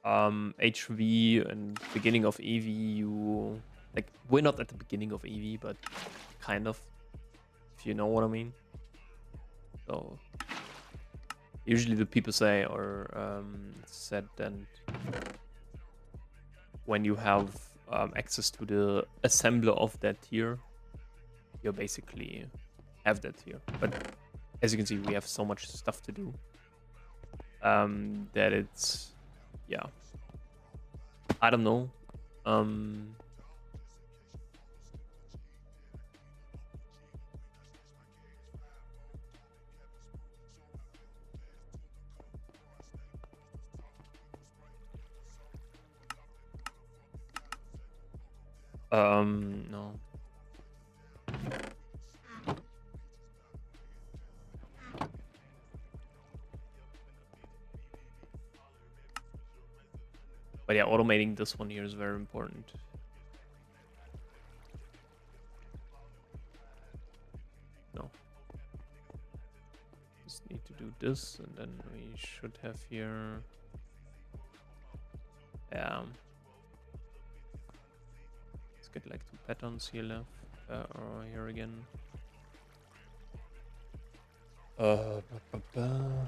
HV and beginning of EV, you like we're not at the beginning of EV, but kind of, if you know what I mean. So usually the people say or said that when you have access to the assembler of that tier, you basically have that tier. But as you can see, we have so much stuff to do that it's, yeah, I don't know. No. But yeah, automating this one here is very important. No. Just need to do this, and then we should have here. Let's get like 2 patterns here left, or here again. Ba, ba, ba.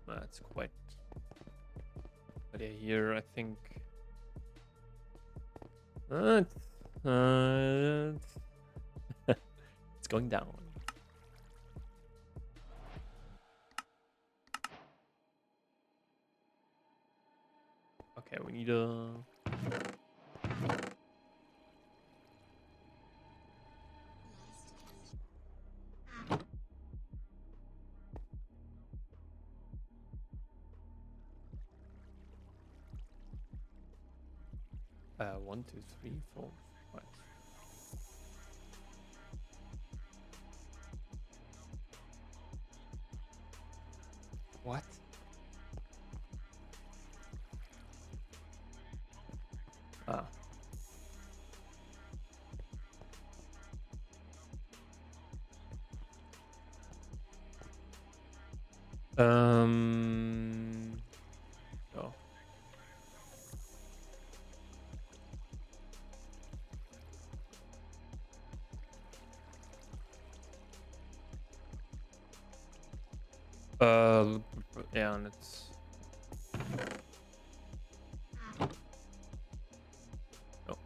That's quite. But yeah, here I think. It's going down. Okay, we need a. 1, 2, 3, 4, 5. What? Ah. Oh. Yeah, and it's. Oh.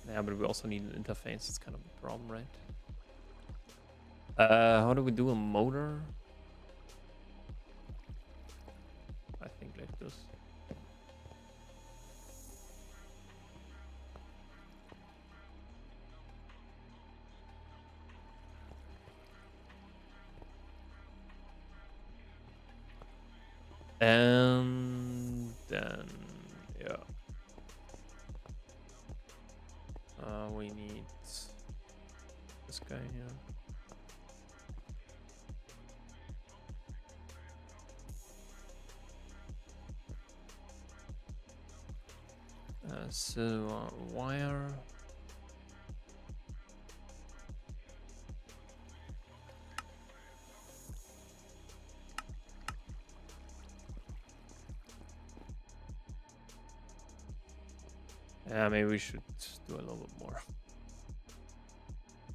Yeah, but we also need an interface. It's kind of a problem, right? How do we do a motor? I think like this. And then, yeah. We need this guy here. So, wire. Yeah, maybe we should do a little bit more.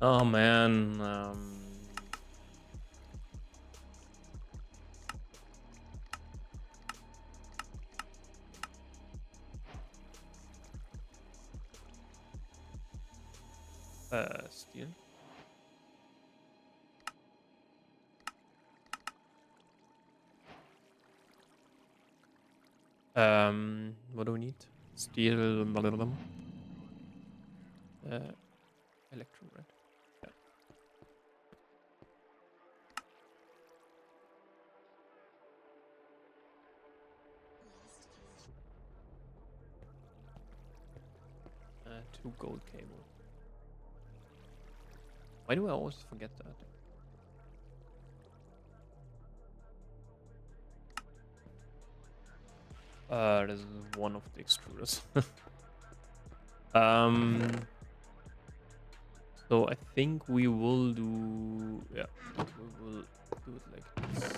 Oh man. Steel. What do we need? Steel. Electrum, right? Yeah. Two gold cable. Why do I always forget that? This is one of the extruders. So I think we will do. Yeah, we will do it like this.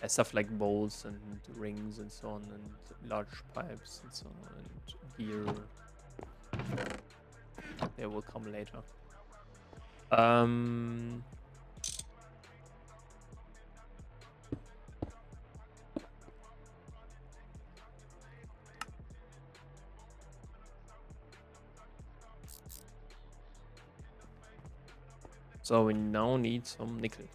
Stuff like bolts and rings and so on, and large pipes and so on, and gear. They will come later. So we now need some nickel.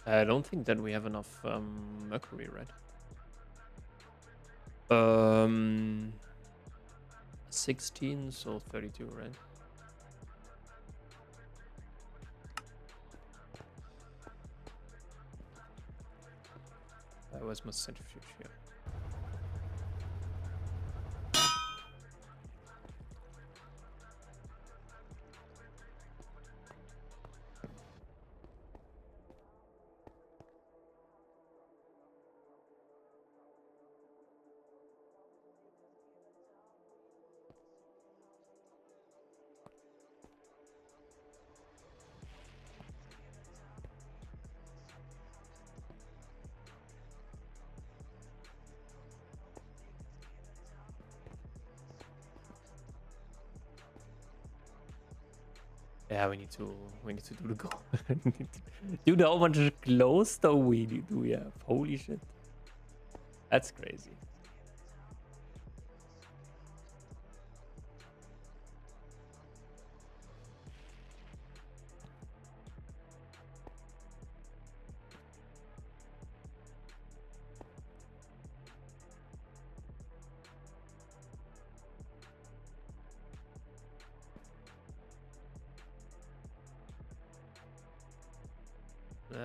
I don't think that we have enough mercury, right? 16, so 32, right? Where's my centrifuge here? Yeah, we need to do the goal. Dude, how much glowstone do we have? Holy shit. That's crazy.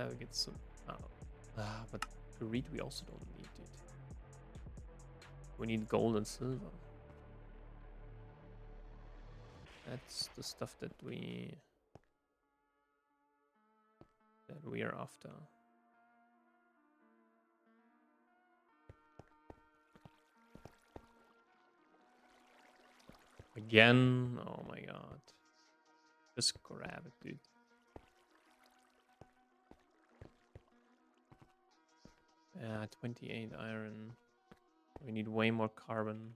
We get some. But to read, we also don't need it. We need gold and silver. That's the stuff that we are after. Again? Oh my god. Just grab it, dude. Yeah, 28 iron. We need way more carbon.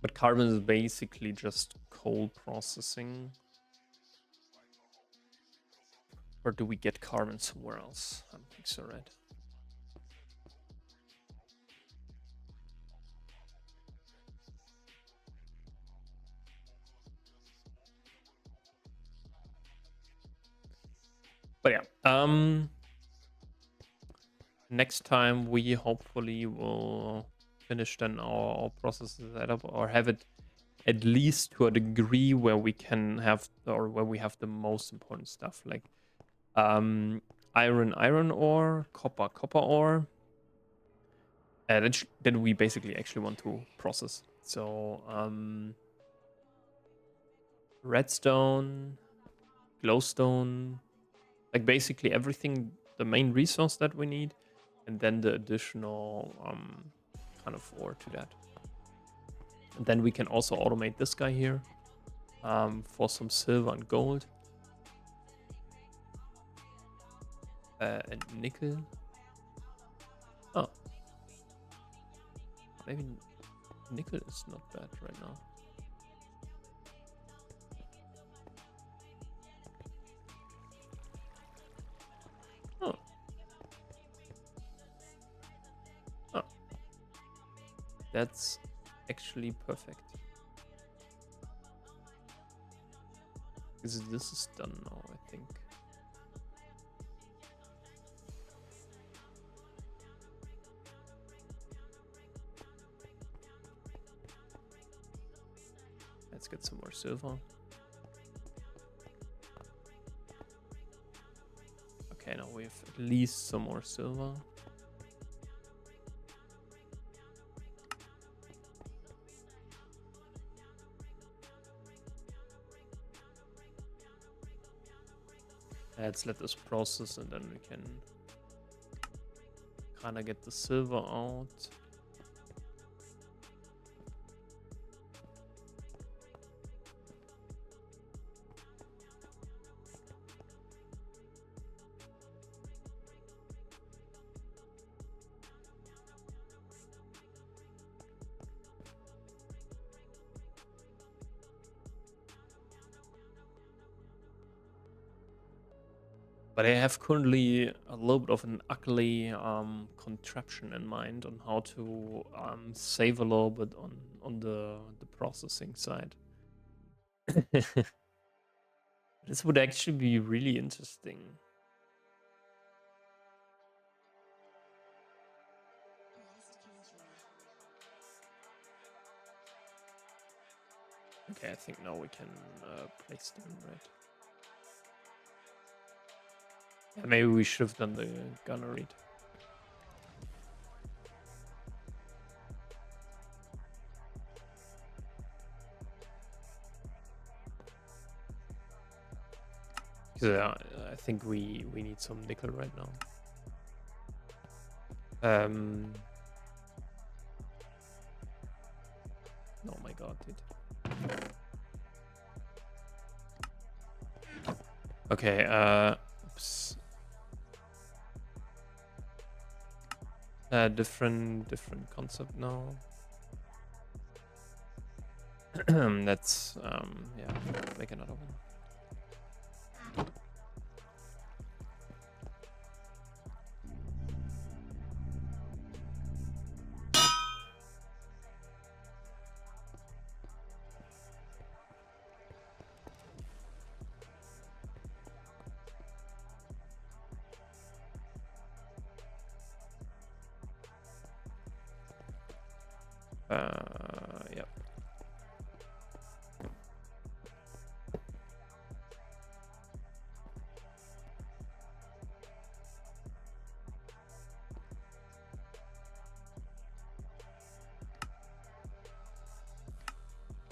But carbon is basically just coal processing. Or do we get carbon somewhere else? I don't think so, right? But yeah, next time we hopefully will finish then our process setup, or have it at least to a degree where we can have, or where we have the most important stuff, like iron ore, copper ore, that we basically actually want to process. So redstone, glowstone, like basically everything, the main resource that we need, and then the additional kind of ore to that. And then we can also automate this guy here for some silver and gold. And nickel. Oh. Maybe nickel is not bad right now. Oh. Oh. That's actually perfect. This is done now, I think. Let's get some more silver. Okay, now we have at least some more silver. Let's let this process, and then we can kind of get the silver out. But I have currently a little bit of an ugly contraption in mind on how to save a little bit on the processing side. This would actually be really interesting. Okay, I think now we can place them, right? Yeah, maybe we should have done the gunner read. Because I think we need some nickel right now. Oh my god, dude. Okay, oops. Different concept now. Let's yeah, make another one. Yep.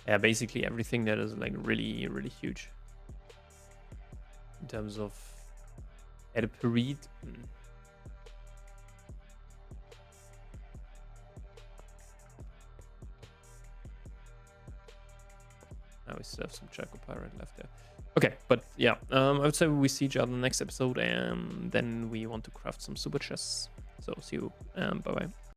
Yeah, basically everything that is like really huge in terms of at a per read. Now we still have some Charcoal Pirate left there. Okay, but yeah, I would say we see each other in the next episode, and then we want to craft some super chests. So see you, bye bye.